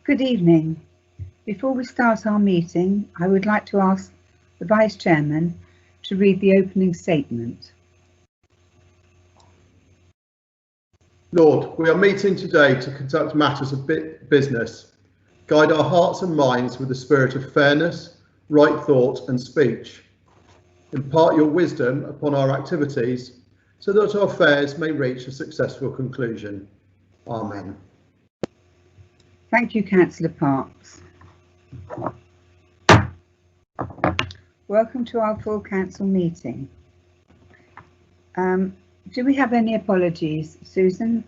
Good evening. Before we start our meeting, I would like to ask the Vice Chairman to read the opening statement. Lord, we are meeting today to conduct matters of business, guide our hearts and minds with the spirit of fairness, right thought and speech. Impart your wisdom upon our activities so that our affairs may reach a successful conclusion. Amen. Thank you, Councillor Parks. Welcome to our full council meeting. Do we have any apologies, Susan?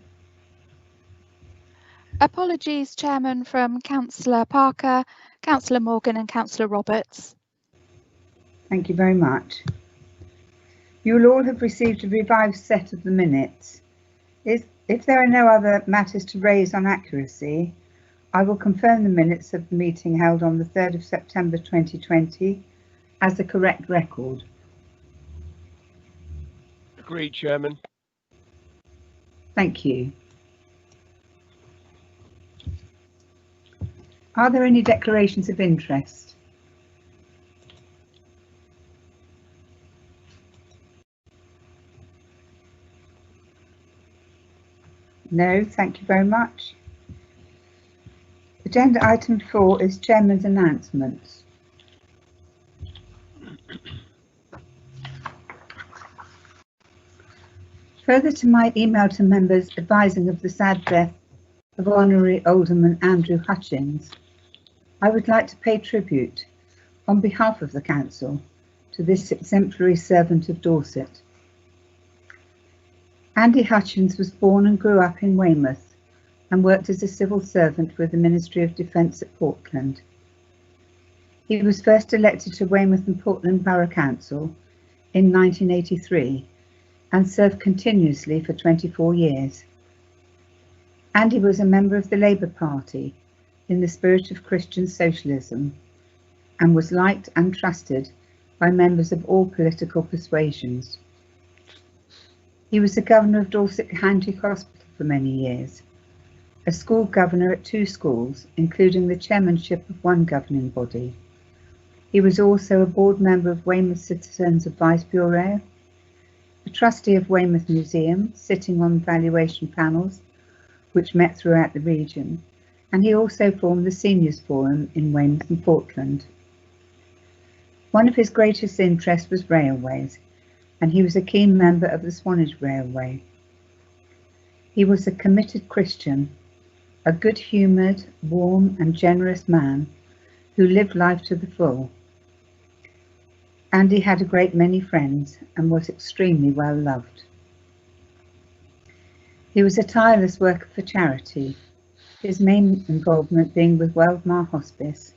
Apologies, Chairman, from Councillor Parker, Councillor Morgan and Councillor Roberts. Thank you very much. You will all have received a revised set of the minutes. If there are no other matters to raise on accuracy, I will confirm the minutes of the meeting held on the 3rd of September 2020 as the correct record. Agreed, Chairman. Thank you. Are there any declarations of interest? No, thank you very much. Agenda item 4 is Chairman's announcements. Further to my email to members advising of the sad death of Honorary Alderman Andrew Hutchins, I would like to pay tribute on behalf of the Council to this exemplary servant of Dorset. Andy Hutchins was born and grew up in Weymouth and worked as a civil servant with the Ministry of Defence at Portland. He was first elected to Weymouth and Portland Borough Council in 1983 and served continuously for 24 years. Andy was a member of the Labour Party in the spirit of Christian socialism and was liked and trusted by members of all political persuasions. He was the governor of Dorset County Hospital for many years, a school governor at 2 schools, including the chairmanship of one governing body. He was also a board member of Weymouth Citizens Advice Bureau, a trustee of Weymouth Museum, sitting on valuation panels which met throughout the region, and he also formed the Seniors Forum in Weymouth and Portland. One of his greatest interests was railways, and he was a keen member of the Swanage Railway. He was a committed Christian, a good-humoured, warm and generous man who lived life to the full. Andy had a great many friends and was extremely well loved. He was a tireless worker for charity, his main involvement being with Weldmar Hospice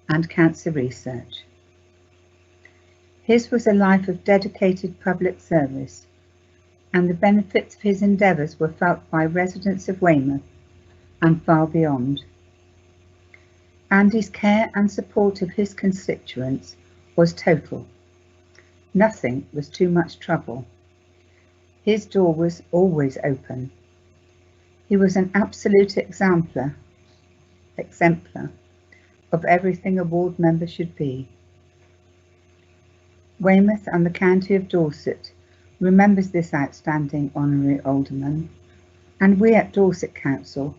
and cancer research. His was a life of dedicated public service, and the benefits of his endeavours were felt by residents of Weymouth and far beyond. Andy's care and support of his constituents was total. Nothing was too much trouble. His door was always open. He was an absolute exemplar of everything a ward member should be. Weymouth and the County of Dorset remembers this outstanding honorary alderman, and we at Dorset Council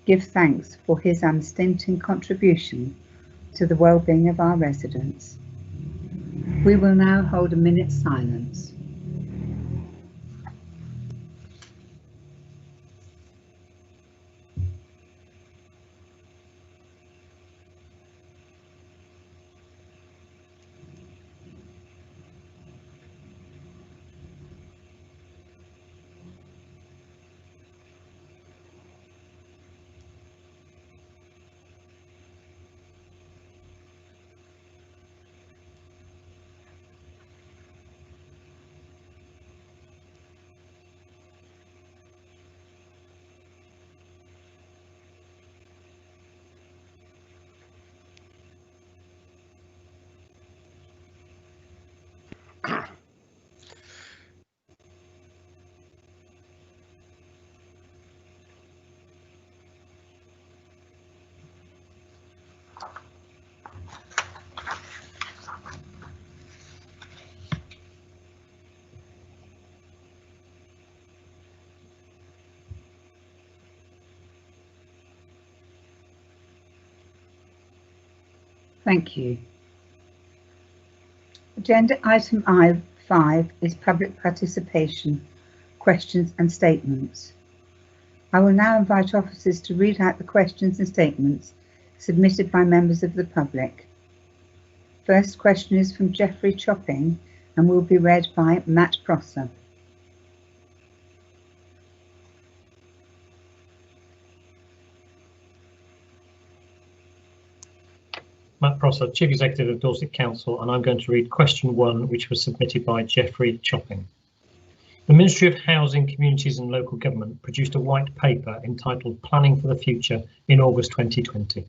give thanks for his unstinting contribution to the well-being of our residents. We will now hold a minute's silence. Thank you. Agenda item I5 is public participation, questions and statements. I will now invite officers to read out the questions and statements submitted by members of the public. First question is from Geoffrey Chopping and will be read by Matt Prosser. Matt Prosser, Chief Executive of Dorset Council, and I'm going to read question 1, which was submitted by Geoffrey Chopping. The Ministry of Housing, Communities and Local Government produced a white paper entitled Planning for the Future in August 2020.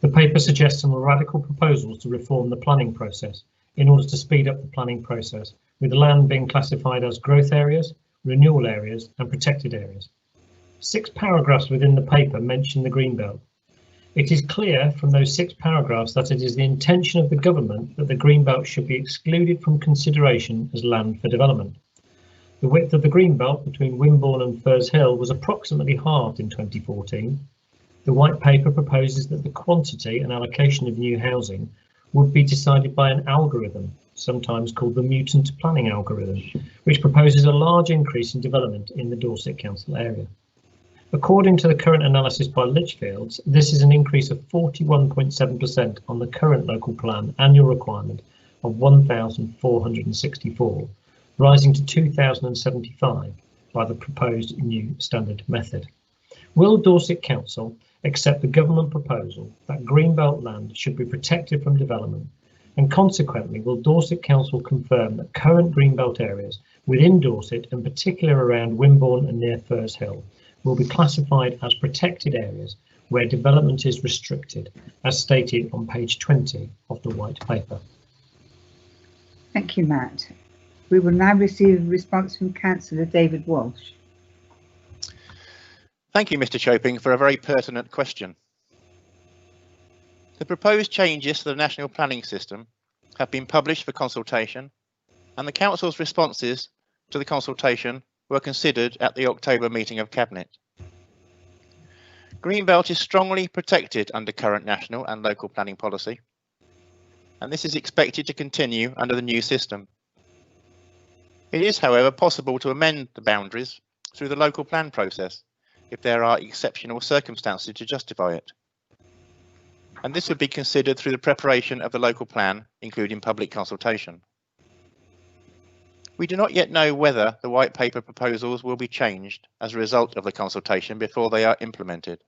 The paper suggests some radical proposals to reform the planning process in order to speed up the planning process, with land being classified as growth areas, renewal areas and protected areas. 6 paragraphs within the paper mention the Greenbelt. It is clear from those 6 paragraphs that it is the intention of the government that the Greenbelt should be excluded from consideration as land for development. The width of the Greenbelt between Wimborne and Firs Hill was approximately halved in 2014. The white paper proposes that the quantity and allocation of new housing would be decided by an algorithm, sometimes called the mutant planning algorithm, which proposes a large increase in development in the Dorset Council area. According to the current analysis by Litchfields, this is an increase of 41.7% on the current local plan annual requirement of 1,464, rising to 2,075 by the proposed new standard method. Will Dorset Council accept the government proposal that Greenbelt land should be protected from development, and consequently will Dorset Council confirm that current Greenbelt areas within Dorset, and particularly around Wimborne and near Firs Hill, will be classified as protected areas where development is restricted, as stated on page 20 of the white paper? Thank you, Matt. We will now receive a response from Councillor David Walsh. Thank you, Mr. Chopping, for a very pertinent question. The proposed changes to the National Planning System have been published for consultation, and the Council's responses to the consultation were considered at the October meeting of Cabinet. Greenbelt is strongly protected under current national and local planning policy, and this is expected to continue under the new system. It is, however, possible to amend the boundaries through the local plan process if there are exceptional circumstances to justify it. And this would be considered through the preparation of the local plan, including public consultation. We do not yet know whether the white paper proposals will be changed as a result of the consultation before they are implemented.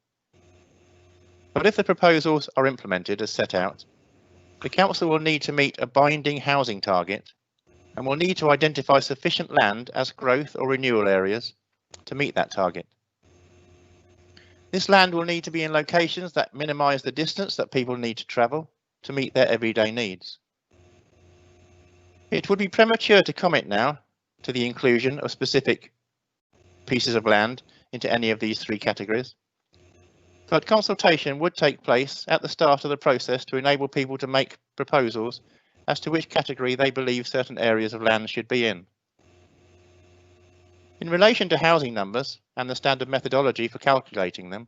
But if the proposals are implemented as set out, the Council will need to meet a binding housing target and will need to identify sufficient land as growth or renewal areas to meet that target. This land will need to be in locations that minimise the distance that people need to travel to meet their everyday needs. It would be premature to comment now to the inclusion of specific pieces of land into any of these 3 categories, but consultation would take place at the start of the process to enable people to make proposals as to which category they believe certain areas of land should be in. In relation to housing numbers and the standard methodology for calculating them,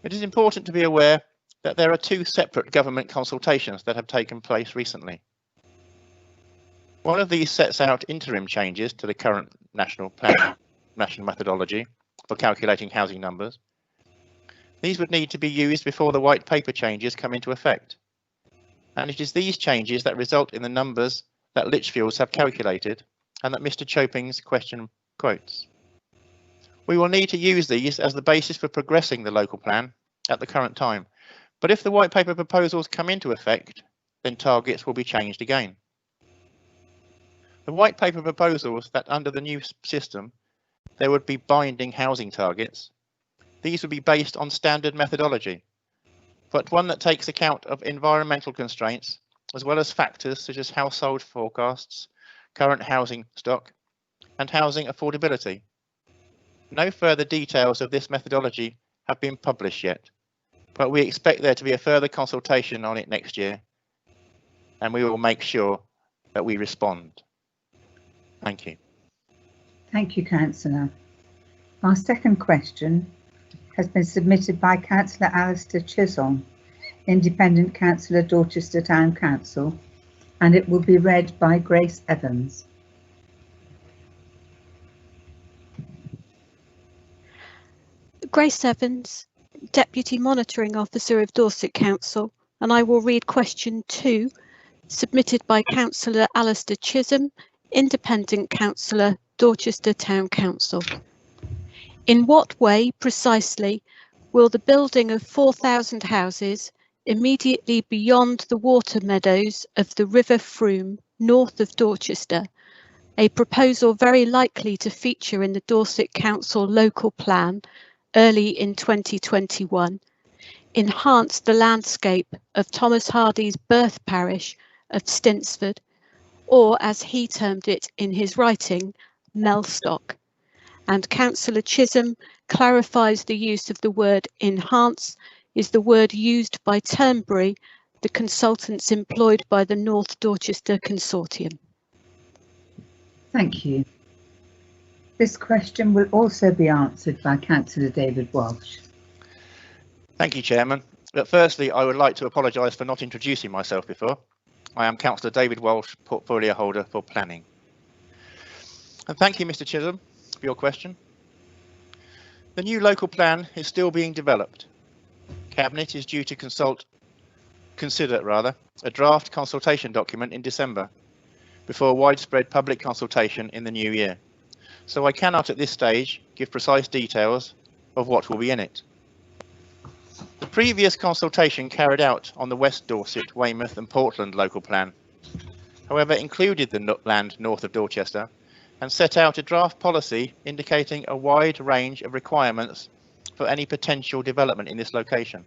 it is important to be aware that there are 2 separate government consultations that have taken place recently. One of these sets out interim changes to the current national methodology for calculating housing numbers. These would need to be used before the white paper changes come into effect. And it is these changes that result in the numbers that Litchfields have calculated and that Mr. Chopping's question quotes. We will need to use these as the basis for progressing the local plan at the current time. But if the white paper proposals come into effect, then targets will be changed again. The white paper proposals that under the new system there would be binding housing targets. These would be based on standard methodology, but one that takes account of environmental constraints as well as factors such as household forecasts, current housing stock and housing affordability. No further details of this methodology have been published yet, but we expect there to be a further consultation on it next year, and we will make sure that we respond. Thank you. Thank you, Councillor. Our second question has been submitted by Councillor Alistair Chisholm Independent Councillor, Dorchester Town Council, and it will be read by Grace Evans. Grace Evans, Deputy Monitoring Officer of Dorset Council, and I will read question 2, submitted by Councillor Alistair Chisholm, Independent Councillor, Dorchester Town Council. In what way precisely will the building of 4,000 houses immediately beyond the water meadows of the River Frome, north of Dorchester, a proposal very likely to feature in the Dorset Council local plan early in 2021, enhance the landscape of Thomas Hardy's birth parish of Stinsford, or as he termed it in his writing, Mellstock. And Councillor Chisholm clarifies the use of the word enhance is the word used by Turnberry, the consultants employed by the North Dorchester Consortium. Thank you. This question will also be answered by Councillor David Walsh. Thank you, Chairman. But firstly, I would like to apologise for not introducing myself before. I am Councillor David Walsh, Portfolio Holder for Planning. And thank you, Mr. Chisholm, for your question. The new local plan is still being developed. Cabinet is due to consider a draft consultation document in December, before widespread public consultation in the new year. So I cannot at this stage give precise details of what will be in it. The previous consultation carried out on the West Dorset, Weymouth and Portland local plan, however, included the land north of Dorchester and set out a draft policy indicating a wide range of requirements for any potential development in this location.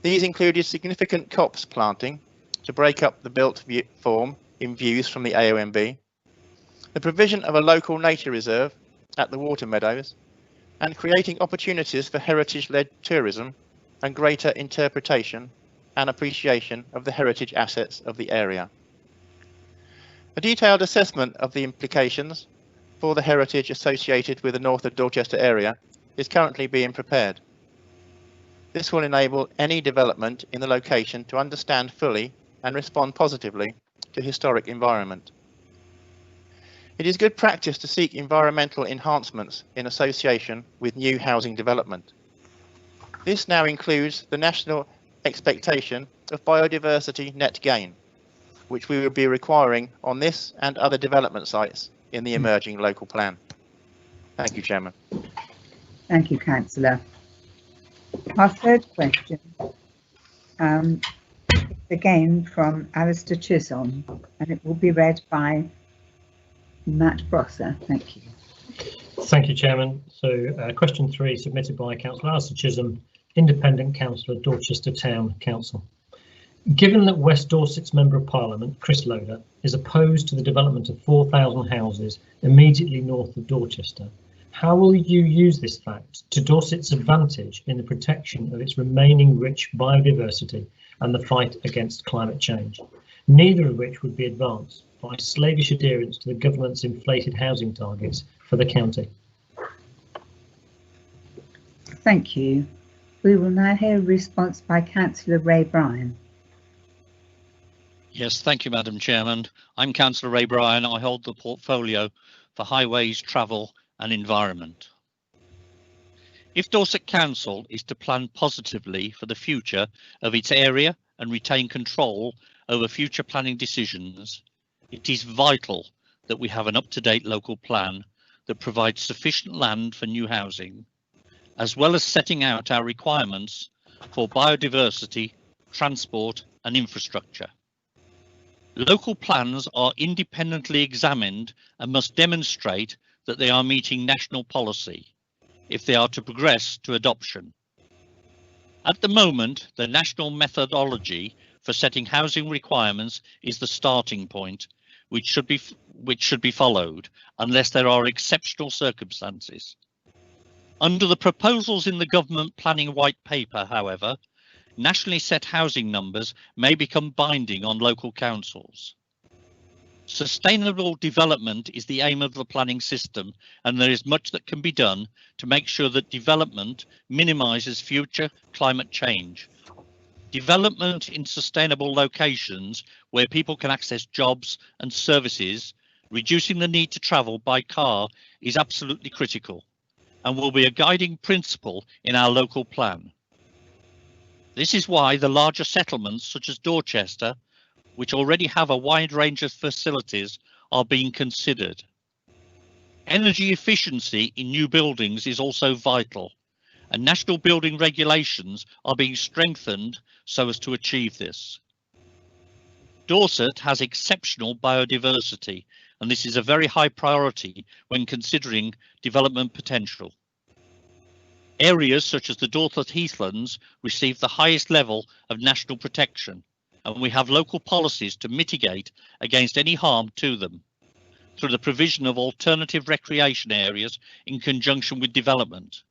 These included significant copse planting to break up the built form in views from the AONB, the provision of a local nature reserve at the water meadows, and creating opportunities for heritage-led tourism and greater interpretation and appreciation of the heritage assets of the area. A detailed assessment of the implications for the heritage associated with the north of Dorchester area is currently being prepared. This will enable any development in the location to understand fully and respond positively to historic environment. It is good practice to seek environmental enhancements in association with new housing development. This now includes the national expectation of biodiversity net gain, which we will be requiring on this and other development sites in the emerging local plan. Thank you, Chairman. Thank you, Councillor. Our third question is again from Alistair Chisholm, and it will be read by Matt Brosser. Thank you. Thank you, Chairman. So question 3 submitted by Councillor Alistair Chisholm, Independent Councillor, Dorchester Town Council. Given that West Dorset's Member of Parliament, Chris Loader, is opposed to the development of 4,000 houses immediately north of Dorchester, how will you use this fact to Dorset's advantage in the protection of its remaining rich biodiversity and the fight against climate change, neither of which would be advanced by slavish adherence to the government's inflated housing targets for the county? Thank you. We will now hear a response by Councillor Ray Bryan. Yes, thank you, Madam Chairman. I'm Councillor Ray Bryan. I hold the portfolio for Highways, Travel and Environment. If Dorset Council is to plan positively for the future of its area and retain control over future planning decisions, it is vital that we have an up-to-date local plan that provides sufficient land for new housing, as well as setting out our requirements for biodiversity, transport and infrastructure. Local plans are independently examined and must demonstrate that they are meeting national policy if they are to progress to adoption. At the moment, the national methodology for setting housing requirements is the starting point, which should be followed unless there are exceptional circumstances. Under the proposals in the government planning white paper, however, nationally set housing numbers may become binding on local councils. Sustainable development is the aim of the planning system, and there is much that can be done to make sure that development minimises future climate change Development in sustainable locations where people can access jobs and services, reducing the need to travel by car, is absolutely critical and will be a guiding principle in our local plan. This is why the larger settlements such as Dorchester, which already have a wide range of facilities, are being considered. Energy efficiency in new buildings is also vital, and national building regulations are being strengthened so as to achieve this. Dorset has exceptional biodiversity, and this is a very high priority when considering development potential. Areas such as the Dorset Heathlands receive the highest level of national protection, and we have local policies to mitigate against any harm to them through the provision of alternative recreation areas in conjunction with development.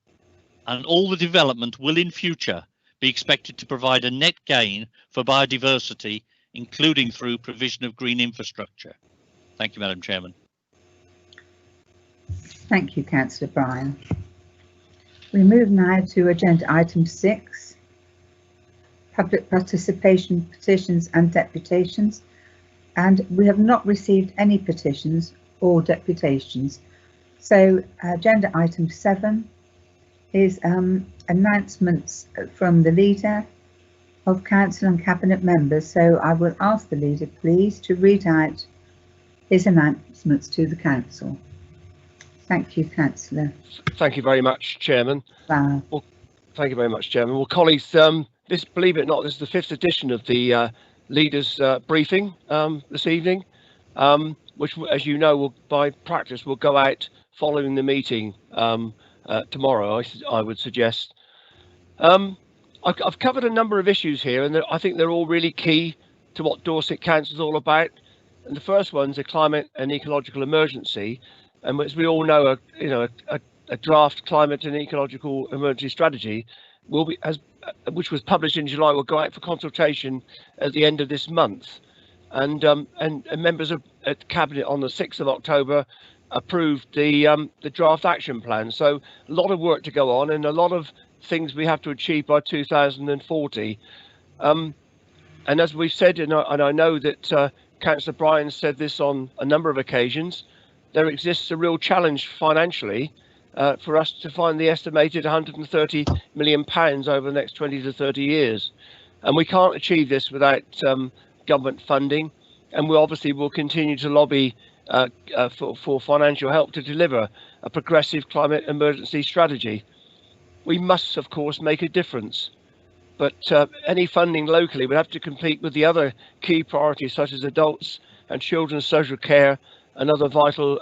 And all the development will in future be expected to provide a net gain for biodiversity, including through provision of green infrastructure. Thank you, Madam Chairman. Thank you, Councillor Bryan. We move now to agenda item 6, public participation, petitions and deputations. And we have not received any petitions or deputations. So agenda item 7 is announcements from the Leader of Council and Cabinet members. So I will ask the Leader, please, to read out his announcements to the Council. Thank you, Councillor. Thank you very much, Chairman. Wow. Well, thank you very much, Chairman. Well, colleagues, believe it or not, this is the 5th edition of the Leaders briefing this evening, which, as you know, by practice will go out following the meeting tomorrow, I would suggest. I've covered a number of issues here, and I think they're all really key to what Dorset Council is all about. And the first one's a climate and ecological emergency, and as we all know, a draft climate and ecological emergency strategy will be, which was published in July, will go out for consultation at the end of this month, and members at Cabinet on the 6th of October approved the draft action plan. So a lot of work to go on and a lot of things we have to achieve by 2040. And as we've said, and I know that Councillor Bryan said this on a number of occasions, there exists a real challenge financially for us to find the estimated £130 million over the next 20 to 30 years. And we can't achieve this without government funding. And we obviously will continue to lobby for financial help to deliver a progressive climate emergency strategy. We must, of course, make a difference. But any funding locally would have to compete with the other key priorities, such as adults and children's social care and other vital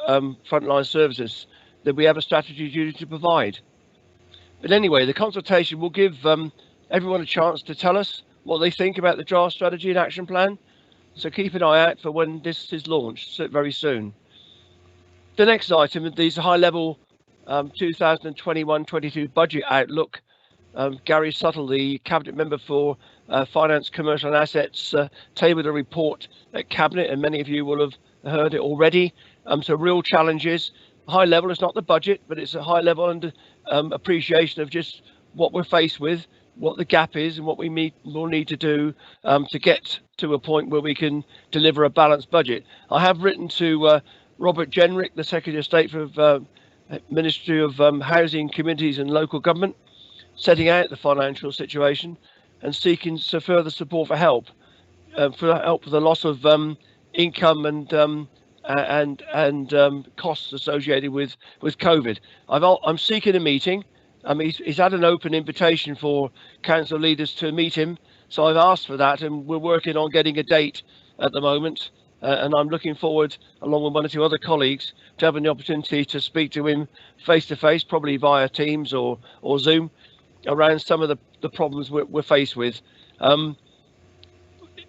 frontline services that we have a strategy duty to provide. But anyway, the consultation will give everyone a chance to tell us what they think about the draft strategy and action plan. So keep an eye out for when this is launched very soon. The next item is the high-level 2021-22 budget outlook. Gary Sutton, the Cabinet member for Finance, Commercial and Assets, tabled a report at Cabinet, and many of you will have heard it already. So real challenges. High level, it's not the budget, but it's a high level and appreciation of just what we're faced with, what the gap is, and what we will need to do to get to a point where we can deliver a balanced budget. I have written to Robert Jenrick, the Secretary of State for Ministry of Housing, Communities and Local Government, setting out the financial situation and seeking further support for help with the loss of income and costs associated with COVID. I'm seeking a meeting. He's had an open invitation for council leaders to meet him, so I've asked for that, and we're working on getting a date at the moment. And I'm looking forward, along with one or two other colleagues, to having the opportunity to speak to him face to face, probably via Teams or Zoom, around some of the problems we're faced with.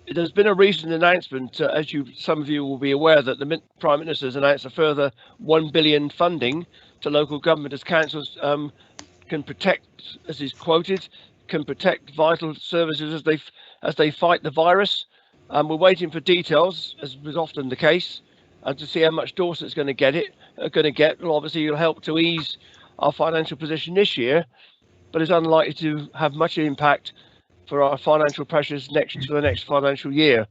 There's been a recent announcement, as some of you will be aware, that the Prime Minister has announced a further £1 billion funding to local government as councils can protect, as is quoted, can protect vital services as they fight the virus. We're waiting for details, as was often the case, and to see how much Dorset's going to get. Well, obviously, it'll help to ease our financial position this year, but it's unlikely to have much impact for our financial pressures for the next financial year.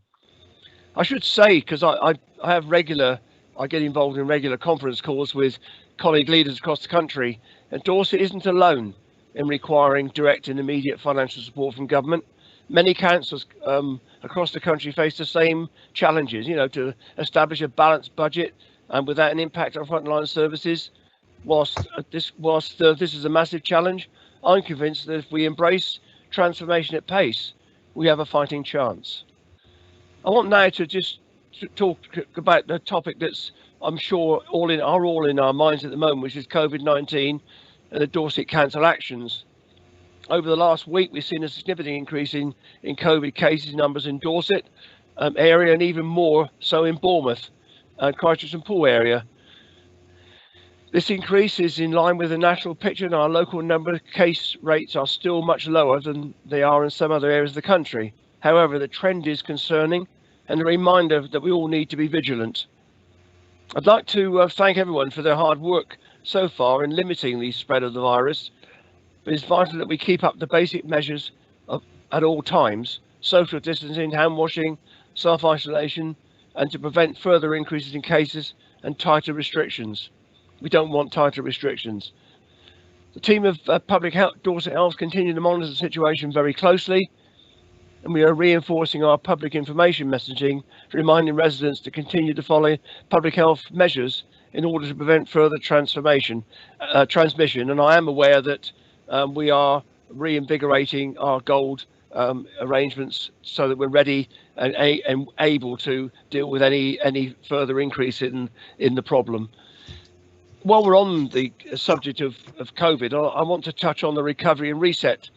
I should say, because I get involved in regular conference calls with colleague leaders across the country, and Dorset isn't alone in requiring direct and immediate financial support from government. Many councils across the country face the same challenges, to establish a balanced budget and without an impact on frontline services. Whilst this is a massive challenge, I'm convinced that if we embrace transformation at pace, we have a fighting chance. I want now to just talk about the topic that's, I'm sure, all in our minds at the moment, which is COVID-19 and the Dorset Council actions. Over the last week, we've seen a significant increase in COVID cases numbers in Dorset area, and even more so in Bournemouth and Christchurch and Poole area. This increase is in line with the national picture, and our local number of case rates are still much lower than they are in some other areas of the country. However, the trend is concerning and a reminder that we all need to be vigilant. I'd like to thank everyone for their hard work so far in limiting the spread of the virus, but it's vital that we keep up the basic measures at all times: social distancing, hand washing, self-isolation, and to prevent further increases in cases and tighter restrictions. We don't want tighter restrictions. The team of Public Health Dorset Health continue to monitor the situation very closely, and we are reinforcing our public information messaging, reminding residents to continue to follow public health measures in order to prevent further transmission. And I am aware that we are reinvigorating our gold arrangements so that we're ready and able to deal with any further increase in the problem. While we're on the subject of COVID, I want to touch on the recovery and reset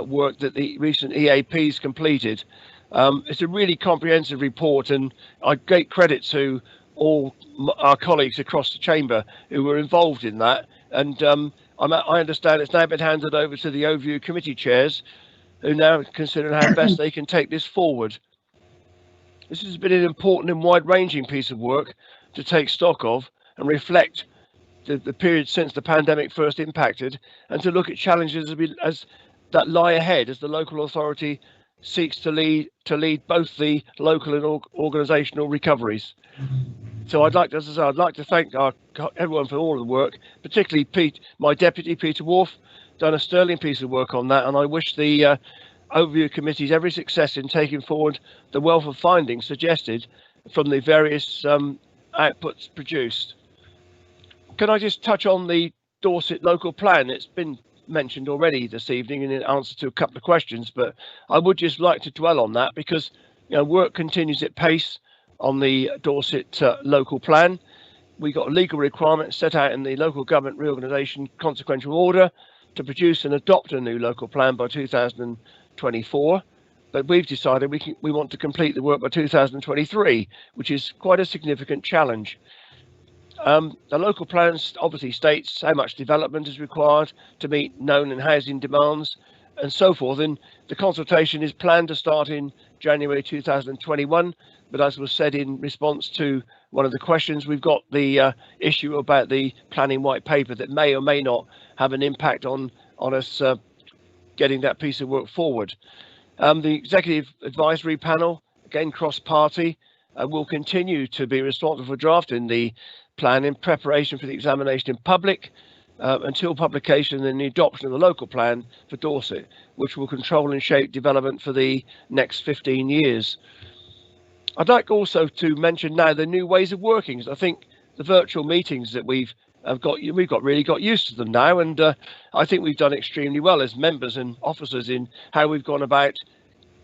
work that the recent EAPs completed. It's a really comprehensive report, and I give credit to all our colleagues across the chamber who were involved in that. And I understand it's now been handed over to the overview committee chairs, who now consider how best they can take this forward. This has been an important and wide-ranging piece of work to take stock of and reflect the period since the pandemic first impacted, and to look at challenges as that lie ahead as the local authority seeks to lead both the local and organisational recoveries. So I'd like to thank everyone for all of the work, particularly my deputy Peter Wharf, done a sterling piece of work on that, and I wish the overview committees every success in taking forward the wealth of findings suggested from the various outputs produced. Can I just touch on the Dorset local plan? It's been mentioned already this evening in answer to a couple of questions, but I would just like to dwell on that because work continues at pace on the Dorset local plan. We got a legal requirement set out in the Local Government Reorganisation Consequential Order to produce and adopt a new local plan by 2024, but we've decided we want to complete the work by 2023, which is quite a significant challenge. The local plan obviously states how much development is required to meet known and housing demands and so forth, and the consultation is planned to start in January 2021, but as was said in response to one of the questions, we've got the issue about the planning white paper that may or may not have an impact on us getting that piece of work forward. The Executive Advisory Panel, again cross-party, will continue to be responsible for drafting the plan in preparation for the examination in public until publication and the adoption of the local plan for Dorset, which will control and shape development for the next 15 years. I'd like also to mention now the new ways of working. I think the virtual meetings that we've really got used to them now, and I think we've done extremely well as members and officers in how we've gone about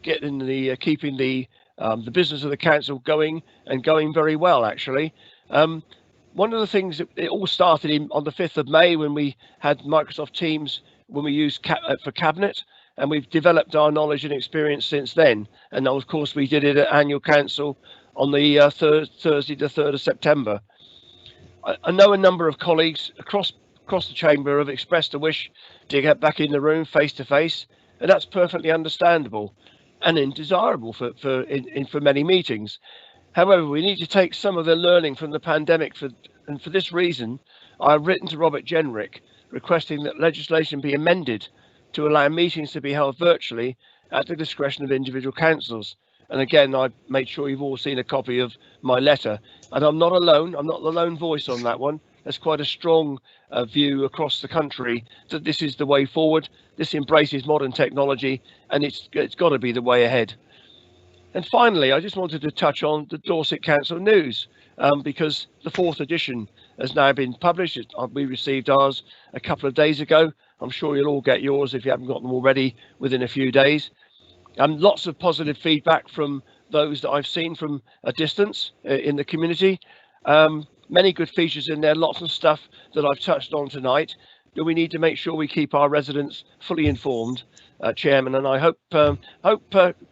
keeping the business of the council going very well, actually. One of the things that it all started on the 5th of May when we had Microsoft Teams when we used for Cabinet, and we've developed our knowledge and experience since then. And of course, we did it at annual council on the Thursday, the 3rd of September. I know a number of colleagues across the chamber have expressed a wish to get back in the room face to face, and that's perfectly understandable and desirable for many meetings. However, we need to take some of the learning from the pandemic, and for this reason, I've written to Robert Jenrick requesting that legislation be amended to allow meetings to be held virtually at the discretion of individual councils. And again, I made sure you've all seen a copy of my letter. And I'm not alone. I'm not the lone voice on that one. There's quite a strong view across the country that this is the way forward. This embraces modern technology, and it's got to be the way ahead. And finally, I just wanted to touch on the Dorset Council News, because the 4th edition has now been published. We received ours a couple of days ago. I'm sure you'll all get yours if you haven't got them already within a few days. Lots of positive feedback from those that I've seen from a distance in the community. Many good features in there, lots of stuff that I've touched on tonight. But we need to make sure we keep our residents fully informed, Chairman, and I hope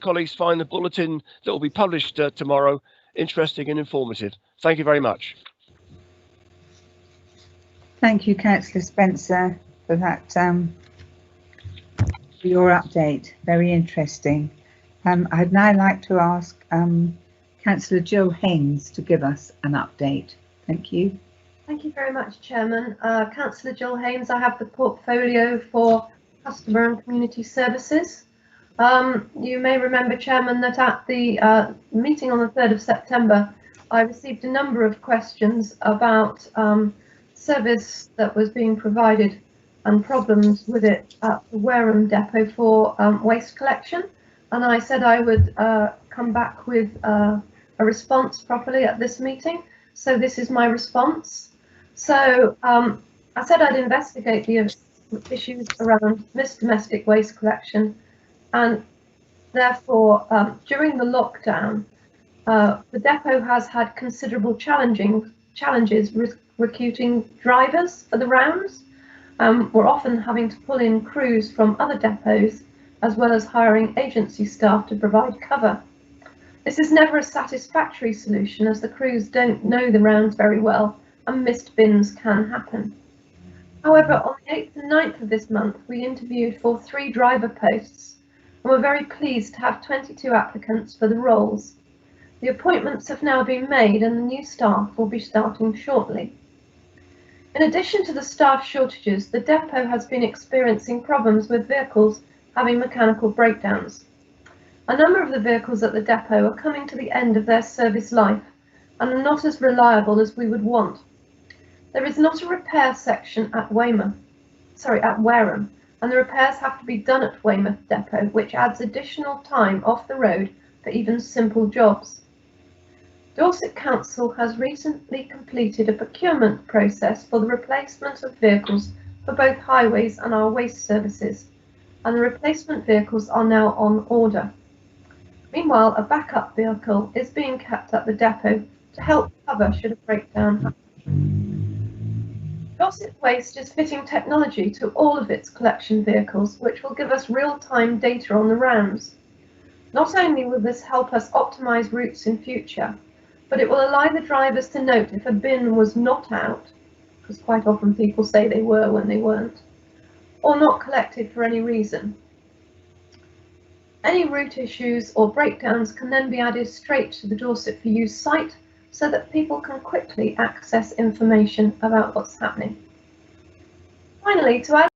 colleagues find the bulletin that will be published tomorrow interesting and informative. Thank you very much. Thank you, Councillor Spencer, for that, for your update. Very interesting. I'd now like to ask Councillor Jill Haynes to give us an update. Thank you. Thank you very much, Chairman. Councillor Jill Haynes, I have the portfolio for customer and community services. You may remember, Chairman, that at the meeting on the 3rd of September, I received a number of questions about service that was being provided and problems with it at the Wareham depot for waste collection. And I said I would come back with a response properly at this meeting. So this is my response. So I said I'd investigate the issues around missed domestic waste collection, and therefore during the lockdown the depot has had considerable challenges recruiting drivers for the rounds. We're often having to pull in crews from other depots as well as hiring agency staff to provide cover. This is never a satisfactory solution as the crews don't know the rounds very well and missed bins can happen. However, on the 8th and 9th of this month, we interviewed for 3 driver posts and we're very pleased to have 22 applicants for the roles. The appointments have now been made and the new staff will be starting shortly. In addition to the staff shortages, the depot has been experiencing problems with vehicles having mechanical breakdowns. A number of the vehicles at the depot are coming to the end of their service life and are not as reliable as we would want. There is not a repair section at Wareham, and the repairs have to be done at Weymouth depot, which adds additional time off the road for even simple jobs. Dorset Council has recently completed a procurement process for the replacement of vehicles for both highways and our waste services, and the replacement vehicles are now on order. Meanwhile, a backup vehicle is being kept at the depot to help cover should a breakdown happen. Dorset Waste is fitting technology to all of its collection vehicles, which will give us real-time data on the rounds. Not only will this help us optimise routes in future, but it will allow the drivers to note if a bin was not out, because quite often people say they were when they weren't, or not collected for any reason. Any route issues or breakdowns can then be added straight to the Dorset for Use site so that people can quickly access information about what's happening. Finally, to add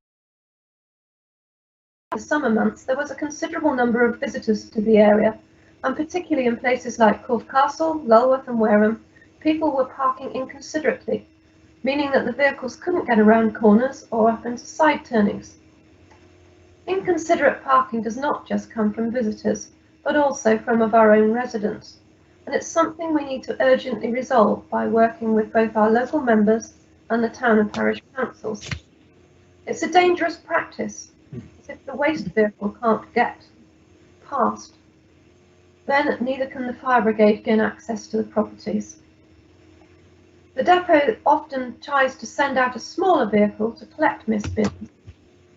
to the summer months, there was a considerable number of visitors to the area, and particularly in places like Corfe Castle, Lulworth and Wareham, people were parking inconsiderately, meaning that the vehicles couldn't get around corners or up into side turnings. Inconsiderate parking does not just come from visitors, but also from our own residents, and it's something we need to urgently resolve by working with both our local members and the town and parish councils. It's a dangerous practice, as if the waste vehicle can't get past, then neither can the fire brigade gain access to the properties. The depot often tries to send out a smaller vehicle to collect missed bins,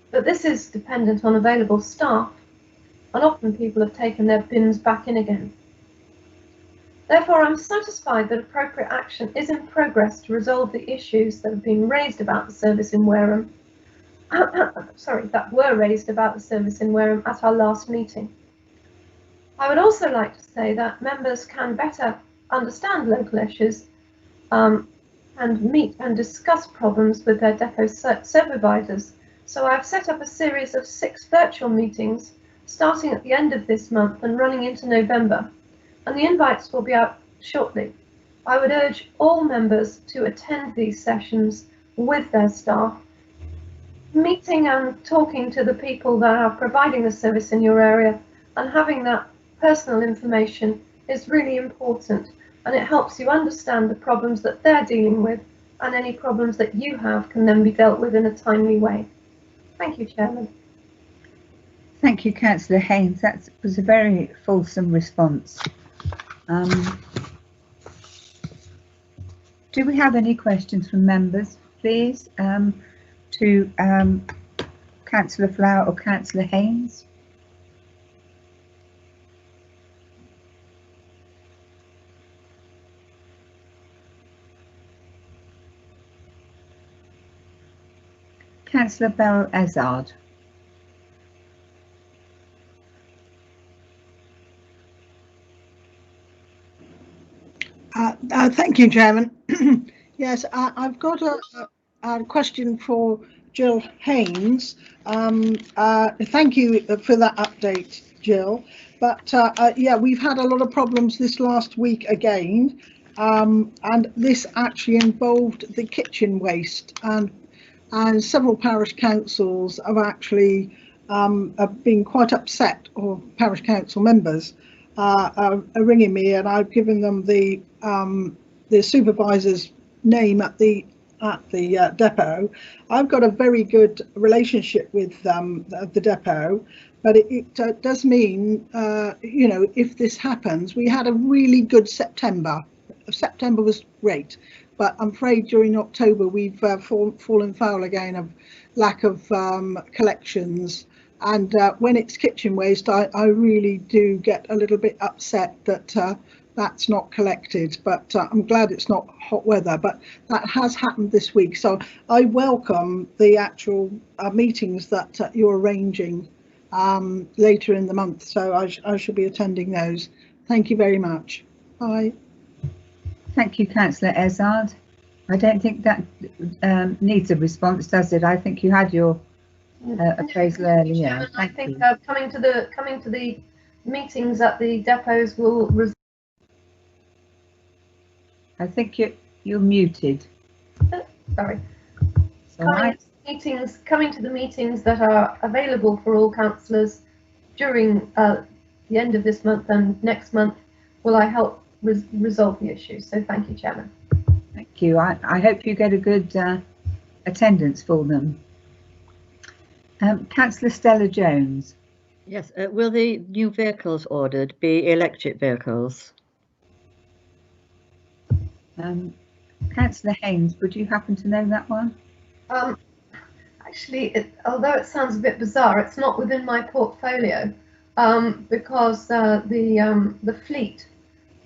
but this is dependent on available staff, and often people have taken their bins back in again. Therefore, I'm satisfied that appropriate action is in progress to resolve the issues that have been raised about the service in Wareham. that were raised about the service in Wareham at our last meeting. I would also like to say that members can better understand local issues and meet and discuss problems with their depot supervisors. So I've set up a series of 6 virtual meetings starting at the end of this month and running into November, and the invites will be out shortly. I would urge all members to attend these sessions with their staff, meeting and talking to the people that are providing the service in your area, and having that personal information is really important, and it helps you understand the problems that they're dealing with, and any problems that you have can then be dealt with in a timely way. Thank you, Chairman. Thank you, Councillor Haynes. That was a very fulsome response. Do we have any questions from members, please, to Councillor Flower or Councillor Haynes? Councillor Bell-Azard. Thank you, Chairman. Yes, I've got a question for Jill Haynes. Thank you for that update, Jill. But yeah, we've had a lot of problems this last week again, and this actually involved the kitchen waste, and several parish councils have actually been quite upset, or parish council members are ringing me, and I've given them the supervisor's name at the depot. I've got a very good relationship with the depot, but it does mean, you know, if this happens, we had a really good September. September was great, but I'm afraid during October we've fallen foul again of lack of collections. And when it's kitchen waste, I really do get a little bit upset that that's not collected, but I'm glad it's not hot weather, but that has happened this week. So I welcome the actual meetings that you're arranging later in the month. So I should be attending those. Thank you very much. Bye. Thank you, Councillor Azard. I don't think that needs a response, does it? I think you had your appraisal earlier. I think coming to the meetings at the depots will. I think you're muted. Sorry. Right. Coming to the meetings that are available for all councillors during the end of this month and next month, will I help resolve the issue. So thank you, Chairman. Thank you. I hope you get a good attendance for them. Councillor Stella Jones. Yes, will the new vehicles ordered be electric vehicles? Councillor Haynes, would you happen to know that one? Actually, although it sounds a bit bizarre, it's not within my portfolio because the fleet,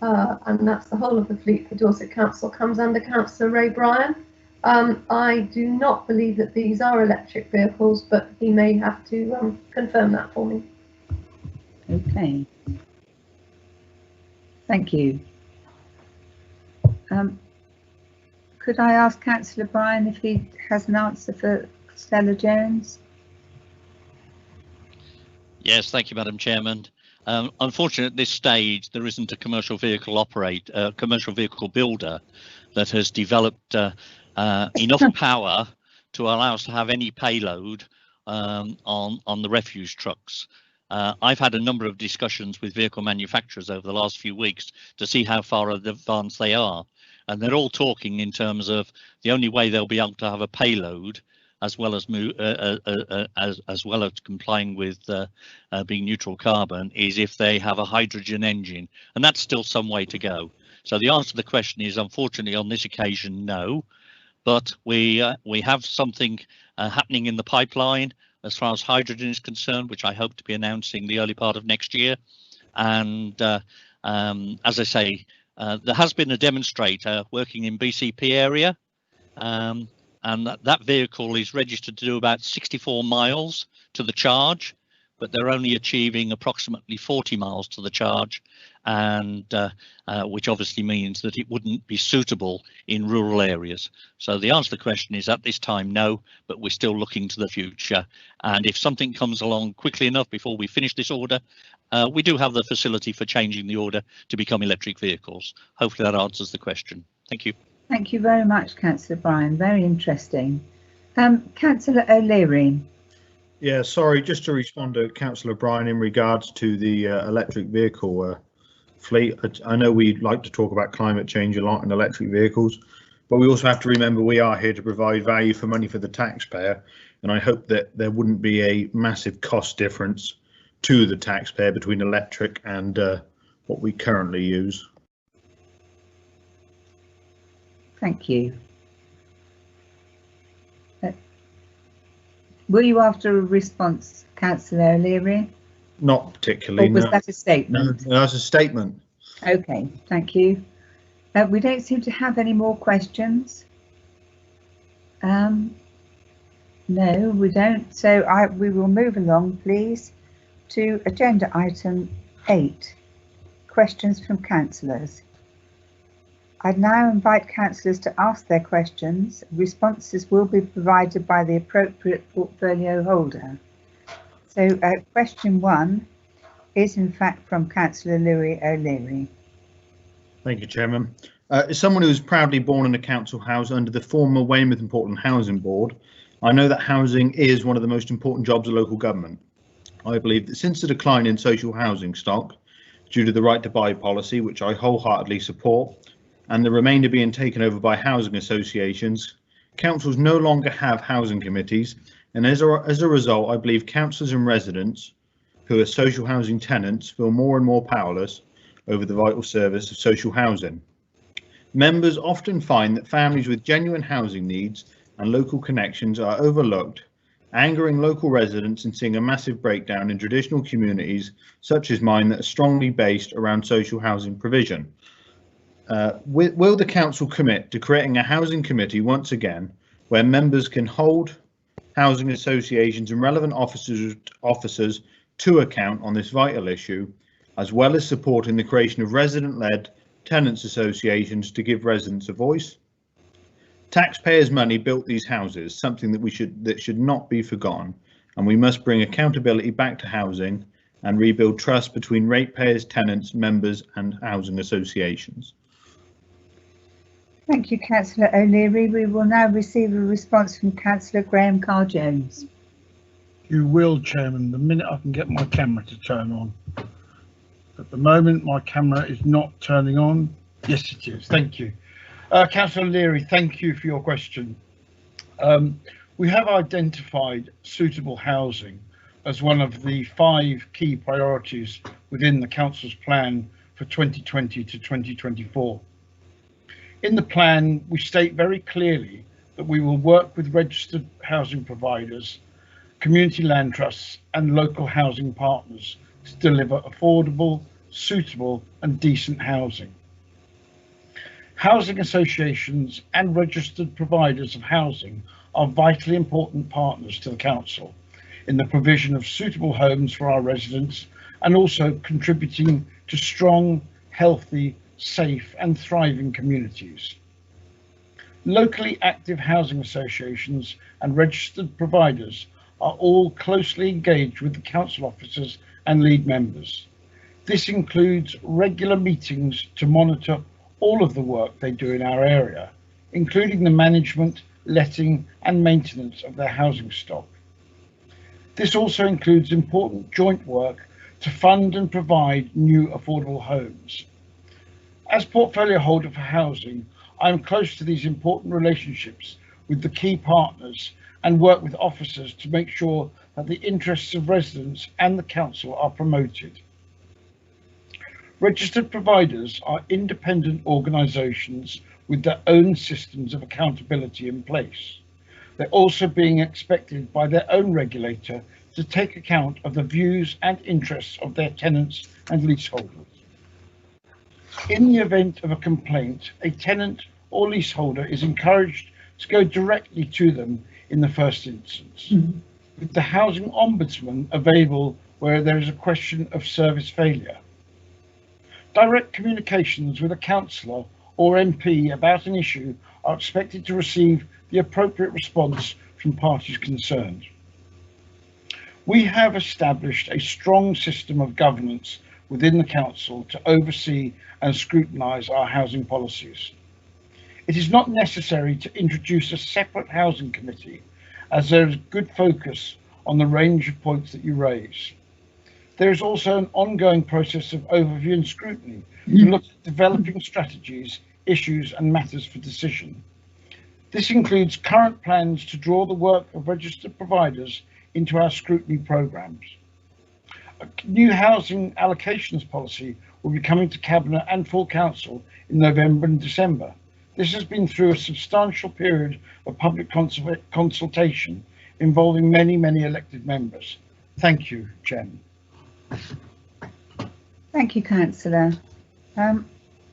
and that's the whole of the fleet for Dorset Council, comes under Councillor Bryan. I do not believe that these are electric vehicles, but he may have to confirm that for me. Okay. Thank you. Could I ask Councillor Bryan if he has an answer for Stella Jones? Yes, thank you, Madam Chairman. Unfortunately, at this stage, there isn't a commercial vehicle builder that has developed enough power to allow us to have any payload on the refuse trucks. I've had a number of discussions with vehicle manufacturers over the last few weeks to see how far advanced they are, and they're all talking in terms of the only way they'll be able to have a payload as well as complying with being neutral carbon is if they have a hydrogen engine, and that's still some way to go. So the answer to the question is, unfortunately, on this occasion, no. But we have something happening in the pipeline as far as hydrogen is concerned, which I hope to be announcing the early part of next year. And as I say, there has been a demonstrator working in BCP area, and that vehicle is registered to do about 64 miles to the charge, but they're only achieving approximately 40 miles to the charge, and which obviously means that it wouldn't be suitable in rural areas. So the answer to the question is at this time, no, but we're still looking to the future. And if something comes along quickly enough before we finish this order, we do have the facility for changing the order to become electric vehicles. Hopefully that answers the question. Thank you. Thank you very much, Councillor Bryan. Very interesting. Councillor O'Leary. Yeah, sorry, just to respond to Councillor Bryan in regards to the electric vehicle fleet. I know we like to talk about climate change a lot in electric vehicles, but we also have to remember we are here to provide value for money for the taxpayer, and I hope that there wouldn't be a massive cost difference to the taxpayer between electric and what we currently use. Thank you. Were you after a response, Councillor O'Leary? Not particularly. Or was that a statement? No, that's a statement. Okay, thank you. We don't seem to have any more questions. No, we don't. So we will move along, please, to agenda item 8, questions from councillors. I'd now invite councillors to ask their questions. Responses will be provided by the appropriate portfolio holder. So question 1 is in fact from Councillor Louis O'Leary. Thank you, Chairman. As someone who was proudly born in a council house under the former Weymouth and Portland Housing Board, I know that housing is one of the most important jobs of local government. I believe that since the decline in social housing stock due to the right to buy policy, which I wholeheartedly support, and the remainder being taken over by housing associations, councils no longer have housing committees, and as a result, I believe councillors and residents who are social housing tenants feel more and more powerless over the vital service of social housing. Members often find that families with genuine housing needs and local connections are overlooked, angering local residents and seeing a massive breakdown in traditional communities such as mine that are strongly based around social housing provision. Will the council commit to creating a housing committee once again, where members can hold housing associations and relevant officers to account on this vital issue, as well as supporting the creation of resident-led tenants associations to give residents a voice? Taxpayers' money built these houses, something that should not be forgotten, and we must bring accountability back to housing and rebuild trust between ratepayers, tenants, members and housing associations. Thank you, Councillor O'Leary. We will now receive a response from Councillor Graham Carr-Jones. You will, Chairman, the minute I can get my camera to turn on. At the moment, my camera is not turning on. Yes, it is. Thank you. Councillor O'Leary, thank you for your question. We have identified suitable housing as one of the 5 key priorities within the Council's plan for 2020 to 2024. In the plan, we state very clearly that we will work with registered housing providers, community land trusts and local housing partners to deliver affordable, suitable and decent housing. Housing associations and registered providers of housing are vitally important partners to the Council in the provision of suitable homes for our residents and also contributing to strong, healthy, safe and thriving communities. Locally active housing associations and registered providers are all closely engaged with the council officers and lead members. This includes regular meetings to monitor all of the work they do in our area, including the management, letting and maintenance of their housing stock. This also includes important joint work to fund and provide new affordable homes. As portfolio holder for housing, I am close to these important relationships with the key partners and work with officers to make sure that the interests of residents and the council are promoted. Registered providers are independent organisations with their own systems of accountability in place. They're also being expected by their own regulator to take account of the views and interests of their tenants and leaseholders. In the event of a complaint, a tenant or leaseholder is encouraged to go directly to them in the first instance, with the Housing Ombudsman available where there is a question of service failure. Direct communications with a councillor or MP about an issue are expected to receive the appropriate response from parties concerned. We have established a strong system of governance within the council to oversee and scrutinise our housing policies. It is not necessary to introduce a separate housing committee, as there is good focus on the range of points that you raise. There is also an ongoing process of overview and scrutiny to look at developing strategies, issues and matters for decision. This includes current plans to draw the work of registered providers into our scrutiny programmes. A new housing allocations policy will be coming to Cabinet and full Council in November and December. This has been through a substantial period of public consultation involving many elected members. Thank you, Chairman. Thank you, Councillor.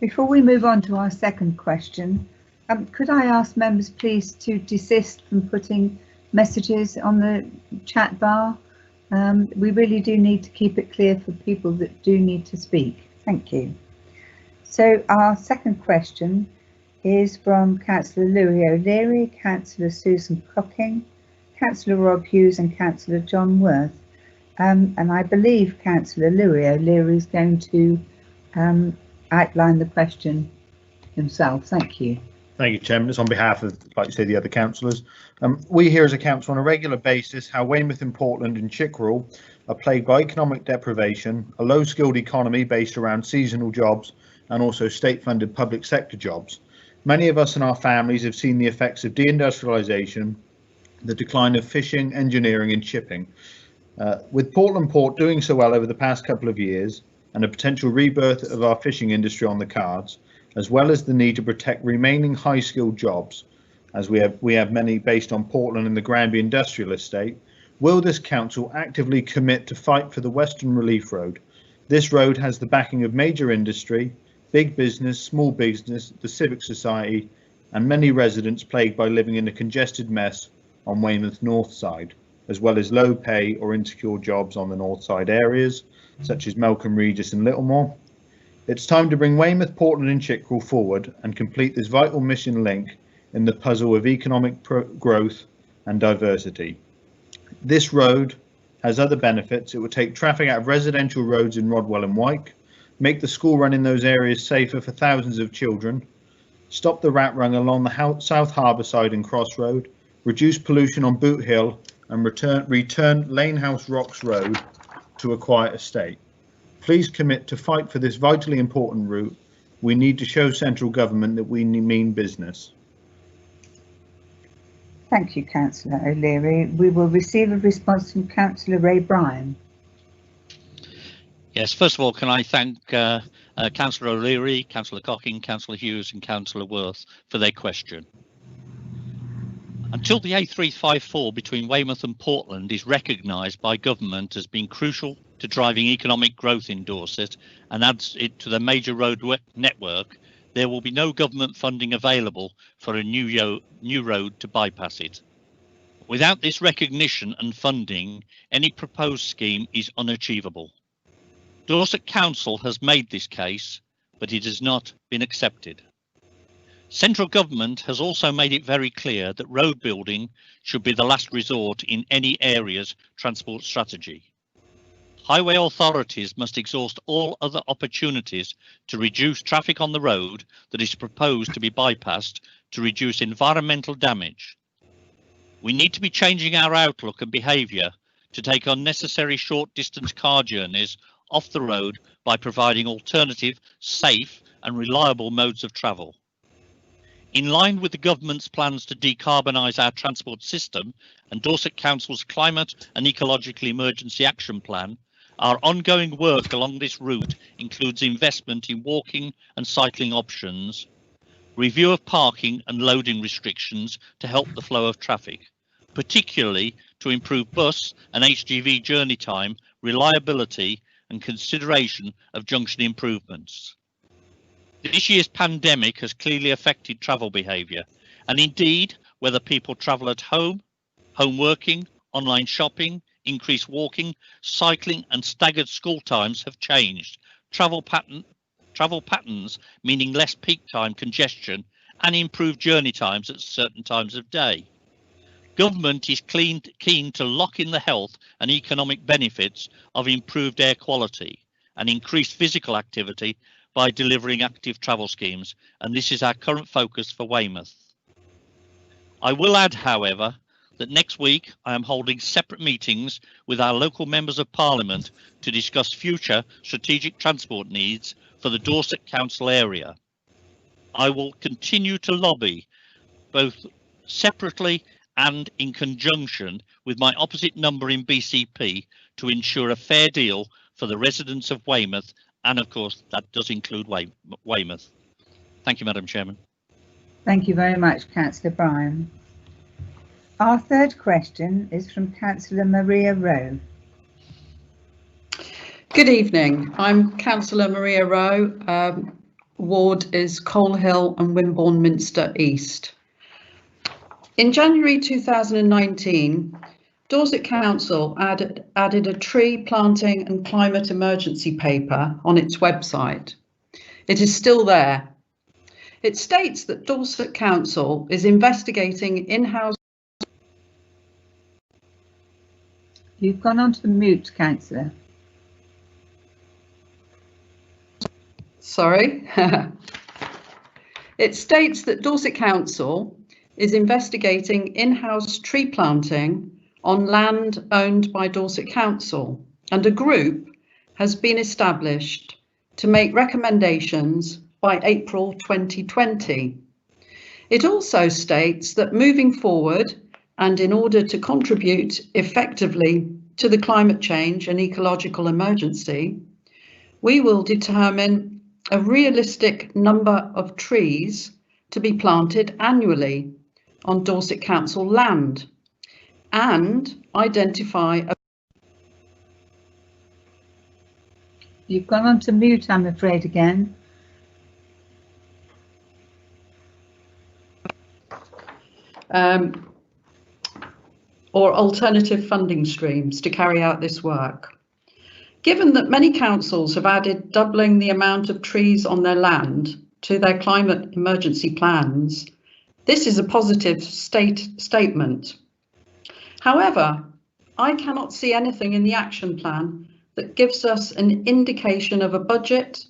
Before we move on to our second question, could I ask members please to desist from putting messages on the chat bar? We really do need to keep it clear for people that do need to speak. Thank you. So our second question is from Councillor Louis O'Leary, Councillor Susan Cocking, Councillor Rob Hughes and Councillor John Worth. And I believe Councillor Louis O'Leary is going to outline the question himself. Thank you. Thank you, Chairman. It's on behalf of, like you say, the other councillors. We here as a council on a regular basis how Weymouth and Portland and Chickerell are plagued by economic deprivation, a low skilled economy based around seasonal jobs and also state funded public sector jobs. Many of us and our families have seen the effects of deindustrialisation, the decline of fishing, engineering and shipping. With Portland Port doing so well over the past couple of years and a potential rebirth of our fishing industry on the cards, as well as the need to protect remaining high skilled jobs, as we have many based on Portland and the Granby Industrial Estate, will this council actively commit to fight for the Western Relief Road? This road has the backing of major industry, big business, small business, the civic society and many residents plagued by living in a congested mess on Weymouth's north side, as well as low pay or insecure jobs on the north side areas such as Melcombe Regis and Littlemore. It's time to bring Weymouth, Portland and Chickerell forward and complete this vital mission link in the puzzle of economic growth and diversity. This road has other benefits. It will take traffic out of residential roads in Rodwell and Wyke, make the school run in those areas safer for thousands of children, stop the rat run along the South Harbour side and Cross Road, reduce pollution on Boot Hill and return Lanehouse Rocks Road to a quiet state. Please commit to fight for this vitally important route. We need to show central government that we mean business. Thank you, Councillor O'Leary. We will receive a response from Councillor Bryan. Yes, first of all, can I thank Councillor O'Leary, Councillor Cocking, Councillor Hughes and Councillor Worth for their question. Until the A354 between Weymouth and Portland is recognised by government as being crucial to driving economic growth in Dorset and adds it to the major road network, there will be no government funding available for a new road to bypass it. Without this recognition and funding, any proposed scheme is unachievable. Dorset Council has made this case, but it has not been accepted. Central government has also made it very clear that road building should be the last resort in any area's transport strategy. Highway authorities must exhaust all other opportunities to reduce traffic on the road that is proposed to be bypassed to reduce environmental damage. We need to be changing our outlook and behaviour to take unnecessary short distance car journeys off the road by providing alternative, safe and reliable modes of travel. In line with the government's plans to decarbonise our transport system and Dorset Council's Climate and Ecological Emergency Action Plan, our ongoing work along this route includes investment in walking and cycling options, review of parking and loading restrictions to help the flow of traffic, particularly to improve bus and HGV journey time, reliability and consideration of junction improvements. This year's pandemic has clearly affected travel behaviour, and indeed whether people travel at home, home working, online shopping, increased walking, cycling and staggered school times have changed. Travel patterns, meaning less peak time congestion and improved journey times at certain times of day. Government is keen to lock in the health and economic benefits of improved air quality and increased physical activity by delivering active travel schemes, and this is our current focus for Weymouth. I will add, however, that next week I am holding separate meetings with our local members of Parliament to discuss future strategic transport needs for the Dorset Council area. I will continue to lobby both separately and in conjunction with my opposite number in BCP to ensure a fair deal for the residents of Weymouth, and of course that does include Weymouth. Thank you, Madam Chairman. Thank you very much, Councillor Bryan. Our third question is from Councillor Maria Rowe. Good evening. I'm Councillor Maria Rowe. Ward is Coal Hill and Wimborne Minster East. In January 2019, Dorset Council added a tree planting and climate emergency paper on its website. It is still there. It states that Dorset Council is investigating in-house. You've gone on to mute, Councillor. Sorry. It states that Dorset Council is investigating in-house tree planting on land owned by Dorset Council, and a group has been established to make recommendations by April 2020. It also states that moving forward, and in order to contribute effectively to the climate change and ecological emergency, we will determine a realistic number of trees to be planted annually on Dorset Council land and identify a... You've gone on to mute, I'm afraid, again. Or alternative funding streams to carry out this work. Given that many councils have added doubling the amount of trees on their land to their climate emergency plans, this is a positive statement. However, I cannot see anything in the action plan that gives us an indication of a budget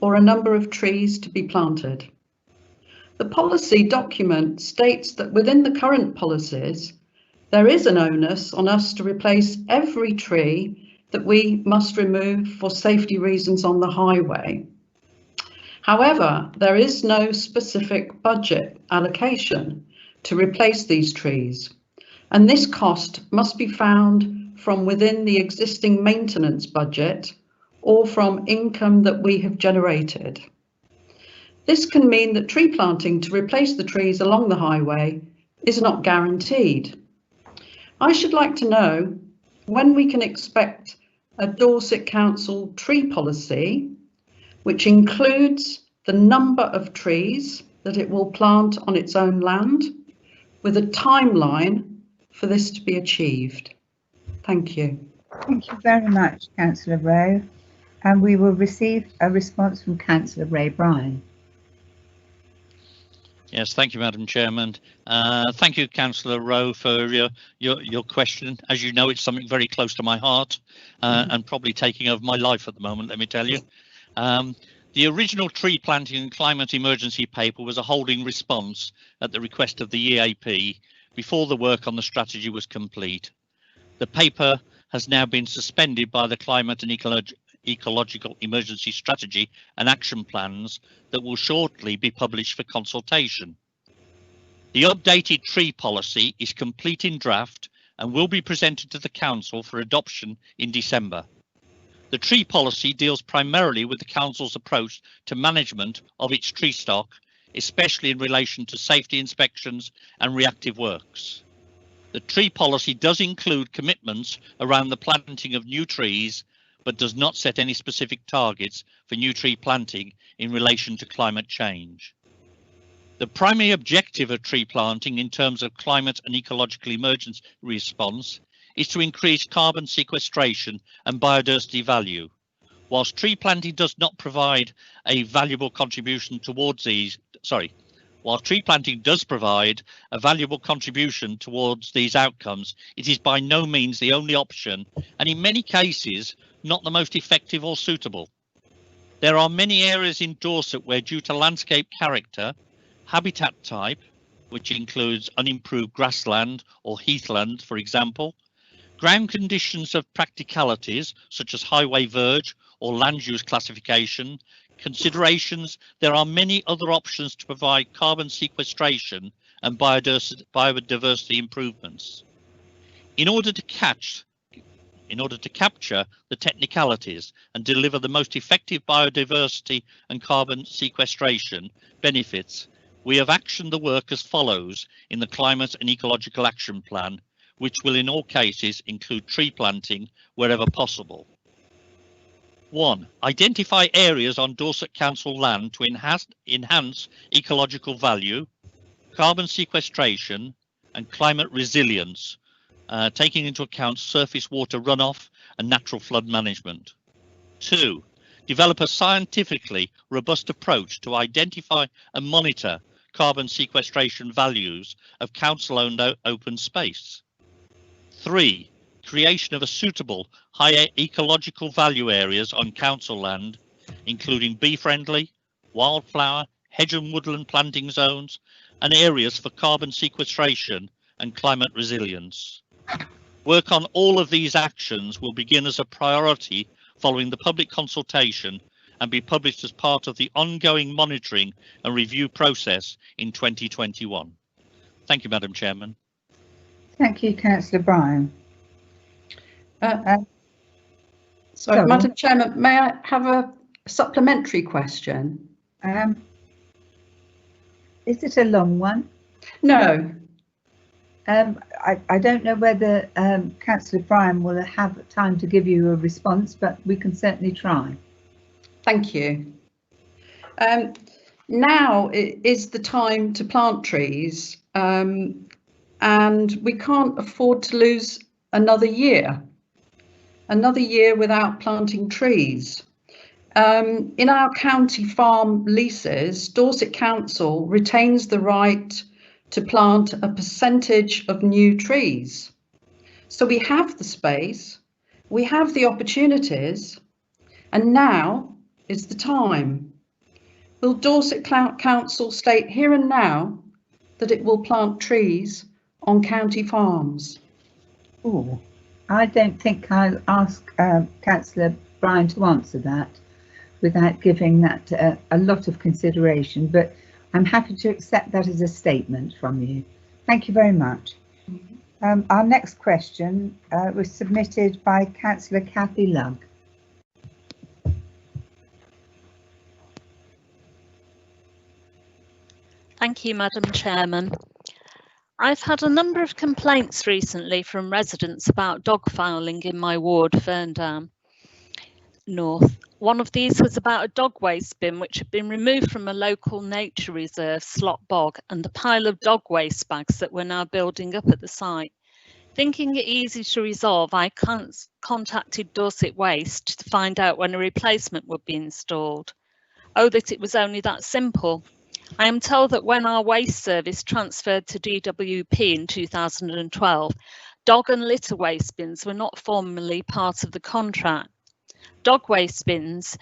or a number of trees to be planted. The policy document states that within the current policies, there is an onus on us to replace every tree that we must remove for safety reasons on the highway. However, there is no specific budget allocation to replace these trees, and this cost must be found from within the existing maintenance budget or from income that we have generated. This can mean that tree planting to replace the trees along the highway is not guaranteed. I should like to know when we can expect a Dorset Council tree policy, which includes the number of trees that it will plant on its own land, with a timeline for this to be achieved. Thank you. Thank you very much, Councillor Rowe. And we will receive a response from Councillor Ray Bryan. Yes, thank you, Madam Chairman. Thank you, Councillor Rowe, for your question. As you know, it's something very close to my heart and probably taking over my life at the moment, let me tell you. The original tree planting and climate emergency paper was a holding response at the request of the EAP before the work on the strategy was complete. The paper has now been suspended by the Climate and Ecological Emergency Strategy and Action Plans that will shortly be published for consultation. The updated tree policy is complete in draft and will be presented to the Council for adoption in December. The tree policy deals primarily with the Council's approach to management of its tree stock, especially in relation to safety inspections and reactive works. The tree policy does include commitments around the planting of new trees, but does not set any specific targets for new tree planting in relation to climate change. The primary objective of tree planting in terms of climate and ecological emergency response is to increase carbon sequestration and biodiversity value. Whilst tree planting does not provide a valuable contribution towards these, while tree planting does provide a valuable contribution towards these outcomes, it is by no means the only option, and in many cases, not the most effective or suitable. There are many areas in Dorset where, due to landscape character, habitat type, which includes unimproved grassland or heathland, for example, ground conditions of practicalities, such as highway verge or land use classification, considerations, there are many other options to provide carbon sequestration and biodiversity improvements. In order to capture the technicalities and deliver the most effective biodiversity and carbon sequestration benefits, we have actioned the work as follows in the Climate and Ecological Action Plan, which will in all cases include tree planting wherever possible. 1. Identify areas on Dorset Council land to enhance ecological value, carbon sequestration and climate resilience, taking into account surface water runoff and natural flood management. 2. Develop a scientifically robust approach to identify and monitor carbon sequestration values of council-owned open space. 3. Creation of a suitable higher ecological value areas on council land, including bee-friendly, wildflower, hedge and woodland planting zones, and areas for carbon sequestration and climate resilience. Work on all of these actions will begin as a priority following the public consultation and be published as part of the ongoing monitoring and review process in 2021. Thank you, Madam Chairman. Thank you, Councillor Bryan. Sorry, Madam Chairman, may I have a supplementary question? Is it a long one? No. I don't know whether Councillor Bryan will have time to give you a response, but we can certainly try. Thank you. Now is the time to plant trees, and we can't afford to lose another year without planting trees. In our county farm leases, Dorset Council retains the right to plant a percentage of new trees. So we have the space, we have the opportunities, and now is the time. Will Dorset Council state here and now that it will plant trees on county farms? Oh, I don't think I'll ask Councillor Bryan to answer that without giving that a lot of consideration, but I'm happy to accept that as a statement from you. Thank you very much. Our next question was submitted by Councillor Kathy Lugg. Thank you, Madam Chairman. I've had a number of complaints recently from residents about dog fouling in my ward, Ferndam North. One of these was about a dog waste bin which had been removed from a local nature reserve, Slot Bog, and the pile of dog waste bags that were now building up at the site. Thinking it easy to resolve, I contacted Dorset Waste to find out when a replacement would be installed. Oh, that it was only that simple. I am told that when our waste service transferred to DWP in 2012, dog and litter waste bins were not formally part of the contract. Dog waste bins,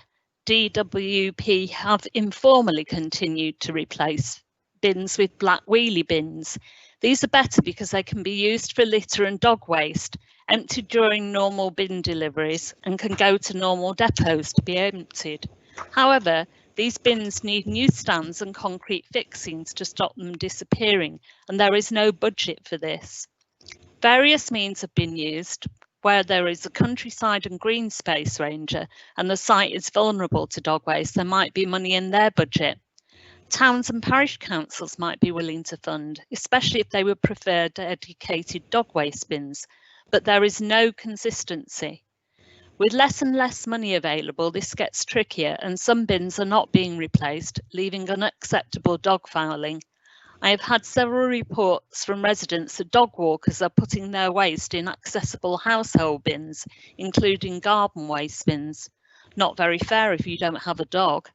DWP have informally continued to replace bins with black wheelie bins. These are better because they can be used for litter and dog waste, emptied during normal bin deliveries, and can go to normal depots to be emptied. However, these bins need new stands and concrete fixings to stop them disappearing, and there is no budget for this. Various means have been used where there is a countryside and green space ranger and the site is vulnerable to dog waste. There might be money in their budget. Towns and parish councils might be willing to fund, especially if they would prefer dedicated dog waste bins, but there is no consistency. With less and less money available, this gets trickier and some bins are not being replaced, leaving unacceptable dog fouling. I have had several reports from residents that dog walkers are putting their waste in accessible household bins, including garden waste bins. Not very fair if you don't have a dog.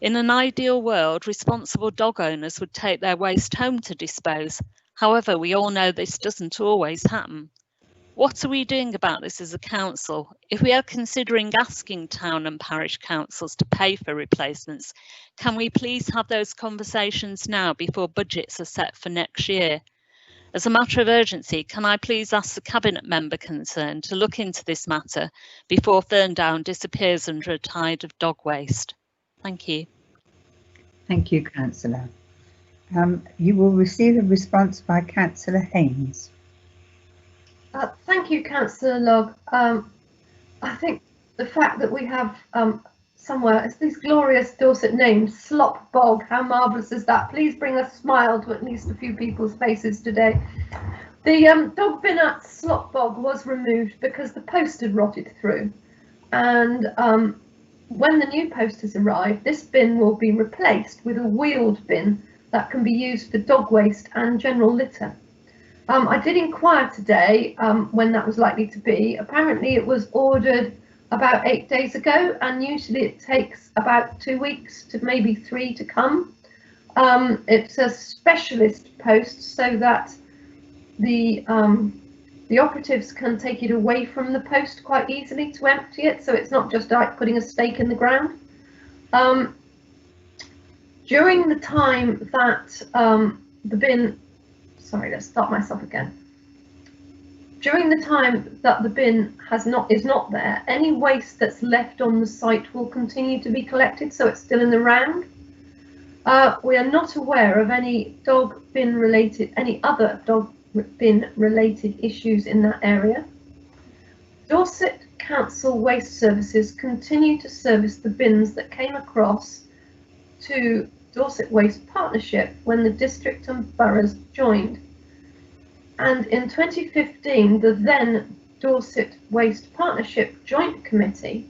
In an ideal world, responsible dog owners would take their waste home to dispose. However, we all know this doesn't always happen. What are we doing about this as a council? If we are considering asking town and parish councils to pay for replacements, can we please have those conversations now before budgets are set for next year? As a matter of urgency, can I please ask the Cabinet member concerned to look into this matter before Ferndown disappears under a tide of dog waste? Thank you. Thank you, Councillor. You will receive a response by Councillor Haynes. Thank you, Councillor Logg. I think the fact that we have somewhere, it's these glorious Dorset names, Slop Bog, how marvellous is that? Please bring a smile to at least a few people's faces today. The dog bin at Slop Bog was removed because the post had rotted through. And when the new post has arrived, this bin will be replaced with a wheeled bin that can be used for dog waste and general litter. I did inquire today when that was likely to be. Apparently it was ordered about 8 days ago, and usually it takes about 2 weeks to maybe 3 to come. It's a specialist post so that the operatives can take it away from the post quite easily to empty it, so it's not just like putting a stake in the ground. During the time that the bin, sorry, let's start myself again. During the time that the bin is not there, any waste that's left on the site will continue to be collected, so it's still in the round. We are not aware of any other dog bin related issues in that area. Dorset Council Waste Services continue to service the bins that came across to Dorset Waste Partnership when the district and boroughs joined. And in 2015, the then Dorset Waste Partnership Joint Committee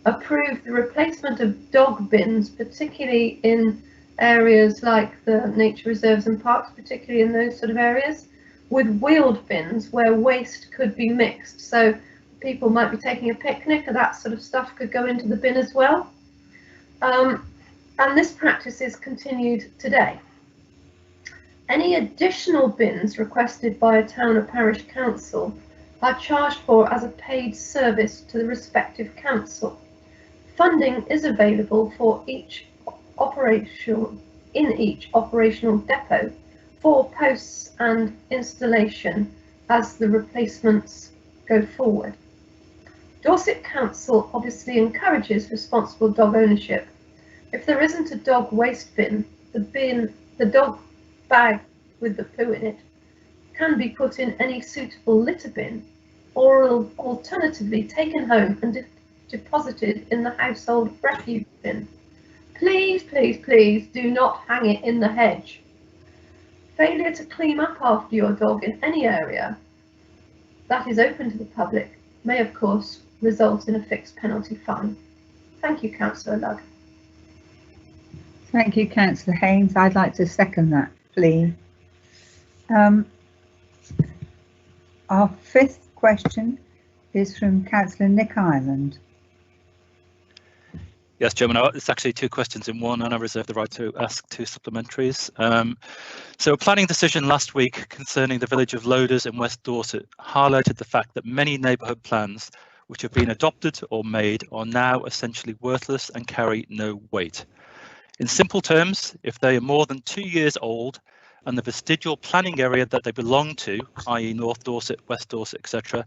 approved the replacement of dog bins, particularly in areas like the nature reserves and parks, particularly in those sort of areas, with wheeled bins where waste could be mixed. So people might be taking a picnic, and that sort of stuff could go into the bin as well. And this practice is continued today. Any additional bins requested by a town or parish council are charged for as a paid service to the respective council. Funding is available for each operational depot for posts and installation as the replacements go forward. Dorset Council obviously encourages responsible dog ownership. If there isn't a dog waste bin, the dog bag with the poo in it can be put in any suitable litter bin, or alternatively taken home and deposited in the household refuse bin. Please, please, please do not hang it in the hedge. Failure to clean up after your dog in any area that is open to the public may of course result in a fixed penalty fine. Thank you, Councillor Lugg. Thank you, Councillor Haynes. I'd like to second that plea. Our fifth question is from Councillor Nick Ireland. Yes, Chairman, it's actually two questions in one, and I reserve the right to ask two supplementaries. So a planning decision last week concerning the village of Loaders in West Dorset highlighted the fact that many neighbourhood plans which have been adopted or made are now essentially worthless and carry no weight. In simple terms, if they are more than 2 years old and the vestigial planning area that they belong to, i.e. North Dorset, West Dorset, etc.,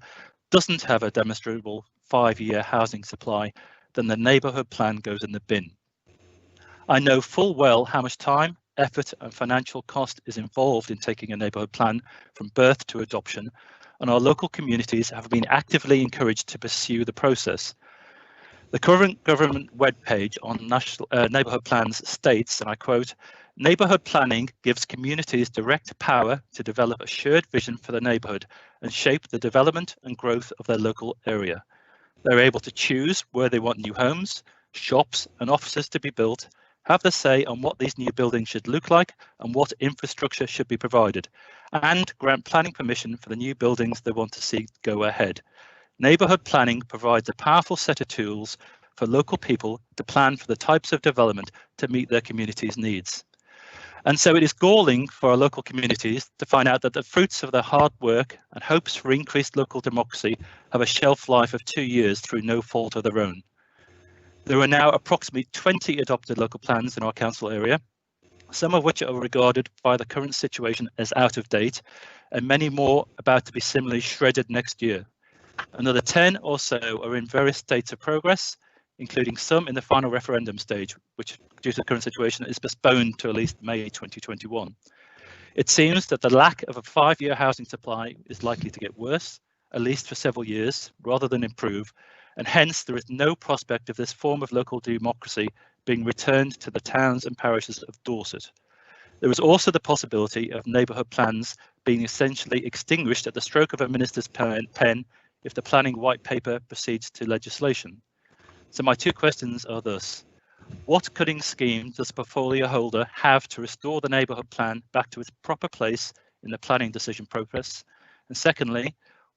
doesn't have a demonstrable 5-year housing supply, then the neighbourhood plan goes in the bin. I know full well how much time, effort and financial cost is involved in taking a neighbourhood plan from birth to adoption, and our local communities have been actively encouraged to pursue the process. The current government webpage on national neighbourhood plans states, and I quote, "Neighbourhood planning gives communities direct power to develop a shared vision for the neighbourhood and shape the development and growth of their local area. They're able to choose where they want new homes, shops and offices to be built, have the say on what these new buildings should look like and what infrastructure should be provided, and grant planning permission for the new buildings they want to see go ahead. Neighbourhood planning provides a powerful set of tools for local people to plan for the types of development to meet their community's needs. And so it is galling for our local communities to find out that the fruits of their hard work and hopes for increased local democracy have a shelf life of 2 years through no fault of their own. There are now approximately 20 adopted local plans in our council area, some of which are regarded by the current situation as out of date, and many more about to be similarly shredded next year. Another 10 or so are in various states of progress, including some in the final referendum stage, which due to the current situation is postponed to at least May 2021. It seems that the lack of a 5-year housing supply is likely to get worse, at least for several years, rather than improve, and hence there is no prospect of this form of local democracy being returned to the towns and parishes of Dorset. There is also the possibility of neighbourhood plans being essentially extinguished at the stroke of a minister's pen if the planning white paper proceeds to legislation. So my 2 questions are thus: what cutting scheme does the portfolio holder have to restore the neighbourhood plan back to its proper place in the planning decision process? And secondly,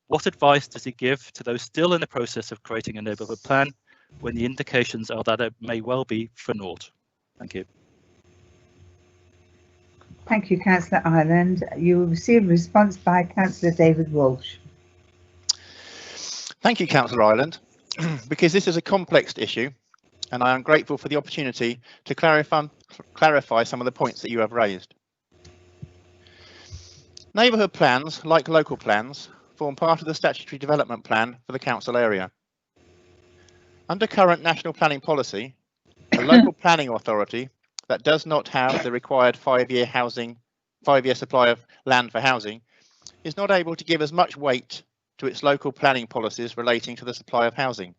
what advice does he give to those still in the process of creating a neighbourhood plan when the indications are that it may well be for naught? Thank you. Thank you, Councillor Ireland. You will receive a response by Councillor David Walsh. Thank you, Councillor Ireland, because this is a complex issue, and I am grateful for the opportunity to clarify some of the points that you have raised. Neighbourhood plans, like local plans, form part of the statutory development plan for the council area. Under current national planning policy, a local planning authority that does not have the required 5-year supply of land for housing is not able to give as much weight to its local planning policies relating to the supply of housing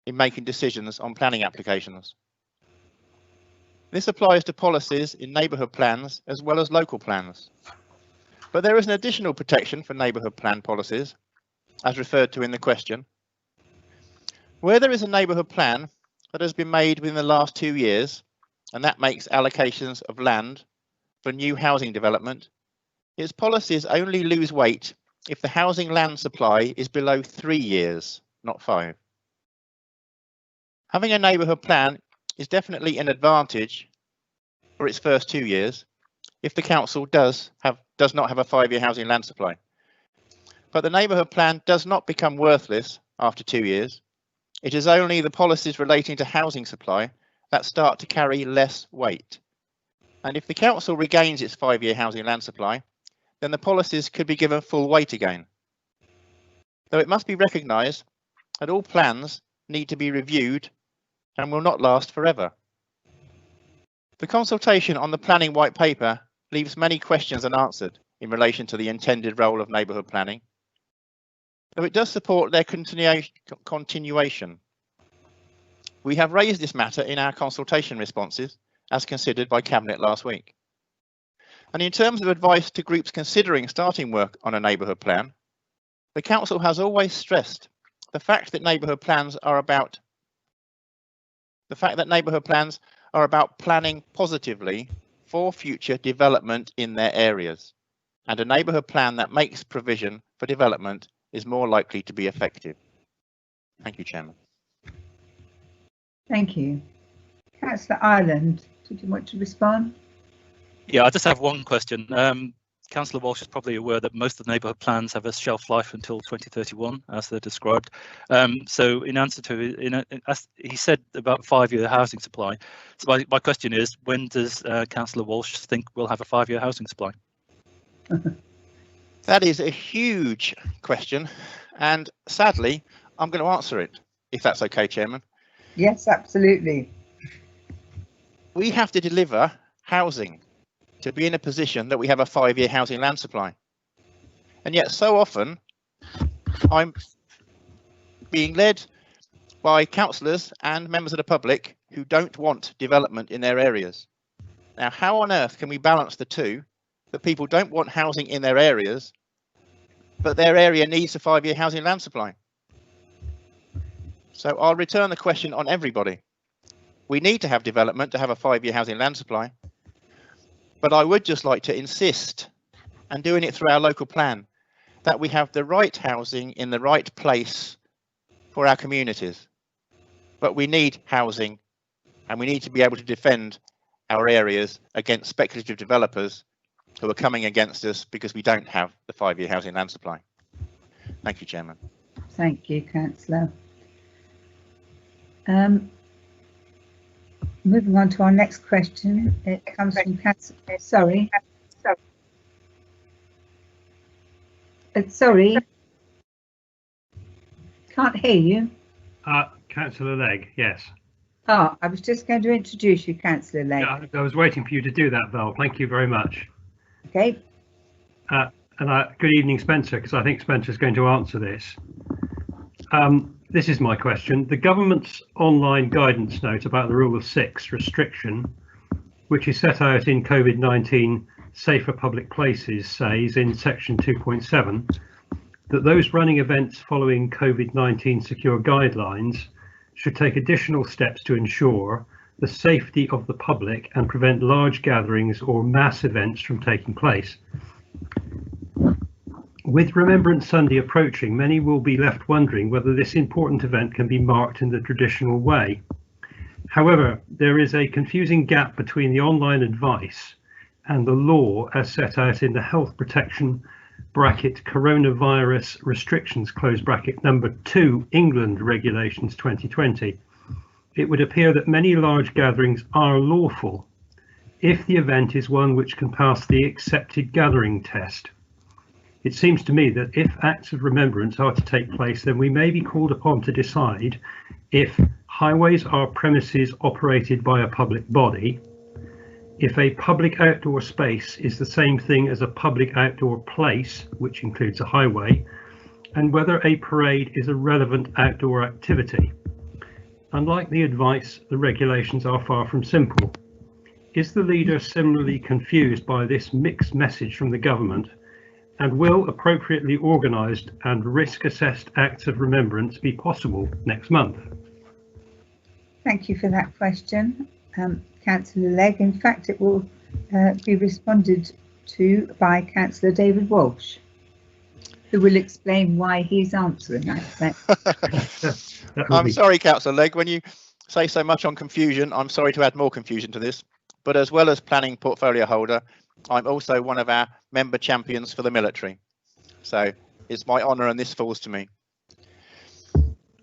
in making decisions on planning applications. This applies to policies in neighbourhood plans as well as local plans. But there is an additional protection for neighbourhood plan policies, as referred to in the question. Where there is a neighbourhood plan that has been made within the last 2 years, and that makes allocations of land for new housing development, its policies only lose weight if the housing land supply is below 3 years, not 5. Having a neighbourhood plan is definitely an advantage for its first 2 years if the council does not have a 5-year housing land supply. But the neighbourhood plan does not become worthless after 2 years. It is only the policies relating to housing supply that start to carry less weight. And if the council regains its 5-year housing land supply, then the policies could be given full weight again. Though it must be recognised that all plans need to be reviewed and will not last forever. The consultation on the planning white paper leaves many questions unanswered in relation to the intended role of neighbourhood planning, though it does support their continuation. We have raised this matter in our consultation responses as considered by Cabinet last week. And in terms of advice to groups considering starting work on a neighbourhood plan, the Council has always stressed the fact that neighbourhood plans are about planning positively for future development in their areas, and a neighbourhood plan that makes provision for development is more likely to be effective. Thank you, Chairman. Thank you. Councillor Ireland, did you want to respond? Yeah, I just have one question. Councillor Walsh is probably aware that most of the neighbourhood plans have a shelf life until 2031, as they're described. So in answer to, as he said about 5-year housing supply. So my question is, when does Councillor Walsh think we'll have a 5-year housing supply? That is a huge question, and sadly, I'm going to answer it, if that's okay, Chairman. Yes, absolutely. We have to deliver housing to be in a position that we have a 5-year housing land supply. And yet so often I'm being led by councillors and members of the public who don't want development in their areas. Now, how on earth can we balance the two, that people don't want housing in their areas, but their area needs a 5-year housing land supply? So I'll return the question on everybody. We need to have development to have a 5-year housing land supply. But I would just like to insist, and doing it through our local plan, that we have the right housing in the right place for our communities. But we need housing, and we need to be able to defend our areas against speculative developers who are coming against us because we don't have the 5-year housing land supply. Thank you, Chairman. Thank you, Councillor. Moving on to our next question. It comes from Councillor. Sorry. Sorry. Can't hear you. Councillor Legg, yes. I was just going to introduce you, Councillor Legg. Yeah, I was waiting for you to do that, Val. Thank you very much. Okay. Good evening, Spencer, because I think Spencer's going to answer this. This is my question. The government's online guidance note about the Rule of 6 restriction, which is set out in COVID-19 Safer Public Places, says in section 2.7 that those running events following COVID-19 secure guidelines should take additional steps to ensure the safety of the public and prevent large gatherings or mass events from taking place. With Remembrance Sunday approaching, many will be left wondering whether this important event can be marked in the traditional way. However, there is a confusing gap between the online advice and the law as set out in the Health Protection Coronavirus Restrictions number 2 England Regulations 2020. It would appear that many large gatherings are lawful if the event is one which can pass the accepted gathering test. It seems to me that if acts of remembrance are to take place, then we may be called upon to decide if highways are premises operated by a public body, if a public outdoor space is the same thing as a public outdoor place, which includes a highway, and whether a parade is a relevant outdoor activity. Unlike the advice, the regulations are far from simple. Is the leader similarly confused by this mixed message from the government? And will appropriately organised and risk-assessed acts of remembrance be possible next month? Thank you for that question, Councillor Legg. In fact, it will be responded to by Councillor David Walsh, who will explain why he's answering that. I'm sorry, Councillor Legg, when you say so much on confusion, I'm sorry to add more confusion to this. But as well as planning portfolio holder, I'm also one of our member champions for the military. So it's my honour and this falls to me.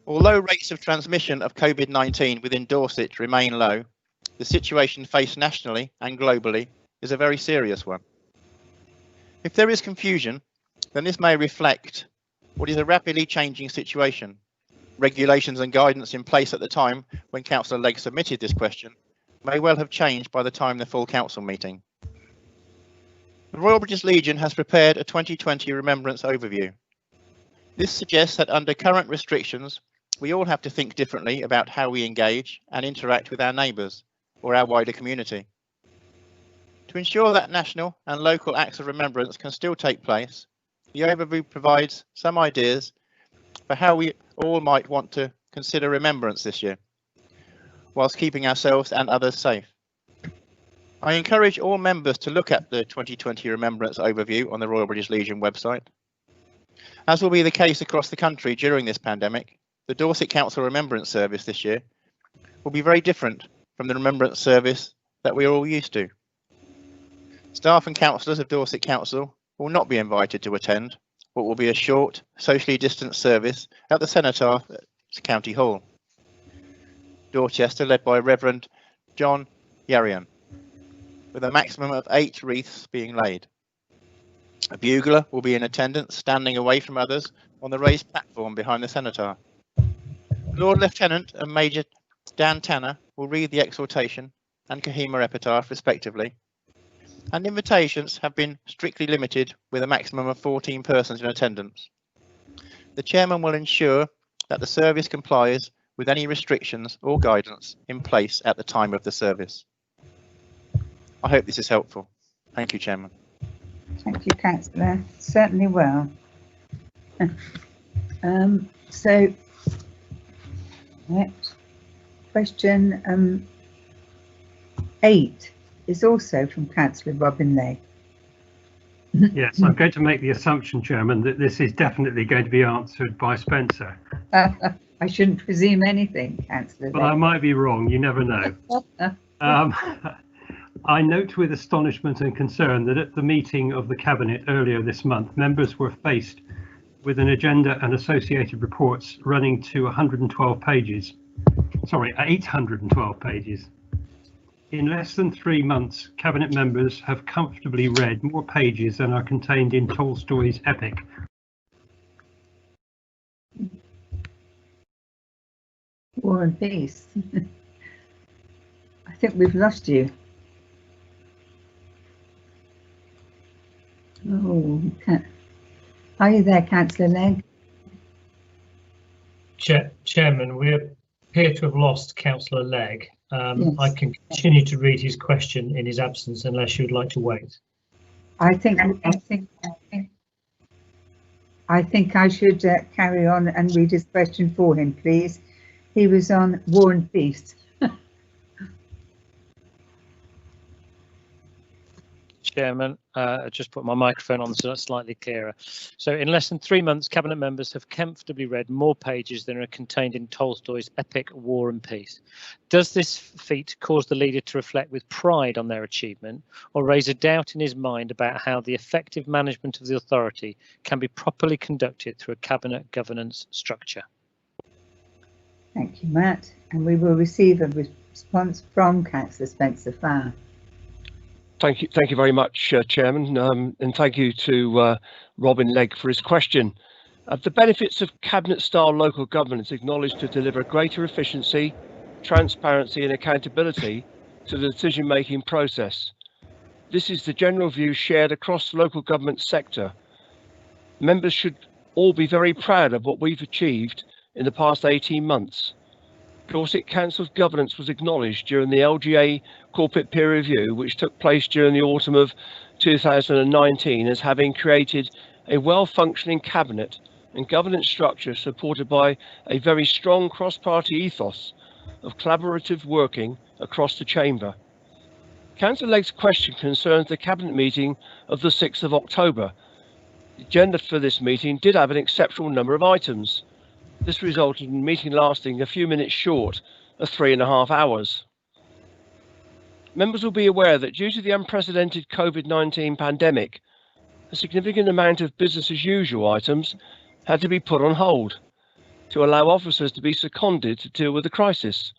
Although rates of transmission of COVID-19 within Dorset remain low, the situation faced nationally and globally is a very serious one. If there is confusion, then this may reflect what is a rapidly changing situation. Regulations and guidance in place at the time when Councillor Legg submitted this question may well have changed by the time the full council meeting. The Royal British Legion has prepared a 2020 Remembrance Overview. This suggests that under current restrictions, we all have to think differently about how we engage and interact with our neighbours or our wider community. To ensure that national and local acts of remembrance can still take place, the overview provides some ideas for how we all might want to consider remembrance this year, whilst keeping ourselves and others safe. I encourage all members to look at the 2020 Remembrance Overview on the Royal British Legion website. As will be the case across the country during this pandemic, the Dorset Council Remembrance Service this year will be very different from the Remembrance Service that we are all used to. Staff and councillors of Dorset Council will not be invited to attend what will be a short, socially distanced service at the Cenotaph at County Hall, Dorchester, led by Reverend John Yarian, with a maximum of 8 wreaths being laid. A bugler will be in attendance, standing away from others on the raised platform behind the Cenotaph. Lord Lieutenant and Major Dan Tanner will read the exhortation and Kahima epitaph respectively, and invitations have been strictly limited with a maximum of 14 persons in attendance. The chairman will ensure that the service complies with any restrictions or guidance in place at the time of the service. I hope this is helpful. Thank you, Chairman. Thank you, Councillor. Certainly will. So, next question 8 is also from Councillor Robin Legg. Yes, I'm going to make the assumption, Chairman, that this is definitely going to be answered by Spencer. I shouldn't presume anything, Councillor But Legg. I might be wrong, you never know. I note with astonishment and concern that at the meeting of the Cabinet earlier this month, members were faced with an agenda and associated reports running to 112 pages. Sorry, 812 pages. In less than 3 months, Cabinet members have comfortably read more pages than are contained in Tolstoy's epic. War and Peace. I think we've lost you. Oh, are you there, Councillor Legg? Chairman, we appear to have lost Councillor Legg. Yes. I can continue to read his question in his absence unless you'd like to wait. I think I should carry on and read his question for him, please. He was on War and Peace. Chairman, I just put my microphone on so that's slightly clearer. So in less than 3 months, Cabinet members have comfortably read more pages than are contained in Tolstoy's epic War and Peace. Does this feat cause the leader to reflect with pride on their achievement or raise a doubt in his mind about how the effective management of the authority can be properly conducted through a Cabinet governance structure? Thank you, Matt. And we will receive a response from Councillor Spencer Flower. Thank you very much, Chairman, and thank you to Robin Legg for his question. The benefits of Cabinet-style local government is acknowledged to deliver greater efficiency, transparency and accountability to the decision-making process. This is the general view shared across the local government sector. Members should all be very proud of what we've achieved in the past 18 months. Dorset Council's governance was acknowledged during the LGA corporate peer review, which took place during the autumn of 2019, as having created a well-functioning cabinet and governance structure supported by a very strong cross-party ethos of collaborative working across the chamber. Councillor Legg's question concerns the cabinet meeting of the 6th of October. The agenda for this meeting did have an exceptional number of items. This resulted in the meeting lasting a few minutes short of 3.5 hours. Members will be aware that due to the unprecedented COVID-19 pandemic, a significant amount of business as usual items had to be put on hold to allow officers to be seconded to deal with the crisis,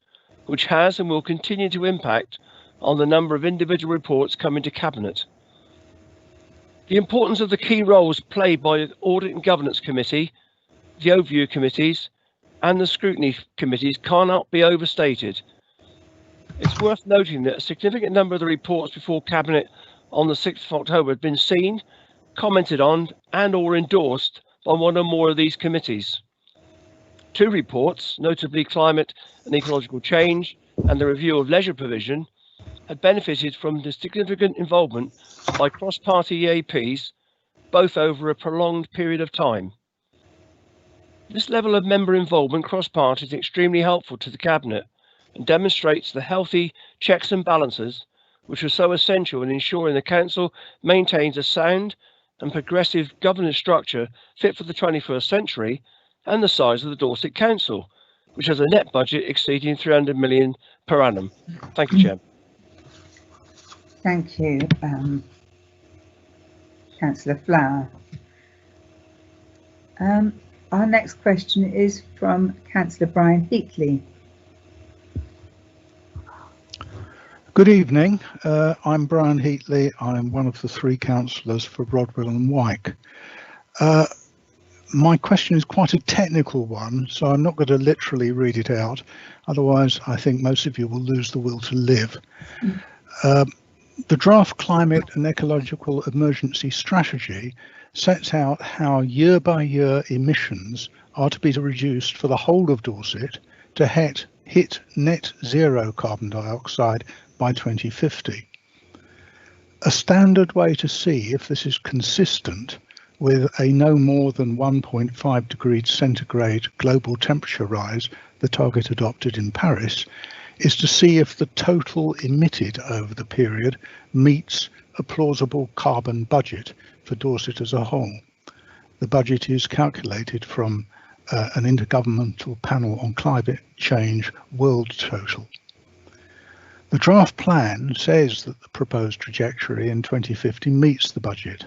which has and will continue to impact on the number of individual reports coming to Cabinet. The importance of the key roles played by the Audit and Governance Committee, the Overview Committees and the Scrutiny Committees cannot be overstated. It's worth noting that a significant number of the reports before Cabinet on the 6th of October had been seen, commented on and or endorsed by one or more of these committees. 2 reports, notably Climate and Ecological Change and the Review of Leisure Provision, had benefited from the significant involvement by cross-party EAPs, both over a prolonged period of time. This level of member involvement cross-party is extremely helpful to the Cabinet and demonstrates the healthy checks and balances which are so essential in ensuring the Council maintains a sound and progressive governance structure fit for the 21st century and the size of the Dorset Council, which has a net budget exceeding 300 million per annum. Thank you, Chair. Thank you, Councillor Flower. Our next question is from Councillor Bryan Heatley. Good evening. I'm Bryan Heatley. I'm one of the 3 councillors for Rodwell and Wyke. My question is quite a technical one, so I'm not going to literally read it out. Otherwise, I think most of you will lose the will to live. The draft Climate and Ecological Emergency Strategy sets out how year-by-year emissions are to be reduced for the whole of Dorset to hit net zero carbon dioxide by 2050. A standard way to see if this is consistent with a no more than 1.5 degrees centigrade global temperature rise, the target adopted in Paris, is to see if the total emitted over the period meets a plausible carbon budget for Dorset as a whole. The budget is calculated from an intergovernmental panel on climate change world total. The draft plan says that the proposed trajectory in 2050 meets the budget.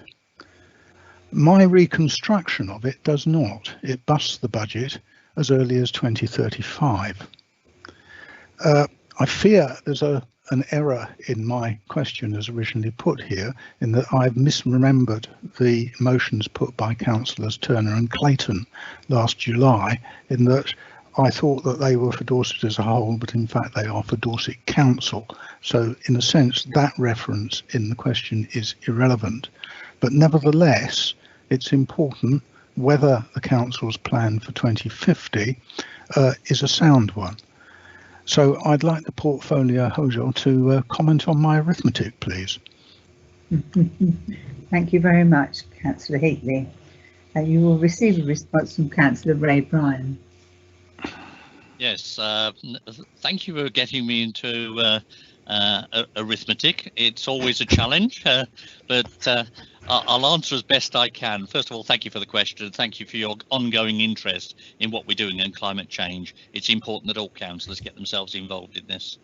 My reconstruction of it does not. It busts the budget as early as 2035. I fear there's an error in my question as originally put here, in that I've misremembered the motions put by Councillors Turner and Clayton last July, in that I thought that they were for Dorset as a whole, but in fact they are for Dorset Council. So in a sense, that reference in the question is irrelevant. But nevertheless, it's important whether the Council's plan for 2050 is a sound one. So I'd like the portfolio holder to comment on my arithmetic, please. Thank you very much, Councillor Heatley. You will receive a response from Councillor Ray Bryan. Yes, thank you for getting me into arithmetic. It's always a challenge, but I'll answer as best I can. First of all, thank you for the question. Thank you for your ongoing interest in what we're doing in climate change. It's important that all councillors get themselves involved in this.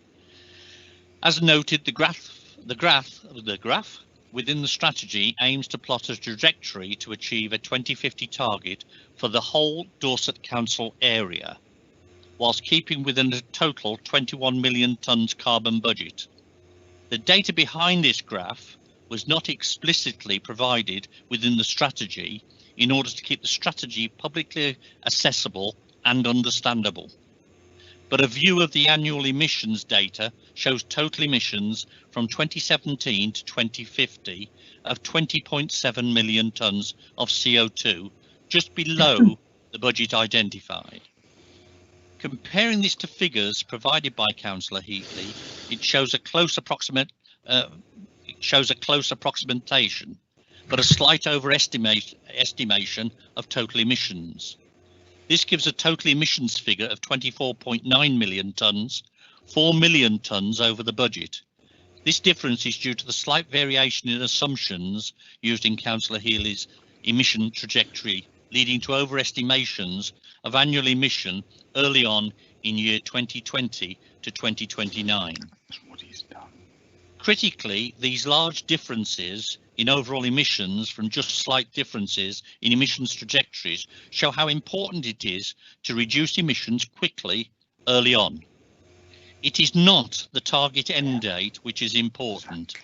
As noted, the graph within the strategy aims to plot a trajectory to achieve a 2050 target for the whole Dorset Council area, whilst keeping within a total 21 million tonnes carbon budget. The data behind this graph was not explicitly provided within the strategy in order to keep the strategy publicly accessible and understandable. But a view of the annual emissions data shows total emissions from 2017 to 2050 of 20.7 million tonnes of CO2, just below the budget identified. Comparing this to figures provided by Councillor Heatley, it shows a close approximation, but a slight overestimation of total emissions. This gives a total emissions figure of 24.9 million tonnes, 4 million tonnes over the budget. This difference is due to the slight variation in assumptions used in Councillor Heatley's emission trajectory, leading to overestimations of annual emission early on in year 2020 to 2029. Critically, these large differences in overall emissions from just slight differences in emissions trajectories show how important it is to reduce emissions quickly early on. It is not the target end date which is important.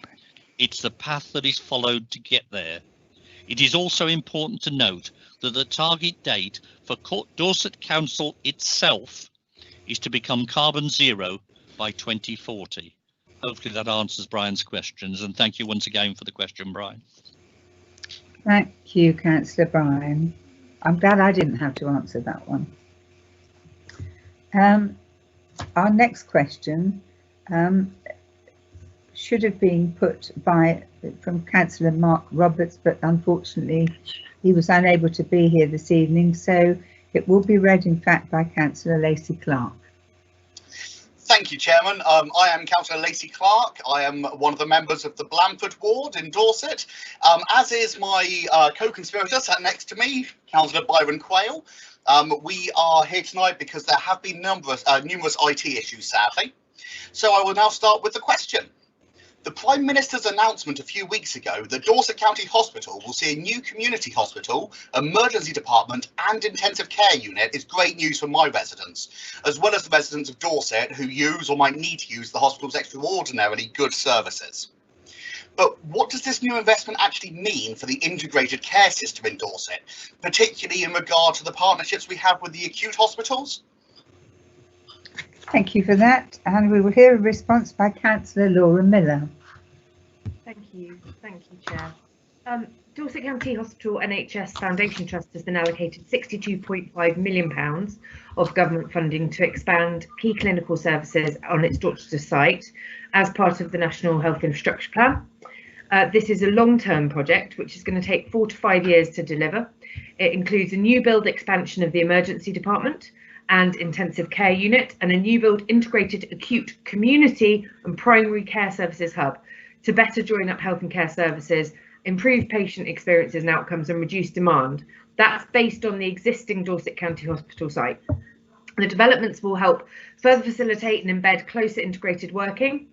It's the path that is followed to get there. It is also important to note that the target date for Dorset Council itself is to become carbon zero by 2040. Hopefully that answers Brian's questions, and thank you once again for the question, Brian. Thank you, Councillor Bryan. I'm glad I didn't have to answer that one. Our next question should have been put from Councillor Mark Roberts, but unfortunately he was unable to be here this evening, so it will be read in fact by Councillor Lacey Clark. Thank you, Chairman. I am Councillor Lacey Clark. I am one of the members of the Blandford ward in Dorset, as is my co-conspirator sat next to me, Councillor Byron Quayle. We are here tonight because there have been numerous IT issues, sadly. So I will now start with the question. The Prime Minister's announcement a few weeks ago that Dorset County Hospital will see a new community hospital, emergency department and intensive care unit is great news for my residents, as well as the residents of Dorset who use or might need to use the hospital's extraordinarily good services. But what does this new investment actually mean for the integrated care system in Dorset, particularly in regard to the partnerships we have with the acute hospitals? Thank you for that, and we will hear a response by Councillor Laura Miller. Thank you, Chair. Dorset County Hospital NHS Foundation Trust has been allocated £62.5 million of government funding to expand key clinical services on its Dorchester site as part of the National Health Infrastructure Plan. This is a long-term project which is going to take 4 to 5 years to deliver. It includes a new build expansion of the emergency department and intensive care unit, and a new build integrated acute community and primary care services hub to better join up health and care services, improve patient experiences and outcomes, and reduce demand. That's based on the existing Dorset County Hospital site. The developments will help further facilitate and embed closer integrated working.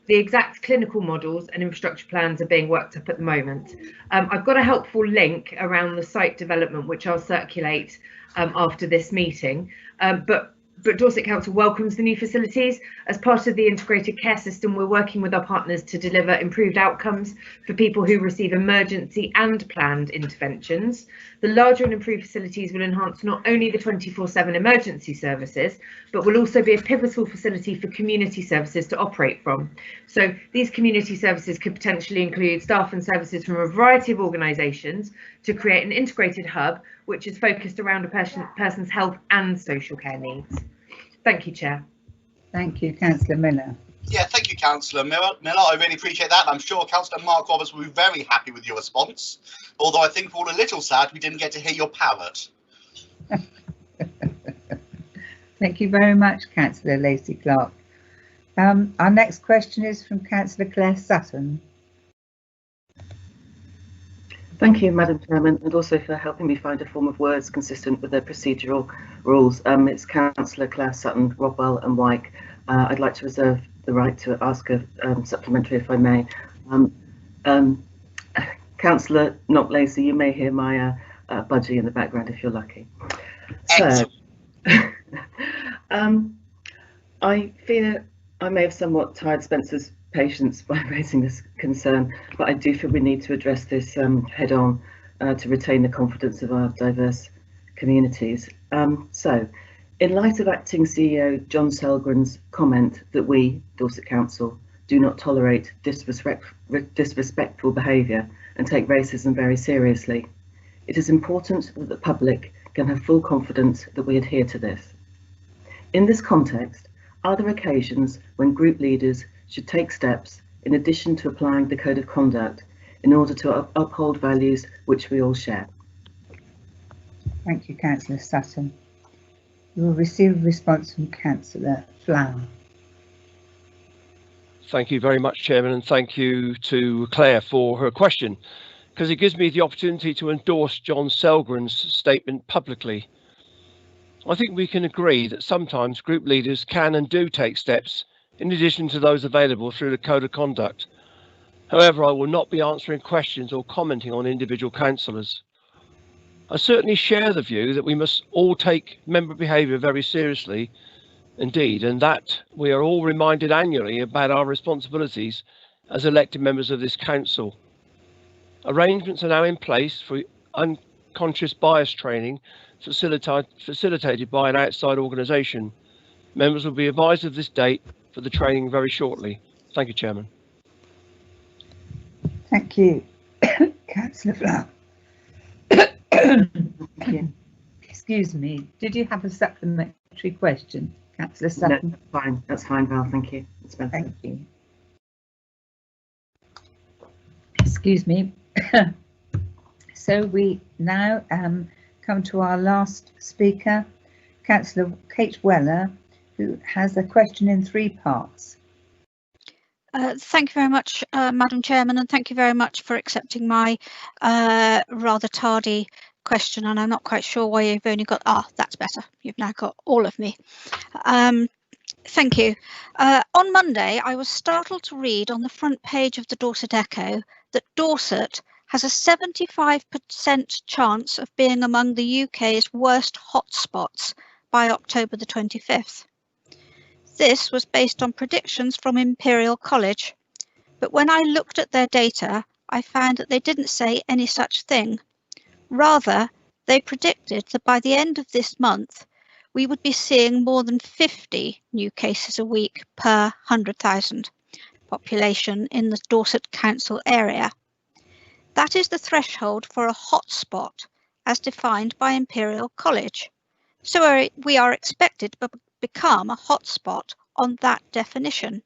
The exact clinical models and infrastructure plans are being worked up at the moment. I've got a helpful link around the site development, which I'll circulate after this meeting. But Dorset Council welcomes the new facilities. As part of the integrated care system, we're working with our partners to deliver improved outcomes for people who receive emergency and planned interventions. The larger and improved facilities will enhance not only the 24/7 emergency services, but will also be a pivotal facility for community services to operate from. So these community services could potentially include staff and services from a variety of organisations to create an integrated hub which is focused around a person's health and social care needs. Thank you, Chair. Thank you, Councillor Miller. Yeah, thank you, Councillor Miller. I really appreciate that. I'm sure Councillor Mark Roberts will be very happy with your response, although I think we're all a little sad we didn't get to hear your parrot. Thank you very much, Councillor Lacey Clark. Our next question is from Councillor Claire Sutton. Thank you, Madam Chairman, and also for helping me find a form of words consistent with the procedural rules. It's Councillor Claire Sutton, Rodwell and Wyke. I'd like to reserve the right to ask a supplementary if I may. Councillor Not Lacey, you may hear my budgie in the background if you're lucky. So, I fear I may have somewhat tired Spencer's patience by raising this concern, but I do feel we need to address this head on to retain the confidence of our diverse communities. So, in light of Acting CEO John Selgren's comment that we, Dorset Council, do not tolerate disrespectful behaviour and take racism very seriously, it is important that the public can have full confidence that we adhere to this. In this context, are there occasions when group leaders should take steps in addition to applying the Code of Conduct in order to uphold values which we all share? Thank you, Councillor Sutton. You will receive a response from Councillor Flower. Thank you very much, Chairman, and thank you to Claire for her question, because it gives me the opportunity to endorse John Selgren's statement publicly. I think we can agree that sometimes group leaders can and do take steps in addition to those available through the Code of Conduct. However, I will not be answering questions or commenting on individual councillors. I certainly share the view that we must all take member behaviour very seriously indeed, and that we are all reminded annually about our responsibilities as elected members of this council. Arrangements are now in place for unconscious bias training facilitated by an outside organisation. Members will be advised of this date for the training very shortly. Thank you, Chairman. Thank you, Councillor Flower. Excuse me, did you have a supplementary question, Councillor Sutton? No, that's fine, Val, thank you. Thank you. Excuse me. So we now come to our last speaker, Councillor Kate Weller, who has a question in 3 parts. Thank you very much, Madam Chairman, and thank you very much for accepting my rather tardy question, and I'm not quite sure why you've only got, that's better, you've now got all of me. Thank you. On Monday, I was startled to read on the front page of the Dorset Echo that Dorset has a 75% chance of being among the UK's worst hotspots by October the 25th. This was based on predictions from Imperial College, but when I looked at their data, I found that they didn't say any such thing. Rather, they predicted that by the end of this month, we would be seeing more than 50 new cases a week per 100,000 population in the Dorset Council area. That is the threshold for a hotspot as defined by Imperial College. So we are expected to become a hotspot on that definition.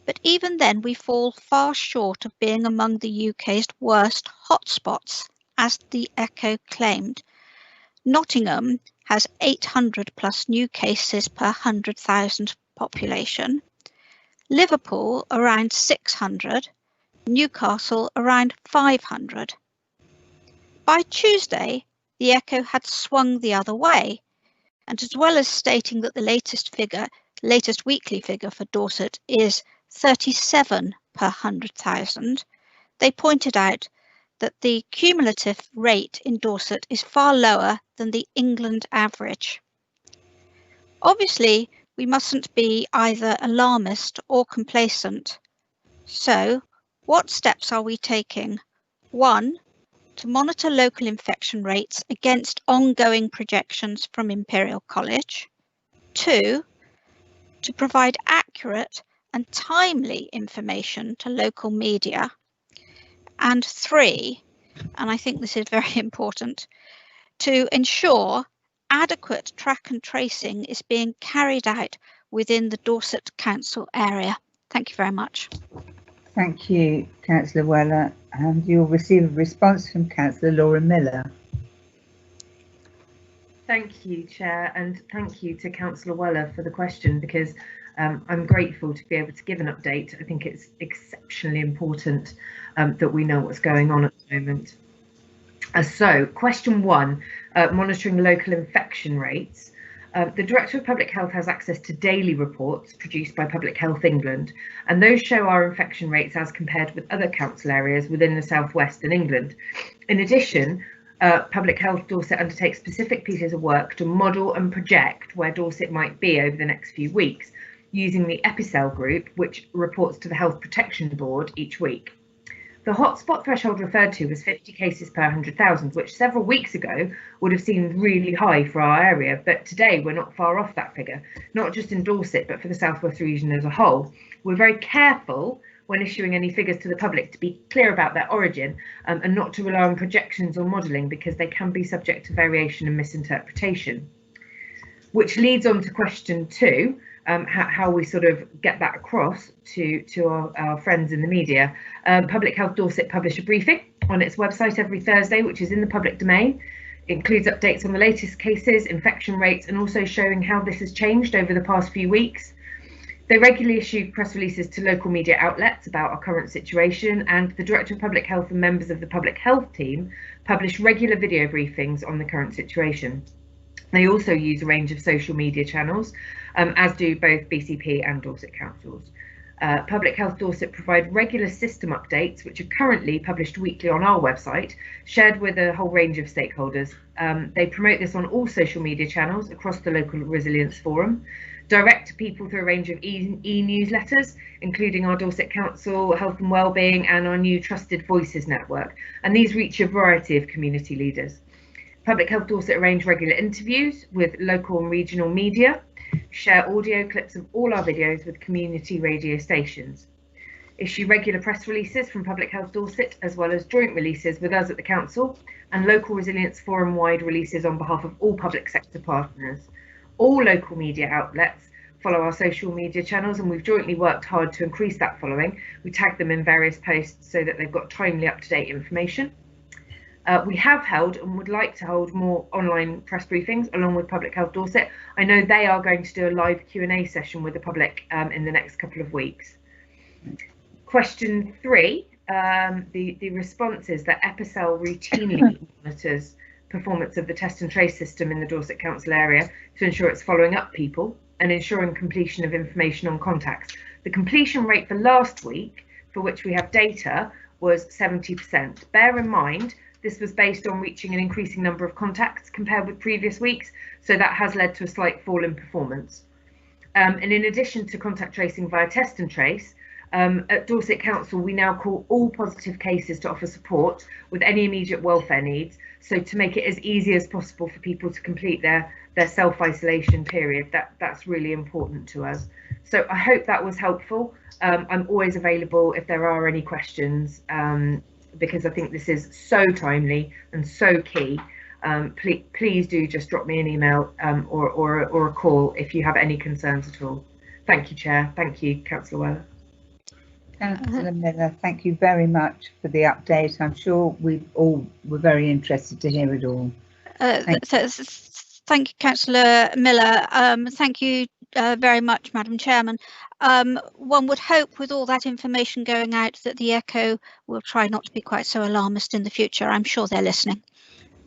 But even then we fall far short of being among the UK's worst hotspots, as the Echo claimed. Nottingham has 800 plus new cases per 100,000 population. Liverpool around 600. Newcastle around 500. By Tuesday, the Echo had swung the other way, and as well as stating that the latest weekly figure for Dorset is 37 per 100,000, they pointed out that the cumulative rate in Dorset is far lower than the England average. Obviously, we mustn't be either alarmist or complacent. So, what steps are we taking? 1, to monitor local infection rates against ongoing projections from Imperial College. 2, to provide accurate and timely information to local media. And 3, and I think this is very important, to ensure adequate track and tracing is being carried out within the Dorset Council area. Thank you very much. Thank you, Councillor Weller. And you'll receive a response from Councillor Laura Miller. Thank you, Chair, and thank you to Councillor Weller for the question, because I'm grateful to be able to give an update. I think it's exceptionally important that we know what's going on at the moment. So, question 1, monitoring local infection rates. The Director of Public Health has access to daily reports produced by Public Health England, and those show our infection rates as compared with other council areas within the South West and England. In addition, Public Health Dorset undertakes specific pieces of work to model and project where Dorset might be over the next few weeks, using the Epicel group, which reports to the Health Protection Board each week. The hotspot threshold referred to was 50 cases per 100,000, which several weeks ago would have seemed really high for our area, but today we're not far off that figure, not just in Dorset, but for the South West region as a whole. We're very careful when issuing any figures to the public to be clear about their origin and not to rely on projections or modelling, because they can be subject to variation and misinterpretation. Which leads on to question 2, how we sort of get that across to our friends in the media. Public Health Dorset publish a briefing on its website every Thursday, which is in the public domain. It includes updates on the latest cases, infection rates, and also showing how this has changed over the past few weeks. They regularly issue press releases to local media outlets about our current situation, and the Director of Public Health and members of the Public Health team publish regular video briefings on the current situation. They also use a range of social media channels, as do both BCP and Dorset councils. Public Health Dorset provide regular system updates, which are currently published weekly on our website, shared with a whole range of stakeholders. They promote this on all social media channels across the local resilience forum, direct to people through a range of e-newsletters, including our Dorset Council Health and Wellbeing and our new Trusted Voices network, and these reach a variety of community leaders. Public Health Dorset arrange regular interviews with local and regional media, share audio clips of all our videos with community radio stations, issue regular press releases from Public Health Dorset, as well as joint releases with us at the Council and local resilience forum-wide releases on behalf of all public sector partners. All local media outlets follow our social media channels, and we've jointly worked hard to increase that following. We tag them in various posts so that they've got timely, up-to-date information. We have held and would like to hold more online press briefings along with Public Health Dorset. I know they are going to do a live Q&A session with the public in the next couple of weeks. Question 3, the response is that Epicel routinely monitors performance of the test and trace system in the Dorset Council area to ensure it's following up people and ensuring completion of information on contacts. The completion rate for last week, for which we have data, was 70%. Bear in mind, this was based on reaching an increasing number of contacts compared with previous weeks, so that has led to a slight fall in performance. And in addition to contact tracing via test and trace, at Dorset Council, we now call all positive cases to offer support with any immediate welfare needs, so to make it as easy as possible for people to complete their self-isolation period. That's really important to us. So I hope that was helpful. I'm always available if there are any questions, because I think this is so timely and so key. Please do just drop me an email or a call if you have any concerns at all. Thank you, Chair. Thank you, Councillor Weller. Councillor Miller, thank you very much for the update. I'm sure we all were very interested to hear it all. Thank you, Councillor Miller. Thank you very much, Madam Chairman. One would hope with all that information going out that the Echo will try not to be quite so alarmist in the future. I'm sure they're listening.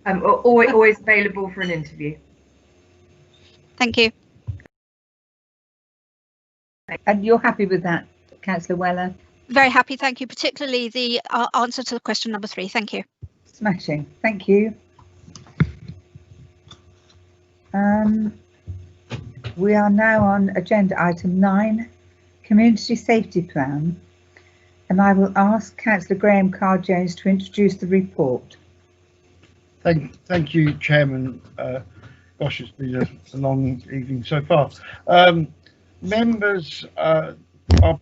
Always available for an interview. Thank you. And you're happy with that, Councillor Weller? Very happy, thank you, particularly the answer to question number 3. Thank you. Smashing, thank you. We are now on agenda item 9, Community Safety Plan, and I will ask Councillor Graham Carr-Jones to introduce the report. Thank you, Chairman. Gosh, it's been a long evening so far. Members are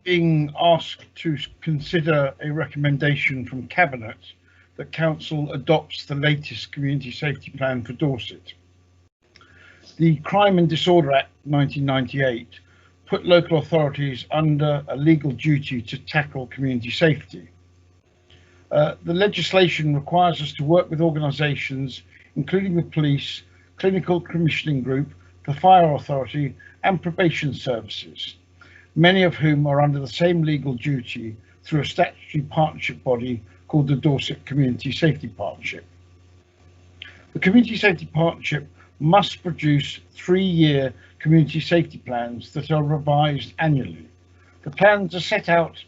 being asked to consider a recommendation from Cabinet that Council adopts the latest Community Safety Plan for Dorset. The Crime and Disorder Act 1998 put local authorities under a legal duty to tackle community safety. The legislation requires us to work with organisations, including the police, clinical commissioning group, the fire authority and probation services, many of whom are under the same legal duty through a statutory partnership body called the Dorset Community Safety Partnership. The Community Safety Partnership must produce 3-year community safety plans that are revised annually. The plans are set out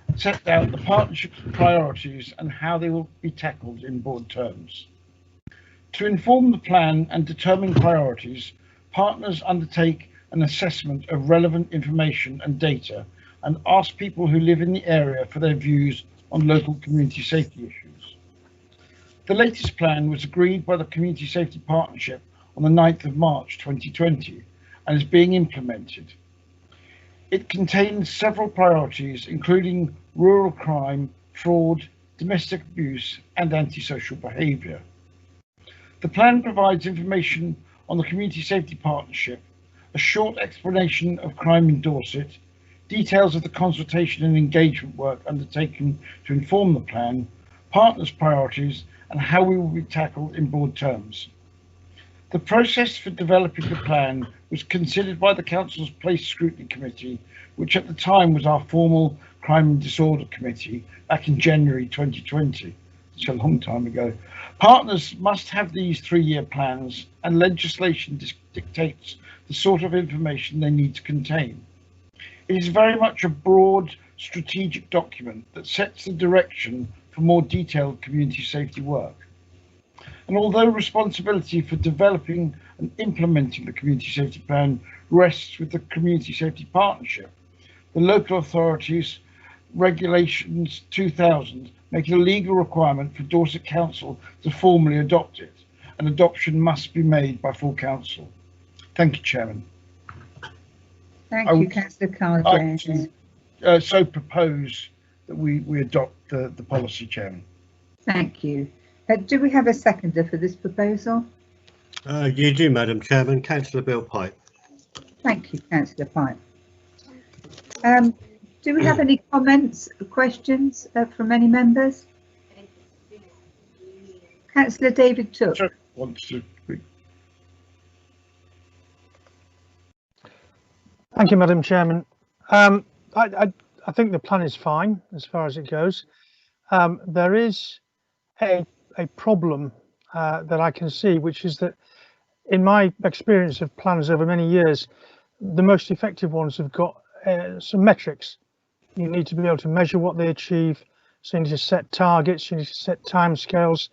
the partnership's priorities and how they will be tackled in broad terms. To inform the plan and determine priorities, partners undertake an assessment of relevant information and data and ask people who live in the area for their views on local community safety issues. The latest plan was agreed by the Community Safety Partnership on the 9th of March 2020 and is being implemented. It contains several priorities, including rural crime, fraud, domestic abuse and antisocial behaviour. The plan provides information on the Community Safety Partnership, a short explanation of crime in Dorset, details of the consultation and engagement work undertaken to inform the plan, partners' priorities and how we will be tackled in broad terms. The process for developing the plan was considered by the Council's Place Scrutiny Committee, which at the time was our formal Crime and Disorder Committee back in January 2020. It's a long time ago. Partners must have these 3-year plans and legislation dictates the sort of information they need to contain. It is very much a broad strategic document that sets the direction for more detailed community safety work. And although responsibility for developing and implementing the Community Safety Plan rests with the Community Safety Partnership, the local authorities Regulations 2000 make it a legal requirement for Dorset Council to formally adopt it, and adoption must be made by full council. Thank you, Chairman. Thank you, Councillor Carr-Jones. So propose that we adopt the policy, Chairman. Thank you. Do we have a seconder for this proposal? You do, Madam Chairman. Councillor Bill Pipe. Thank you, Councillor Pipe. Do we have any comments or questions from any members? Councillor David Took. Thank you, Madam Chairman. I think the plan is fine as far as it goes. There is a problem that I can see, which is that in my experience of plans over many years, the most effective ones have got some metrics. You need to be able to measure what they achieve, so you need to set targets, you need to set timescales,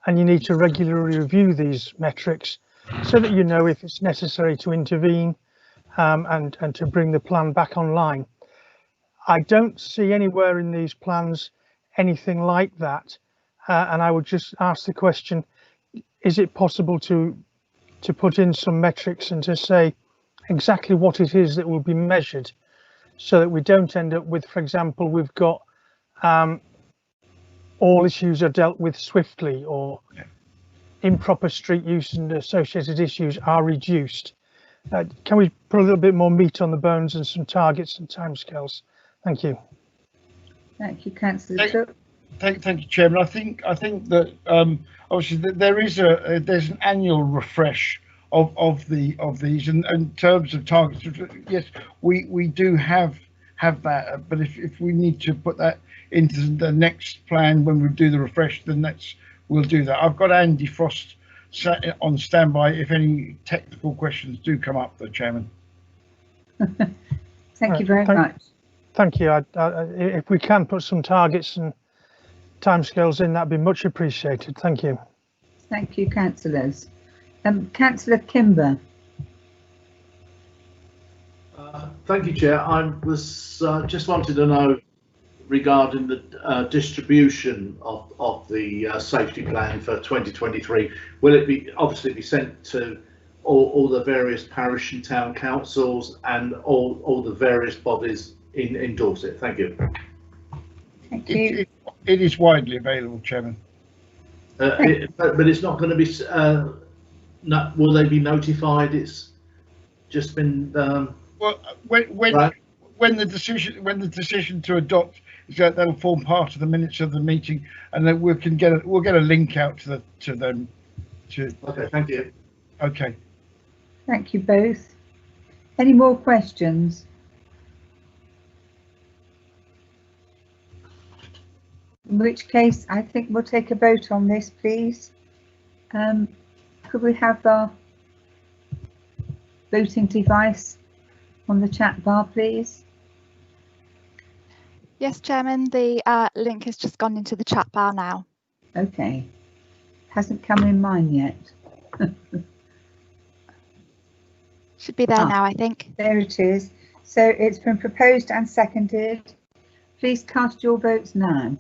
and you need to regularly review these metrics so that you know if it's necessary to intervene and to bring the plan back online. I don't see anywhere in these plans anything like that. And I would just ask the question, is it possible to put in some metrics and to say exactly what it is that will be measured so that we don't end up with, for example, we've got all issues are dealt with swiftly, or improper street use and associated issues are reduced. Can we put a little bit more meat on the bones and some targets and timescales? Thank you. Thank you, Councillor Took. Thank you, Chairman. I think that obviously there's an annual refresh of these, and in terms of targets, yes, we do have that. But if we need to put that into the next plan when we do the refresh, then we'll do that. I've got Andy Frost on standby if any technical questions do come up, the Chairman. Thank you very much. Thank you. If we can put some targets and timescales in, that'd be much appreciated. Thank you. Thank you, councillors. Councillor Kimber. Thank you, Chair. I was just wanted to know regarding the distribution of the safety plan for 2023. Will it be obviously sent to all the various parish and town councils and all the various bodies in Dorset? Thank you. Thank you. It is widely available, Chairman. But it's not going to be. Will they be notified? It's just been. Well, when the decision to adopt is that'll form part of the minutes of the meeting, and then we'll get a link out to them. Okay, thank you. Okay. Thank you both. Any more questions? In which case, I think we'll take a vote on this, please. Could we have our voting device on the chat bar, please? Yes, Chairman, the link has just gone into the chat bar now. Okay. Hasn't come in mine yet. Should be there now, I think. There it is. So it's been proposed and seconded. Please cast your votes now.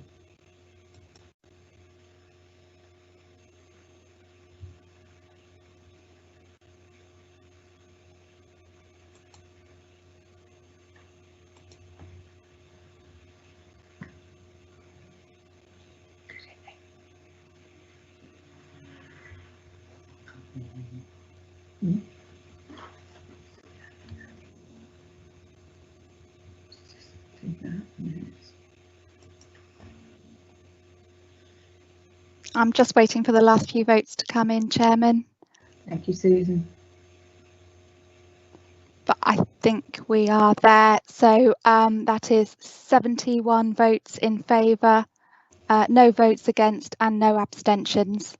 I'm just waiting for the last few votes to come in, Chairman. Thank you, Susan. But I think we are there. So that is 71 votes in favour, no votes against and no abstentions.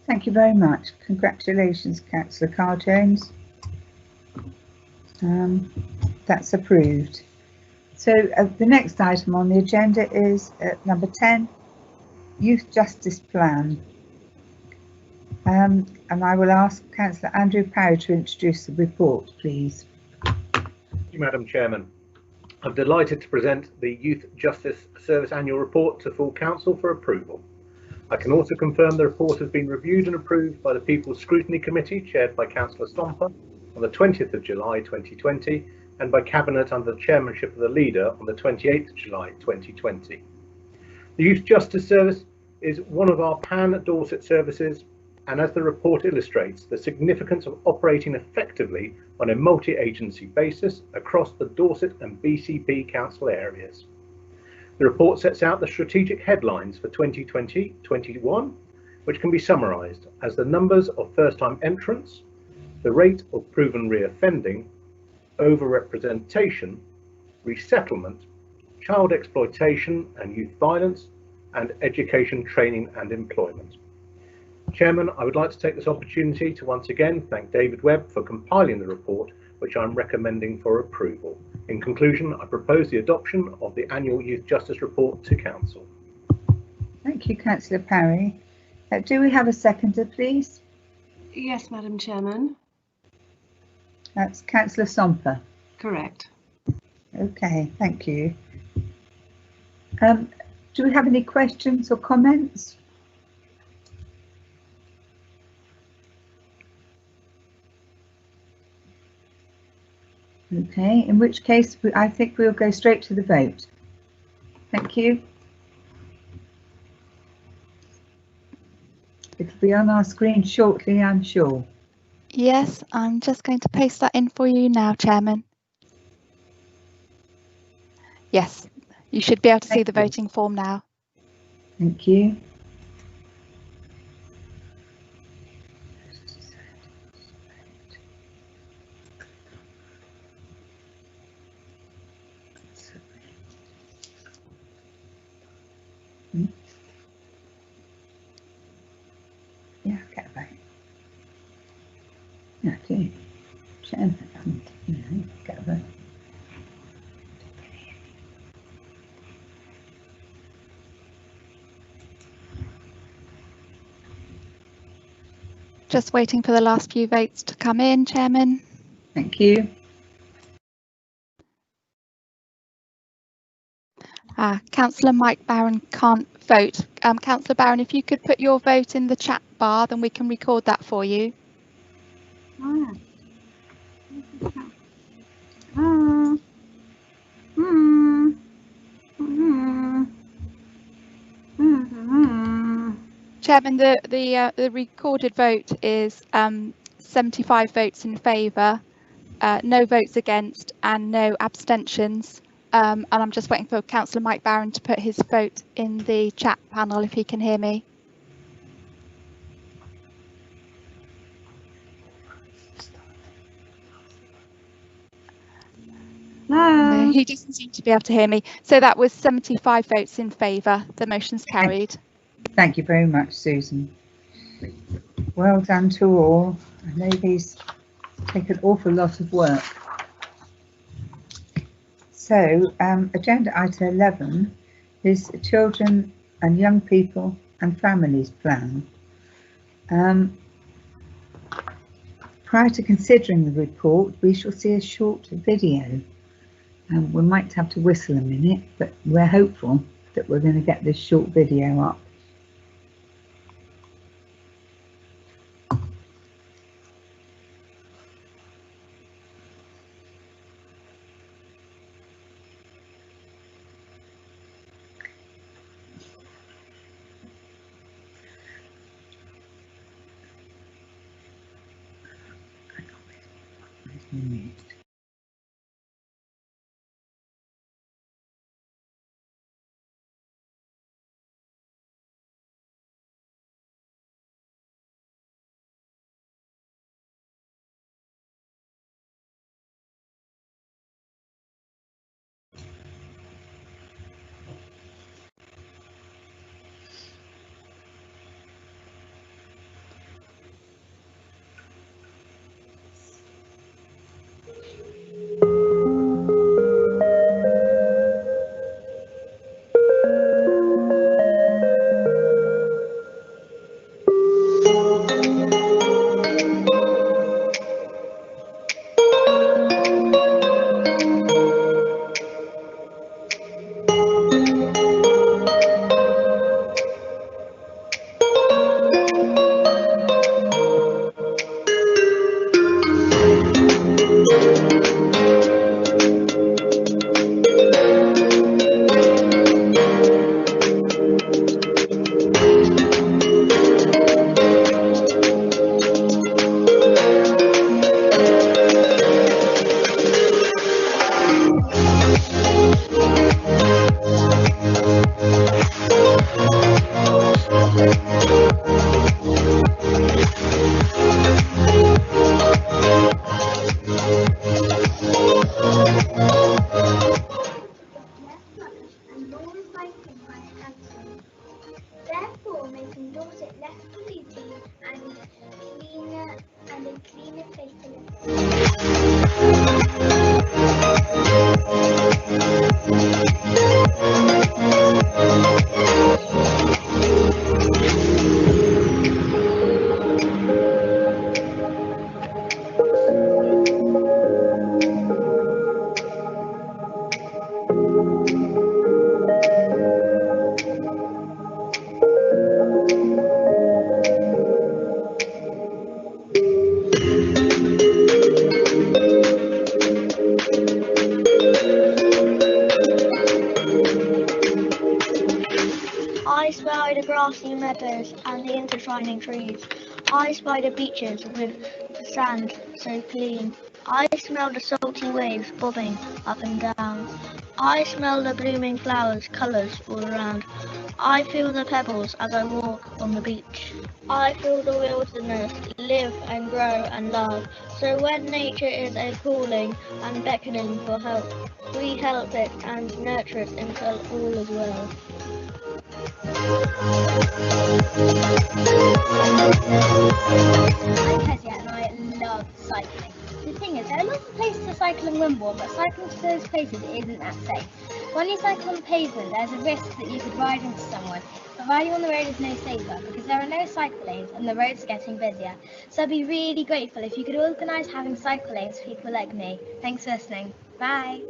Thank you very much. Congratulations, Councillor Carr-Jones. That's approved. So the next item on the agenda is number 10, Youth Justice Plan. And I will ask Councillor Andrew Parry to introduce the report, please. Thank you, Madam Chairman. I'm delighted to present the Youth Justice Service Annual Report to full Council for approval. I can also confirm the report has been reviewed and approved by the People's Scrutiny Committee, chaired by Councillor Stomper, on the 20th of July 2020, and by Cabinet under the chairmanship of the Leader on the 28th of July 2020. The Youth Justice Service is one of our pan-Dorset services, and as the report illustrates, the significance of operating effectively on a multi-agency basis across the Dorset and BCP council areas. The report sets out the strategic headlines for 2020-21, which can be summarised as the numbers of first-time entrants, the rate of proven reoffending, overrepresentation, resettlement, child exploitation and youth violence, and education, training and employment. Chairman, I would like to take this opportunity to once again thank David Webb for compiling the report, which I'm recommending for approval. In conclusion, I propose the adoption of the annual Youth Justice Report to Council. Thank you, Councillor Parry. Do we have a seconder, please? Yes, Madam Chairman. That's Councillor Somper. Correct. Okay, thank you. Do we have any questions or comments? Okay, in which case I think we'll go straight to the vote. Thank you. It'll be on our screen shortly, I'm sure. Yes, I'm just going to paste that in for you now, Chairman. Yes, you should be able to see the voting form now. Thank you. Yeah, get a vote. Yeah, I do. Chairman, you know, get a vote. Just waiting for the last few votes to come in, Chairman. Thank you. Councillor Mike Barron can't vote. Councillor Barron, if you could put your vote in the chat bar, then we can record that for you. Chairman, the recorded vote is 75 votes in favour, no votes against and no abstentions. And I'm just waiting for Councillor Mike Barron to put his vote in the chat panel if he can hear me. No, he doesn't seem to be able to hear me. So that was 75 votes in favour. The motion's carried. Thank you very much, Susan. Well done to all. I know these take an awful lot of work. So, agenda item 11 is Children and Young People and Families Plan. Prior to considering the report, we shall see a short video. We might have to whistle a minute, but we're hopeful that we're going to get this short video up. Therefore, making Dorset less polluting and cleaner and a cleaner place to live. I spy the grassy meadows and the intertwining trees. I spy the beaches with the sand so clean. I smell the salty waves bobbing up and down. I smell the blooming flowers, colours all around. I feel the pebbles as I walk on the beach. I feel the wilderness live and grow and love. So when nature is a calling and beckoning for help, we help it and nurture it until all is well. I'm Kezia and I love cycling. The thing is, there are lots of places to cycle in Wimbledon, but cycling to those places isn't that safe. When you cycle on pavement, there's a risk that you could ride into someone, but riding on the road is no safer because there are no cycle lanes and the roads are getting busier. So I'd be really grateful if you could organise having cycle lanes for people like me. Thanks for listening. Bye.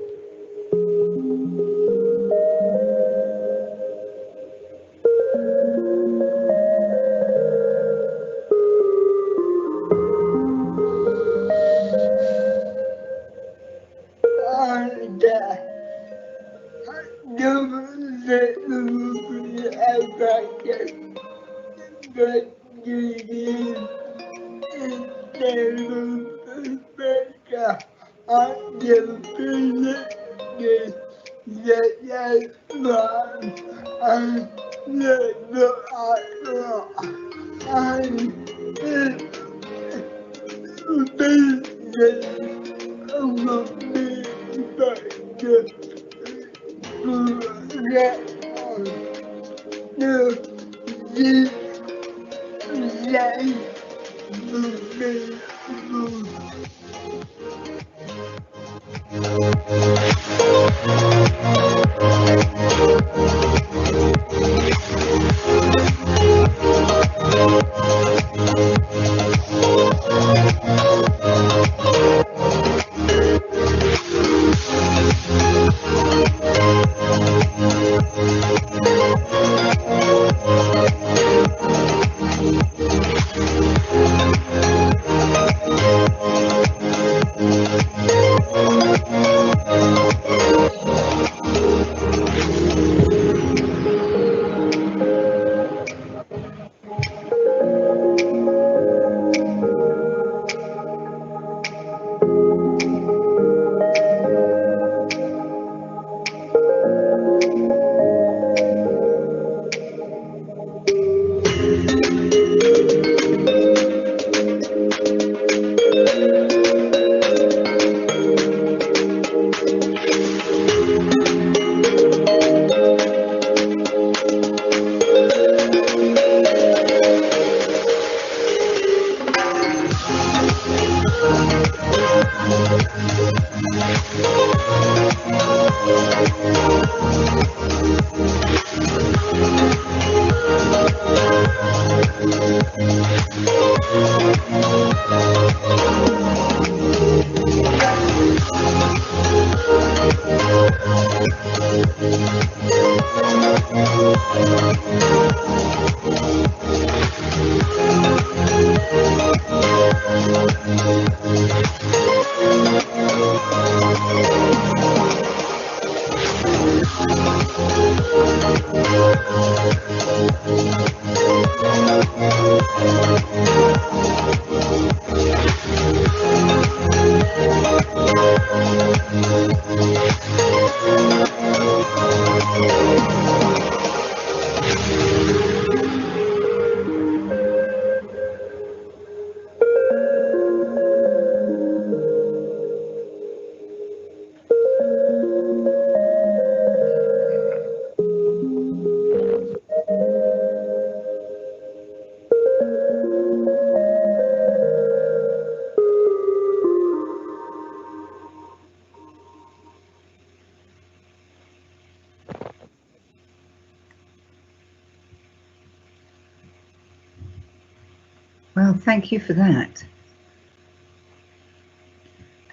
Well, thank you for that.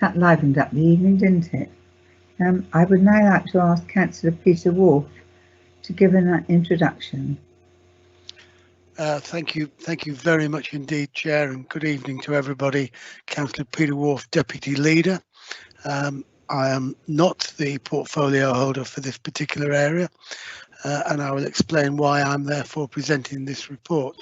That livened up the evening, didn't it? I would now like to ask Councillor Peter Wolf to give an introduction. Thank you very much indeed, Chair, and good evening to everybody. Councillor Peter Wolf, Deputy Leader. I am not the portfolio holder for this particular area, and I will explain why I'm therefore presenting this report.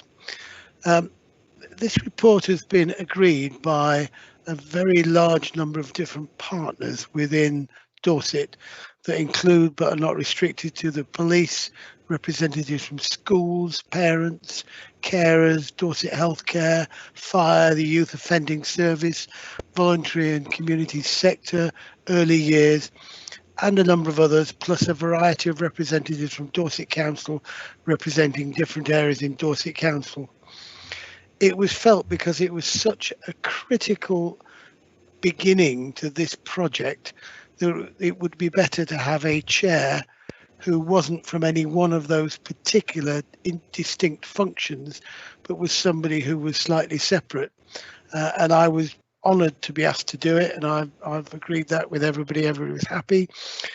This report has been agreed by a very large number of different partners within Dorset that include but are not restricted to the police, representatives from schools, parents, carers, Dorset Healthcare, fire, the Youth Offending Service, voluntary and community sector, early years, and a number of others, plus a variety of representatives from Dorset Council representing different areas in Dorset Council. It was felt, because it was such a critical beginning to this project, that it would be better to have a chair who wasn't from any one of those particular distinct functions, but was somebody who was slightly separate. And I was honoured to be asked to do it, and I've agreed that with everybody. Everybody was happy.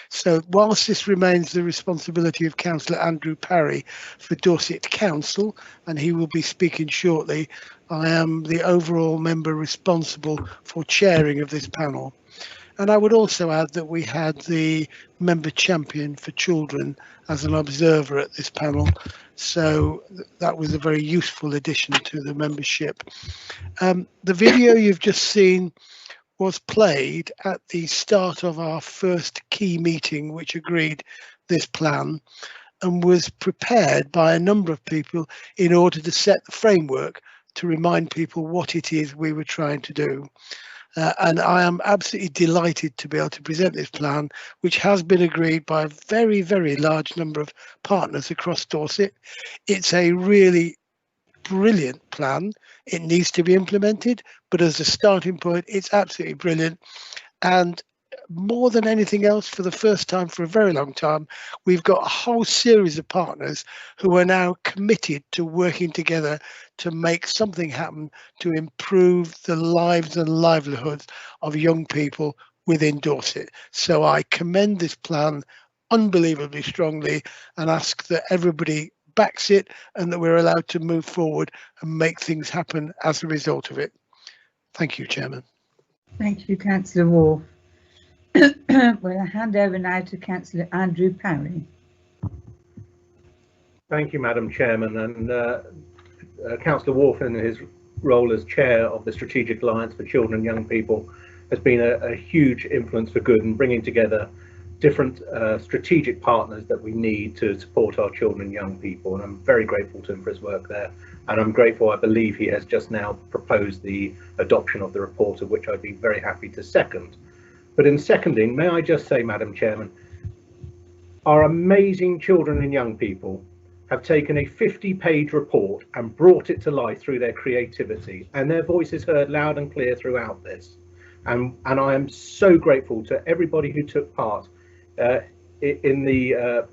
So whilst this remains the responsibility of Councillor Andrew Parry for Dorset Council, and he will be speaking shortly, I am the overall member responsible for chairing of this panel. And I would also add that we had the member champion for children as an observer at this panel. So that was a very useful addition to the membership. The video you've just seen was played at the start of our first key meeting, which agreed this plan, and was prepared by a number of people in order to set the framework to remind people what it is we were trying to do. And I am absolutely delighted to be able to present this plan, which has been agreed by a very, very large number of partners across Dorset. It's a really brilliant plan. It needs to be implemented, but as a starting point, it's absolutely brilliant. And more than anything else, for the first time for a very long time, we've got a whole series of partners who are now committed to working together to make something happen to improve the lives and livelihoods of young people within Dorset. So I commend this plan unbelievably strongly and ask that everybody backs it and that we're allowed to move forward and make things happen as a result of it. Thank you, Chairman. Thank you, Councillor Wolf. Well, I hand over now to Councillor Andrew Parry. Thank you, Madam Chairman, and Councillor Wolf, in his role as chair of the Strategic Alliance for Children and Young People, has been a huge influence for good in bringing together different strategic partners that we need to support our children and young people, and I'm very grateful to him for his work there. And I'm grateful, I believe he has just now proposed the adoption of the report, of which I'd be very happy to second. But in seconding, may I just say, Madam Chairman, our amazing children and young people have taken a 50-page report and brought it to life through their creativity, and their voice is heard loud and clear throughout this. And I am so grateful to everybody who took part in the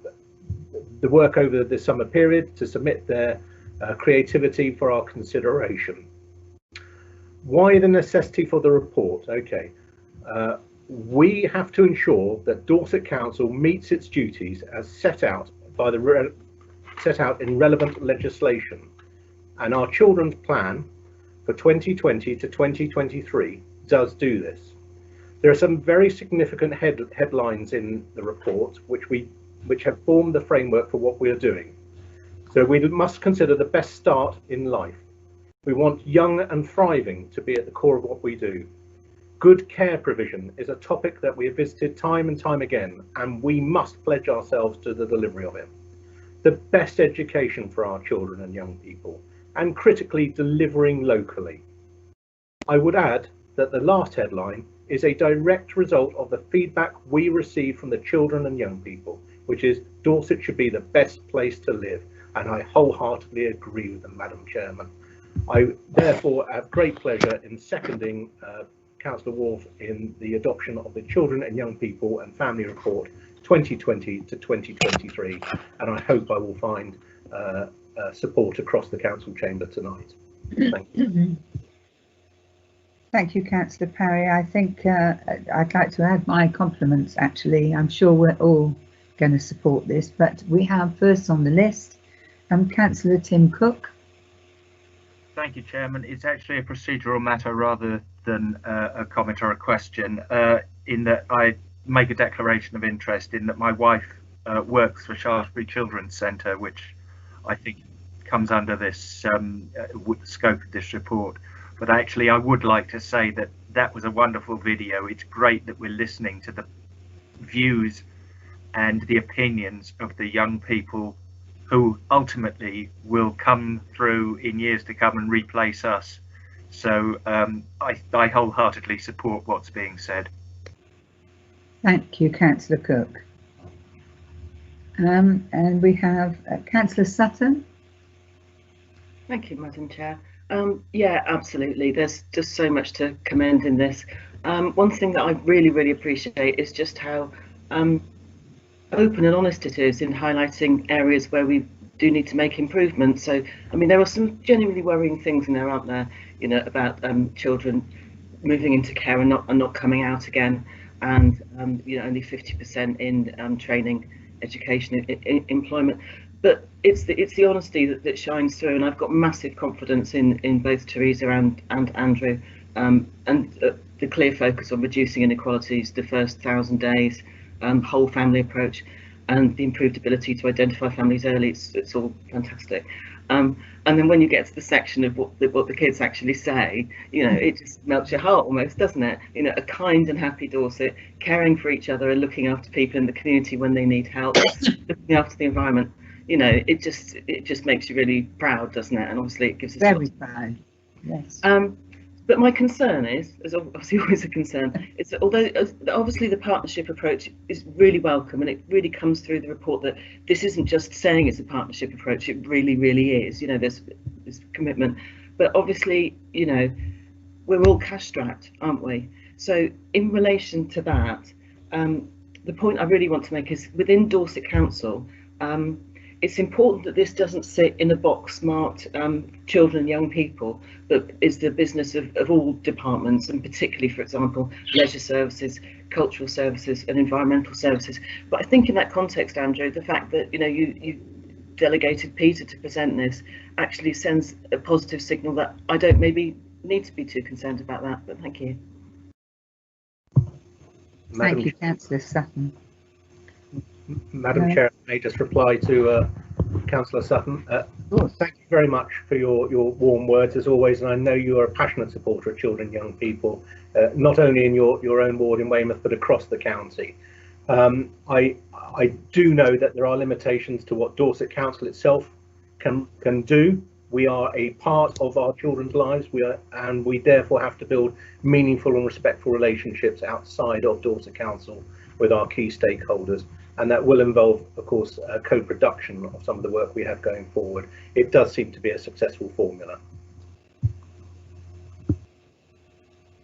work over the summer period to submit their creativity for our consideration. Why the necessity for the report? Okay. We have to ensure that Dorset Council meets its duties as set out by in relevant legislation, and our children's plan for 2020 to 2023 does do this. There are some very significant headlines in the report which have formed the framework for what we are doing. So we must consider the best start in life. We want young and thriving to be at the core of what we do. Good care provision is a topic that we have visited time and time again, and we must pledge ourselves to the delivery of it. The best education for our children and young people, and critically delivering locally. I would add that the last headline is a direct result of the feedback we receive from the children and young people, which is Dorset should be the best place to live, and I wholeheartedly agree with them, Madam Chairman. I therefore have great pleasure in seconding Councillor Wolf in the adoption of the Children and Young People and Family Report 2020 to 2023, and I hope I will find support across the council chamber tonight. Thank you. Thank you, Councillor Parry. I think I'd like to add my compliments, actually. I'm sure we're all going to support this, but we have first on the list Councillor Tim Cook. Thank you, Chairman. It's actually a procedural matter rather than a comment or a question, in that I make a declaration of interest in that my wife works for Shaftesbury Children's Centre, which I think comes under this scope of this report. But actually, I would like to say that that was a wonderful video. It's great that we're listening to the views and the opinions of the young people who ultimately will come through in years to come and replace us. So I wholeheartedly support what's being said. Thank you, Councillor Cook. And we have Councillor Sutton. Thank you, Madam Chair. Yeah, absolutely. There's just so much to commend in this. One thing that I really appreciate is just how open and honest it is in highlighting areas where we do need to make improvements. So, I mean, there are some genuinely worrying things in there, aren't there? You know, about children moving into care and not coming out again, and you know, only 50% in training, education, employment. But it's the honesty that shines through, and I've got massive confidence in both Teresa and Andrew, and the clear focus on reducing inequalities the first 1,000 days, whole family approach, and the improved ability to identify families early. It's all fantastic. And then when you get to the section of what the kids actually say, you know, it just melts your heart almost, doesn't it? You know, a kind and happy Dorset, caring for each other and looking after people in the community when they need help, looking after the environment. You know, it just makes you really proud, doesn't it? And obviously it gives us very proud. Yes. But my concern is obviously always a concern, is that although obviously the partnership approach is really welcome, and it really comes through the report that this isn't just saying it's a partnership approach, it really is. You know, there's commitment, but obviously, you know, we're all cash strapped, aren't we? So in relation to that, the point I really want to make is within Dorset Council, it's important that this doesn't sit in a box marked children and young people, but is the business of all departments, and particularly, for example, leisure services, cultural services and environmental services. But I think in that context, Andrew, the fact that, you know, you delegated Peter to present this actually sends a positive signal that I don't maybe need to be too concerned about that, but thank you. Thank you, Councillor Sutton. Madam Chair, may I just reply to Councillor Sutton? Thank you very much for your warm words as always, and I know you are a passionate supporter of children and young people, not only in your own ward in Weymouth but across the county. I do know that there are limitations to what Dorset Council itself can do. We are a part of our children's lives, and we therefore have to build meaningful and respectful relationships outside of Dorset Council with our key stakeholders. And that will involve, of course, co-production of some of the work we have going forward. It does seem to be a successful formula.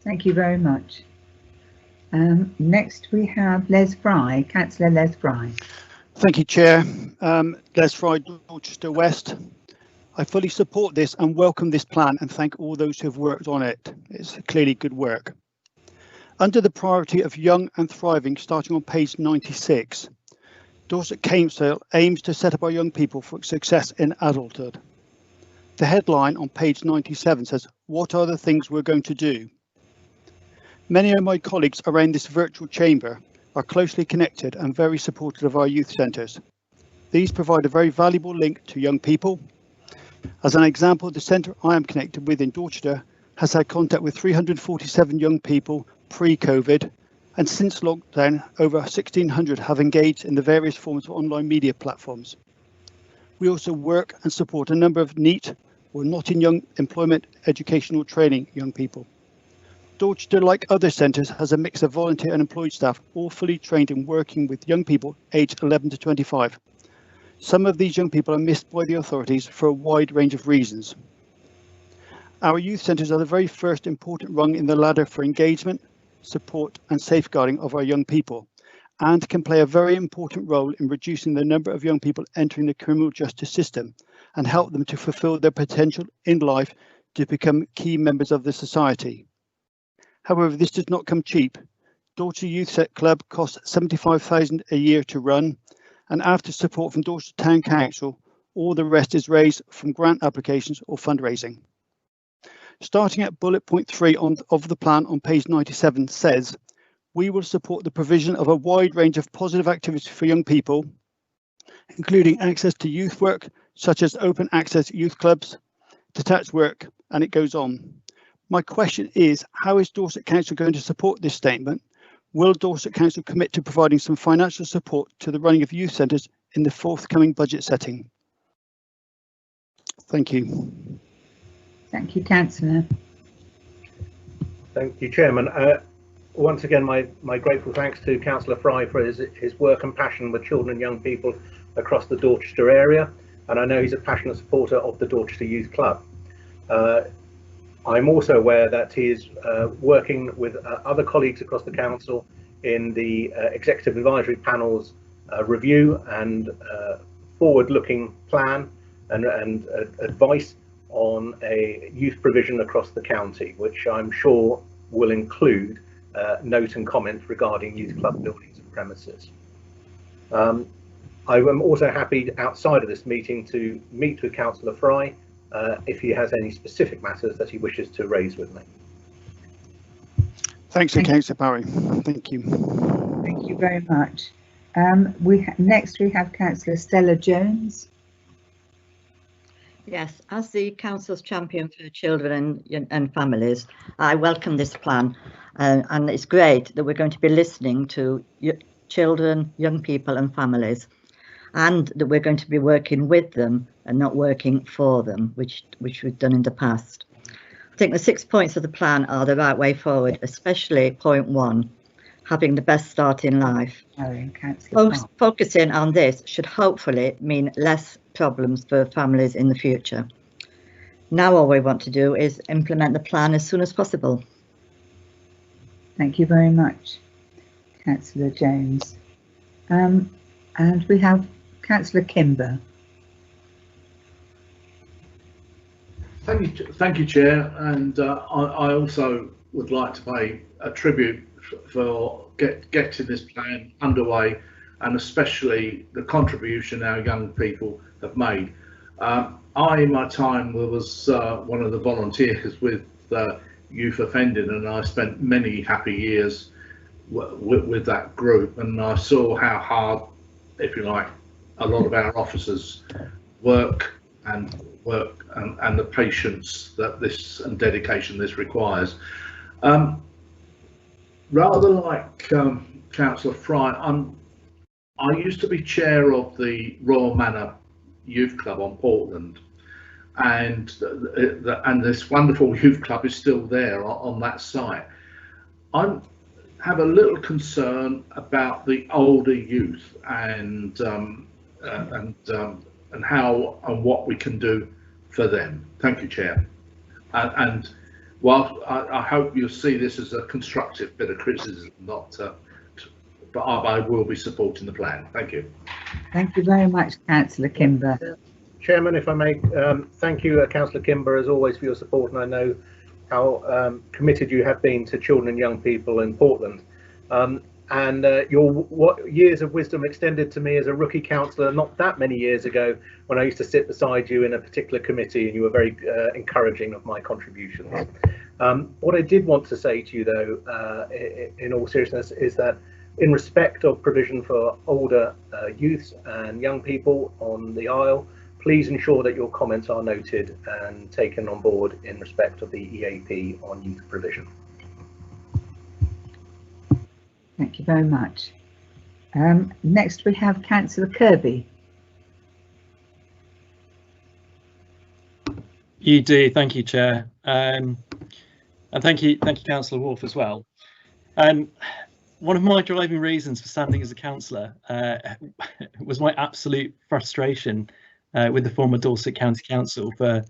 Thank you very much. Next we have Les Fry, Councillor Les Fry. Thank you, Chair. Les Fry, Dorchester West. I fully support this and welcome this plan and thank all those who have worked on it. It's clearly good work. Under the priority of young and thriving, starting on page 96, Dorset Council aims to set up our young people for success in adulthood. The headline on page 97 says, "What are the things we're going to do?" Many of my colleagues around this virtual chamber are closely connected and very supportive of our youth centres. These provide a very valuable link to young people. As an example, the centre I am connected with in Dorchester has had contact with 347 young people pre-COVID, and since lockdown, over 1,600 have engaged in the various forms of online media platforms. We also work and support a number of NEET, or not in young employment, educational training young people. Dorchester, like other centres, has a mix of volunteer and employed staff, all fully trained in working with young people aged 11 to 25. Some of these young people are missed by the authorities for a wide range of reasons. Our youth centres are the very first important rung in the ladder for engagement, support and safeguarding of our young people, and can play a very important role in reducing the number of young people entering the criminal justice system and help them to fulfil their potential in life to become key members of the society. However, this does not come cheap. Dorset Youth Set Club costs £75,000 a year to run, and after support from Dorset Town Council, all the rest is raised from grant applications or fundraising. Starting at bullet point 3 of the plan on page 97 says, we will support the provision of a wide range of positive activities for young people, including access to youth work, such as open access youth clubs, detached work, and it goes on. My question is, how is Dorset Council going to support this statement will Dorset Council commit to providing some financial support to the running of youth centres in the forthcoming budget setting? Thank you. Thank you, Councillor. Thank you, Chairman. Once again, my grateful thanks to Councillor Fry for his work and passion with children and young people across the Dorchester area, and I know he's a passionate supporter of the Dorchester Youth Club. I'm also aware that he is working with other colleagues across the council in the Executive Advisory Panel's review and forward-looking plan and advice on a youth provision across the county, which I'm sure will include note and comment regarding youth club buildings and premises. I am also happy outside of this meeting to meet with Councillor Fry if he has any specific matters that he wishes to raise with me. Thanks, Councillor Barry. Thank you. Thank you very much. Next we have Councillor Stella Jones. Yes, as the Council's champion for children and families, I welcome this plan, and it's great that we're going to be listening to children, young people and families, and that we're going to be working with them and not working for them, which we've done in the past. I think the 6 points of the plan are the right way forward, especially point 1, having the best start in life. Focusing on this should hopefully mean less problems for families in the future. Now all we want to do is implement the plan as soon as possible. Thank you very much, Councillor Jones. And we have Councillor Kimber. Thank you, Chair. And I also would like to pay a tribute for getting this plan underway, and especially the contribution our young people have made. I, in my time, was one of the volunteers with youth offending, and I spent many happy years with that group, and I saw how hard, if you like, a lot of our officers work and the patience that this and dedication this requires. Rather like Councillor Fry, I used to be chair of the Royal Manor Youth Club on Portland, and this wonderful youth club is still there on that site. I have a little concern about the older youth and how and what we can do for them. Thank you, Chair. And while I hope you'll see this as a constructive bit of criticism, but I will be supporting the plan. Thank you. Thank you very much, Councillor Kimber. Chairman, if I may, thank you, Councillor Kimber, as always, for your support, and I know how committed you have been to children and young people in Portland. And your years of wisdom extended to me as a rookie councillor not that many years ago, when I used to sit beside you in a particular committee, and you were very encouraging of my contributions. What I did want to say to you, though, in all seriousness, is that in respect of provision for older youths and young people on the Isle, please ensure that your comments are noted and taken on board in respect of the EAP on youth provision. Thank you very much. Next we have Councillor Kirby. You do, thank you, Chair, and thank you, Councillor Wolf as well. One of my driving reasons for standing as a councillor was my absolute frustration with the former Dorset County Council for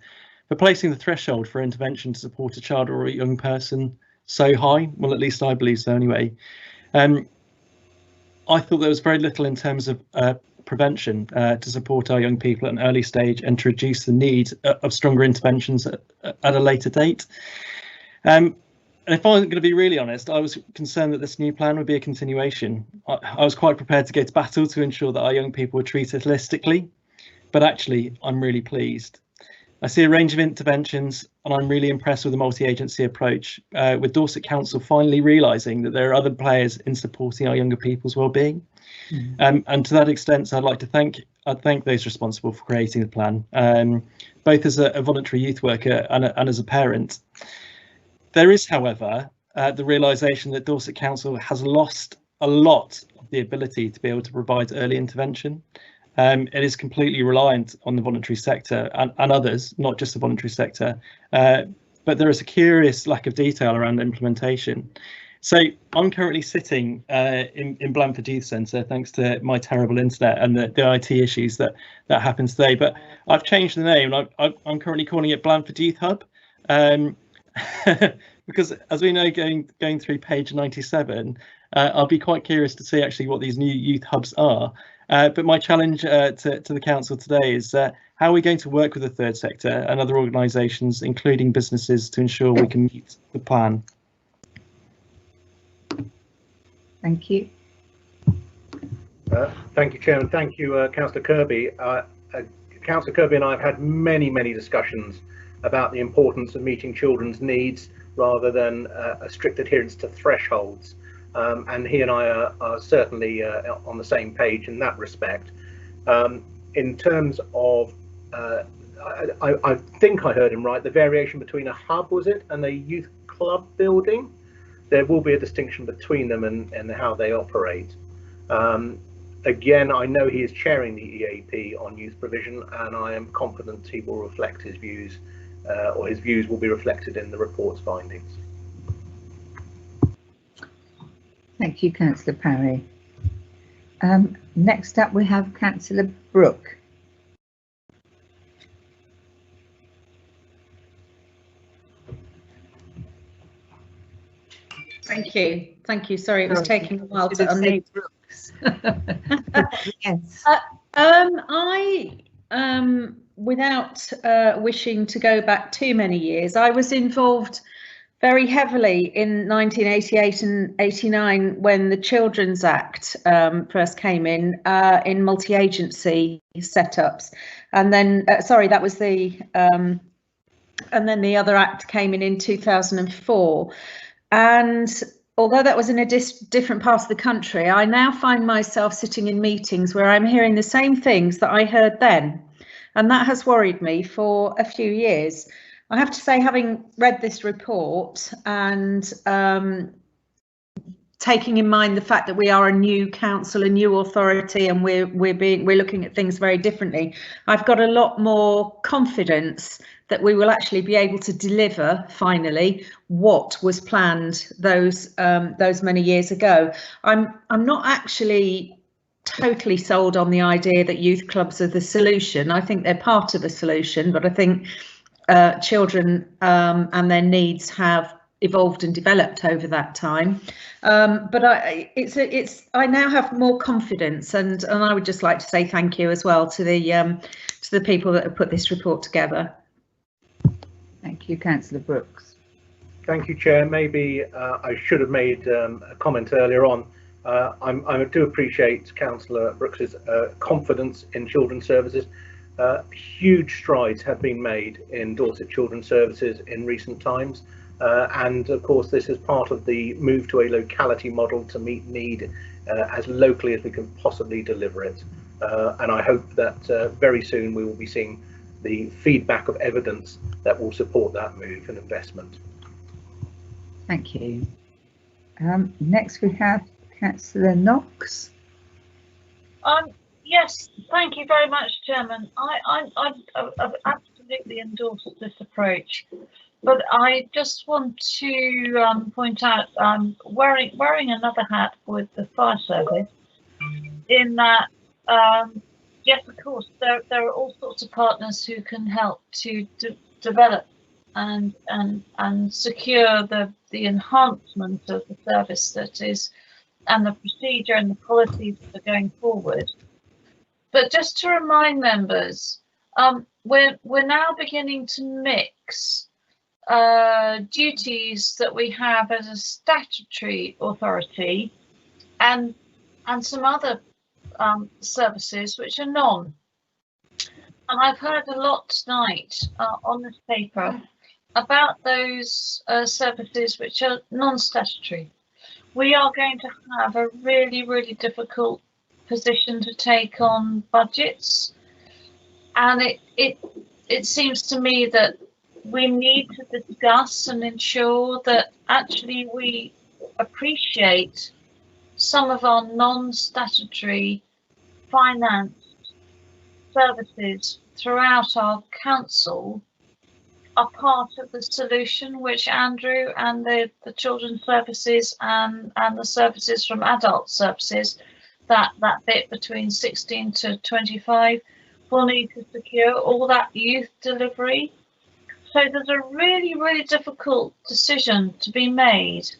placing the threshold for intervention to support a child or a young person so high. Well, at least I believe so anyway. I thought there was very little in terms of prevention to support our young people at an early stage and to reduce the need of stronger interventions at a later date. And if I was going to be really honest, I was concerned that this new plan would be a continuation. I was quite prepared to go to battle to ensure that our young people were treated holistically, but actually I'm really pleased. I see a range of interventions, and I'm really impressed with the multi-agency approach, with Dorset Council finally realising that there are other players in supporting our younger people's well-being. And to that extent, I'd like to thank those responsible for creating the plan, both as a voluntary youth worker and as a parent. There is, however, the realisation that Dorset Council has lost a lot of the ability to be able to provide early intervention. It is completely reliant on the voluntary sector and others, not just the voluntary sector, but there is a curious lack of detail around implementation. So I'm currently sitting in Blandford Youth Centre, thanks to my terrible internet and the IT issues that happened today. But I've changed the name. I'm currently calling it Blandford Youth Hub, because as we know, going through page 97, I'll be quite curious to see actually what these new youth hubs are. But my challenge to the council today is how are we going to work with the third sector and other organisations, including businesses, to ensure we can meet the plan? Thank you. Thank you, Chairman. Thank you, Councillor Kirby. Councillor Kirby and I have had many discussions about the importance of meeting children's needs rather than a strict adherence to thresholds. And he and I are certainly on the same page in that respect. In terms of, I think I heard him right, the variation between a hub, was it, and a youth club building? There will be a distinction between them and how they operate. Again, I know he is chairing the EAP on youth provision, and I am confident he will reflect his views, or his views will be reflected in the report's findings. Thank you, Councillor Parry. Next up, we have Councillor Brooke. Thank you. Thank you. Sorry, it was taking a while to unmute. Yes. Without wishing to go back too many years, I was involved very heavily in 1988 and 89 when the Children's Act first came in multi-agency setups, and then sorry, that was the and then the other act came in 2004. And although that was in a different part of the country, I now find myself sitting in meetings where I'm hearing the same things that I heard then. And that has worried me for a few years. I have to say, having read this report and taking in mind the fact that we are a new council, a new authority, and we're looking at things very differently, I've got a lot more confidence that we will actually be able to deliver finally what was planned those many years ago. I'm not actually totally sold on the idea that youth clubs are the solution. I think they're part of a solution, but I think children and their needs have evolved and developed over that time. But I now have more confidence, and I would just like to say thank you as well to the people that have put this report together. Thank you, Councillor Brooks. Thank you, Chair. Maybe I should have made a comment earlier on. I do appreciate Councillor Brooks's confidence in children's services. Huge strides have been made in Dorset Children's Services in recent times, and of course this is part of the move to a locality model to meet need as locally as we can possibly deliver it. And I hope that very soon we will be seeing the feedback of evidence that will support that move and investment. Thank you. Next we have Councillor Knox. Yes, thank you very much, Chairman. I absolutely endorse this approach, but I just want to point out I'm wearing another hat with the fire service, in that yes, of course, there are all sorts of partners who can help to develop and secure the enhancement of the service that is, and the procedure and the policies that are going forward. But just to remind members, we're now beginning to mix duties that we have as a statutory authority and some other services which are non. And I've heard a lot tonight on this paper about those services which are non-statutory. We are going to have a really difficult position to take on budgets, and it seems to me that we need to discuss and ensure that actually we appreciate some of our non-statutory finance services throughout our council are part of the solution, which Andrew and the children's services and the services from adult services, that bit between 16 to 25, will need to secure all that youth delivery. So there's a really difficult decision to be made,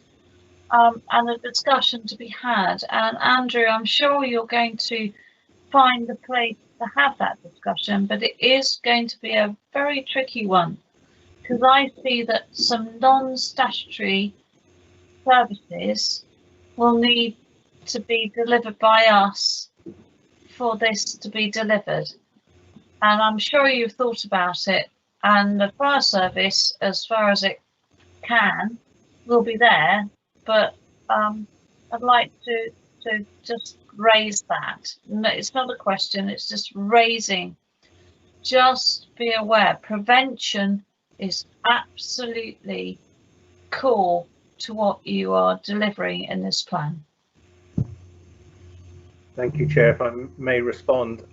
and a discussion to be had. And Andrew, I'm sure you're going to find the place to have that discussion, but it is going to be a very tricky one, because I see that some non-statutory services will need to be delivered by us for this to be delivered. And I'm sure you've thought about it, and the fire service, as far as it can, will be there, but I'd like to just raise that. No, it's not a question, it's just raising. Just be aware, prevention is absolutely core to what you are delivering in this plan. Thank you, Chair. If I may respond.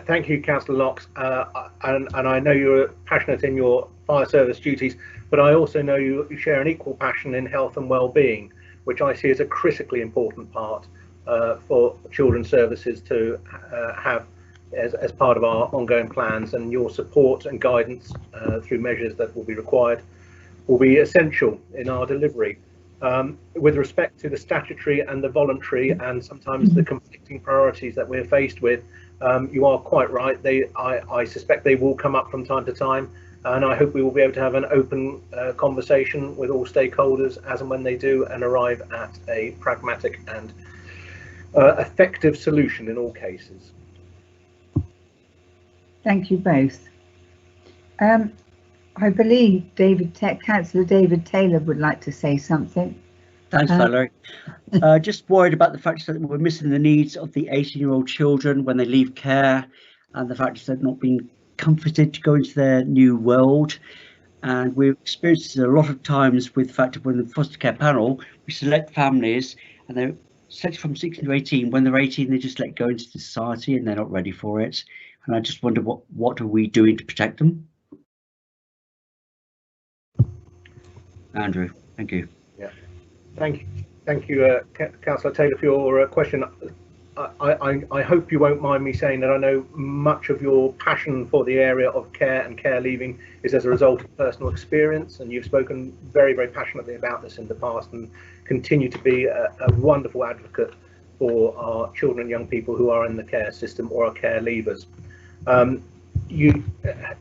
Thank you, Councillor Knox, and I know you're passionate in your fire service duties, but I also know you share an equal passion in health and well-being, which I see as a critically important part for children's services to have as part of our ongoing plans, and your support and guidance through measures that will be required will be essential in our delivery. With respect to the statutory and the voluntary, and sometimes the conflicting priorities that we're faced with, you are quite right. I suspect they will come up from time to time, and I hope we will be able to have an open conversation with all stakeholders as and when they do, and arrive at a pragmatic and effective solution in all cases. Thank you both. I believe Councillor David Taylor would like to say something. Thanks, Valerie. Just worried about the fact that we're missing the needs of the 18-year-old children when they leave care, and the fact that they're not being comforted to go into their new world. And we've experienced it a lot of times with the fact that when the foster care panel, we select families and they're selected from 16 to 18. When they're 18, they just let go into society and they're not ready for it. And I just wonder what are we doing to protect them? Andrew, thank you. Yeah, thank you, Councillor Taylor, for your question. I hope you won't mind me saying that I know much of your passion for the area of care and care leaving is as a result of personal experience, and you've spoken very passionately about this in the past, and continue to be a wonderful advocate for our children and young people who are in the care system or are care leavers.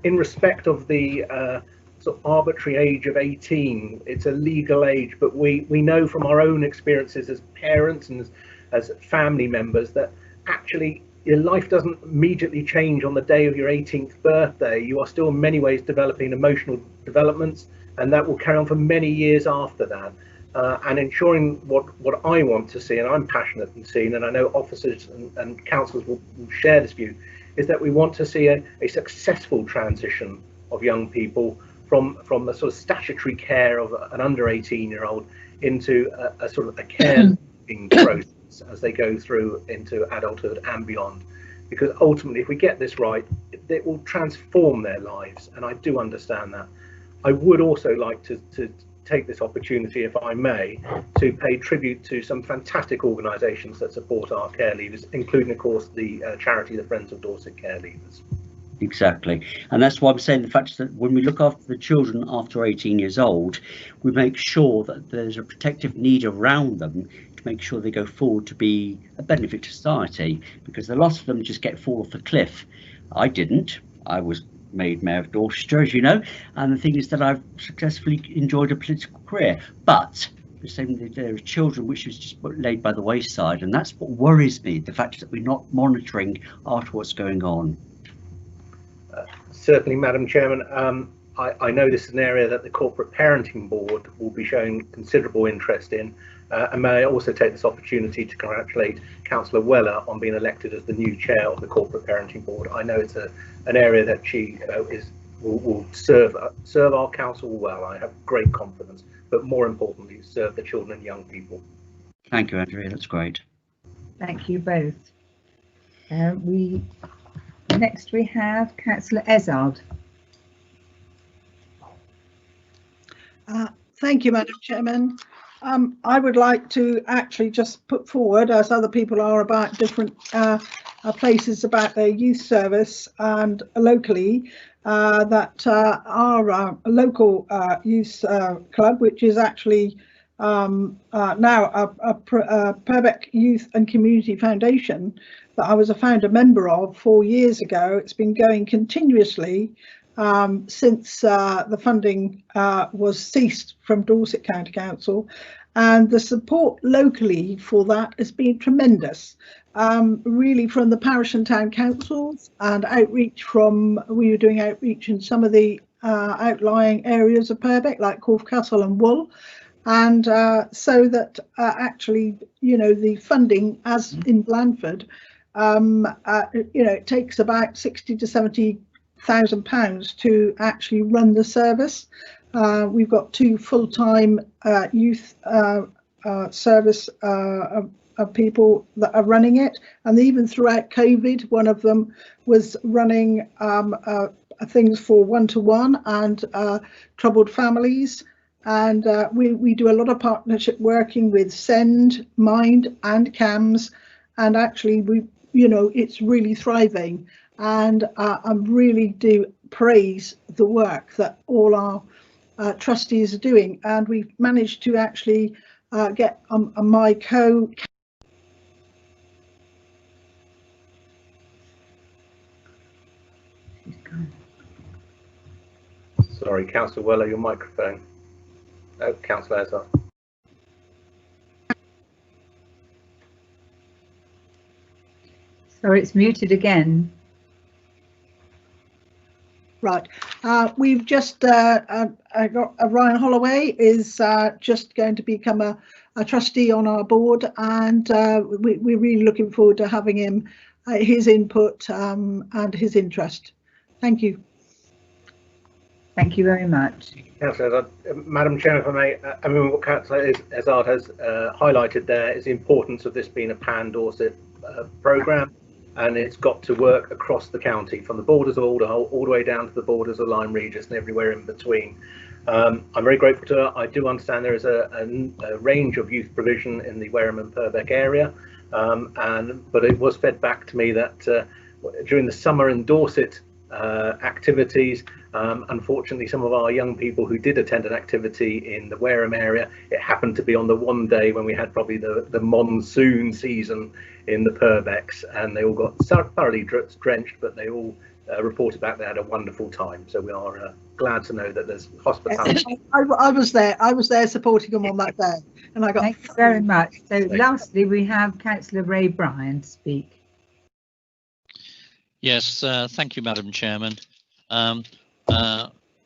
In respect of the sort of arbitrary age of 18, it's a legal age, but we know from our own experiences as parents and as family members that actually your life doesn't immediately change on the day of your 18th birthday. You are still in many ways developing emotional developments, and that will carry on for many years after that. And ensuring what I want to see, and I'm passionate in seeing, and I know officers and councillors will share this view, is that we want to see a successful transition of young people from the sort of statutory care of an under 18-year-old into a sort of a care process as they go through into adulthood and beyond. Because ultimately, if we get this right, it will transform their lives, and I do understand that. I would also like to take this opportunity, if I may, to pay tribute to some fantastic organisations that support our care leavers, including, of course, the charity, the Friends of Dorset Care Leavers. Exactly, and that's why I'm saying the fact that when we look after the children after 18 years old, we make sure that there's a protective need around them to make sure they go forward to be a benefit to society, because a lot of them just fall off the cliff. I didn't. I was made Mayor of Dorset, as you know, and the thing is that I've successfully enjoyed a political career, but there are children which is just laid by the wayside, and that's what worries me, the fact that we're not monitoring after what's going on. Certainly, Madam Chairman, I know this is an area that the Corporate Parenting Board will be showing considerable interest in, and may I also take this opportunity to congratulate Councillor Weller on being elected as the new chair of the Corporate Parenting Board. I know it's an area that she is will serve our council well. I have great confidence, but more importantly, serve the children and young people. Thank you, Andrea. That's great. Thank you both. Next we have Councillor Ezard. Thank you, Madam Chairman. I would like to actually just put forward, as other people are, about different places about their youth service and locally, that our local youth club, which is actually now a Purbeck Youth and Community Foundation that I was a founder member of 4 years ago. It's been going continuously since the funding was ceased from Dorset County Council, and the support locally for that has been tremendous. Really from the parish and town councils, and outreach we were doing outreach in some of the outlying areas of Purbeck like Corfe Castle and Wool, and so that actually, you know, the funding, as in Blandford, you know, it takes about 60 to 70,000 pounds to actually run the service. We've got 2 full-time youth service people that are running it, and even throughout COVID, one of them was running things for one-to-one and troubled families. And we do a lot of partnership working with Send, Mind and CAMS, and actually you know, it's really thriving. And I really do praise the work that all our trustees are doing, and we've managed to actually get my Sorry, Councillor Weller, your microphone. Oh, Councillor Ezard. Sorry, it's muted again. Right, we've just got Ryan Holloway is just going to become a trustee on our board, and we're really looking forward to having him, his input and his interest. Thank you. Thank you very much. Councillor Ezard, Madam Chair, if I may, I mean, what Councillor Ezard has highlighted there is the importance of this being a pan-Dorset programme, and it's got to work across the county, from the borders of Alderhull all the way down to the borders of Lyme Regis and everywhere in between. I'm very grateful to her. I do understand there is a range of youth provision in the Wareham and Purbeck area, but it was fed back to me that during the summer in Dorset activities, unfortunately some of our young people who did attend an activity in the Wareham area, it happened to be on the one day when we had probably the monsoon season in the Purbecks, and they all got thoroughly drenched, but they all reported back they had a wonderful time. So we are glad to know that there's hospitality. I was there supporting them on that day, and I got. Thank you very much. So lastly, we have Councillor Ray Bryan speak. Yes, thank you, Madam Chairman.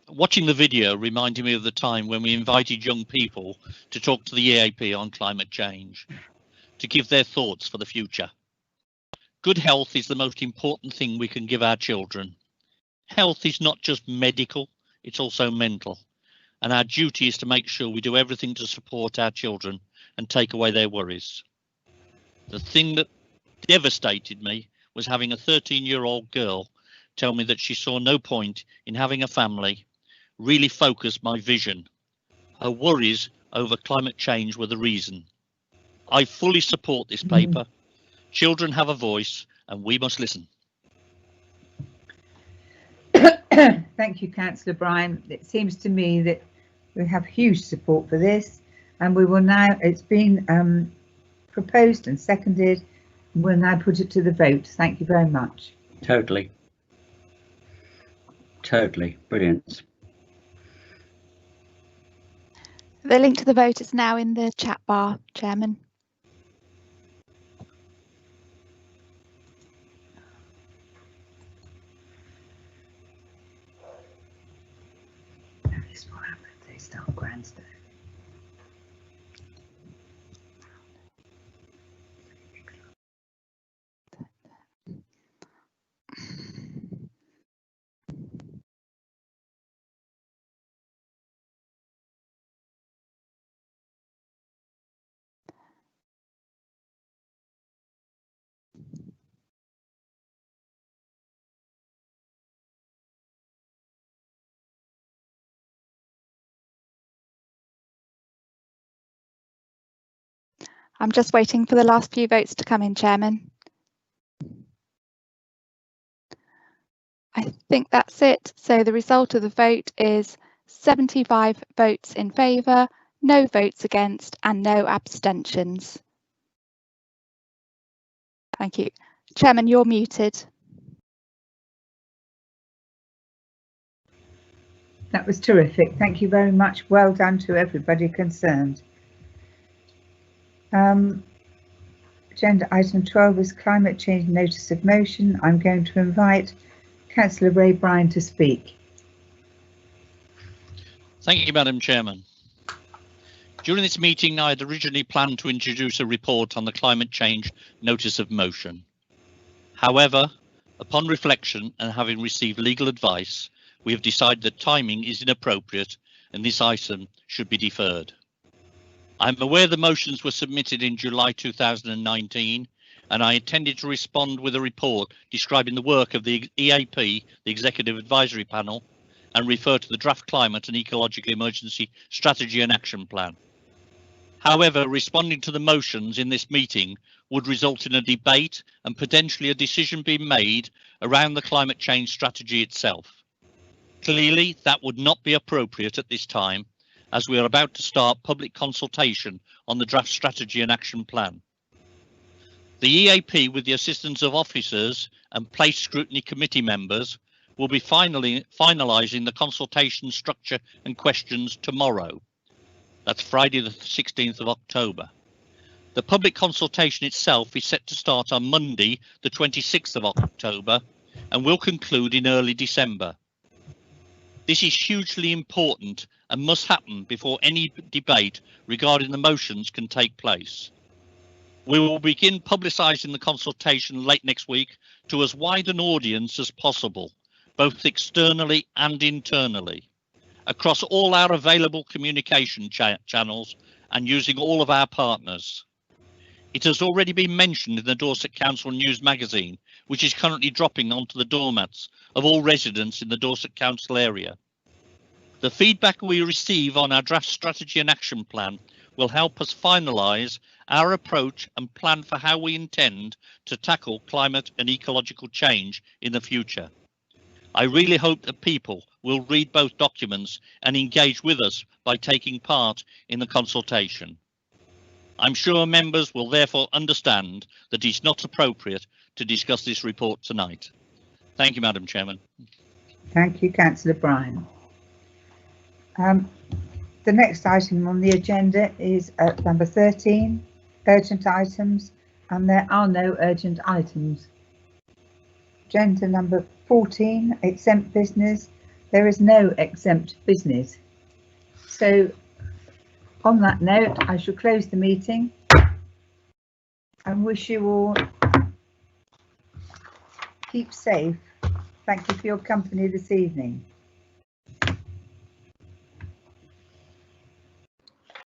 Watching the video reminded me of the time when we invited young people to talk to the EAP on climate change, to give their thoughts for the future. Good health is the most important thing we can give our children. Health is not just medical, it's also mental, and our duty is to make sure we do everything to support our children and take away their worries. The thing that devastated me was having a 13-year-old girl tell me that she saw no point in having a family, really focused my vision. Her worries over climate change were the reason. I fully support this paper. Children have a voice and we must listen. Thank you, Councillor Bryan. It seems to me that we have huge support for this, and we will now, it's been proposed and seconded, and we'll now put it to the vote. Thank you very much. Totally. Totally. Brilliant. The link to the vote is now in the chat bar, Chairman. That is what happened. They start grandstand. I'm just waiting for the last few votes to come in, Chairman. I think that's it. So the result of the vote is 75 votes in favour, no votes against and no abstentions. Thank you. Chairman, you're muted. That was terrific. Thank you very much. Well done to everybody concerned. Agenda item 12 is climate change notice of motion. I'm going to invite Councillor Bryan to speak. Thank you, Madam Chairman. During this meeting, I had originally planned to introduce a report on the climate change notice of motion. However, upon reflection and having received legal advice, we have decided that timing is inappropriate and this item should be deferred. I'm aware the motions were submitted in July 2019 and I intended to respond with a report describing the work of the EAP, the Executive Advisory Panel, and refer to the draft Climate and Ecological Emergency Strategy and Action Plan. However, responding to the motions in this meeting would result in a debate and potentially a decision being made around the climate change strategy itself. Clearly, that would not be appropriate at this time, as we are about to start public consultation on the draft strategy and action plan. The EAP, with the assistance of officers and place scrutiny committee members, will be finalising the consultation structure and questions tomorrow. That's Friday the 16th of October. The public consultation itself is set to start on Monday the 26th of October and will conclude in early December. This is hugely important and must happen before any debate regarding the motions can take place. We will begin publicising the consultation late next week to as wide an audience as possible, both externally and internally, across all our available communication channels and using all of our partners. It has already been mentioned in the Dorset Council News magazine, which is currently dropping onto the doormats of all residents in the Dorset Council area. The feedback we receive on our draft strategy and action plan will help us finalise our approach and plan for how we intend to tackle climate and ecological change in the future. I really hope that people will read both documents and engage with us by taking part in the consultation. I'm sure members will therefore understand that it's not appropriate to discuss this report tonight. Thank you, Madam Chairman. Thank you, Councillor Bryan. The next item on the agenda is number 13, urgent items, and there are no urgent items. Agenda number 14, exempt business. There is no exempt business. So on that note, I shall close the meeting and wish you all keep safe. Thank you for your company this evening.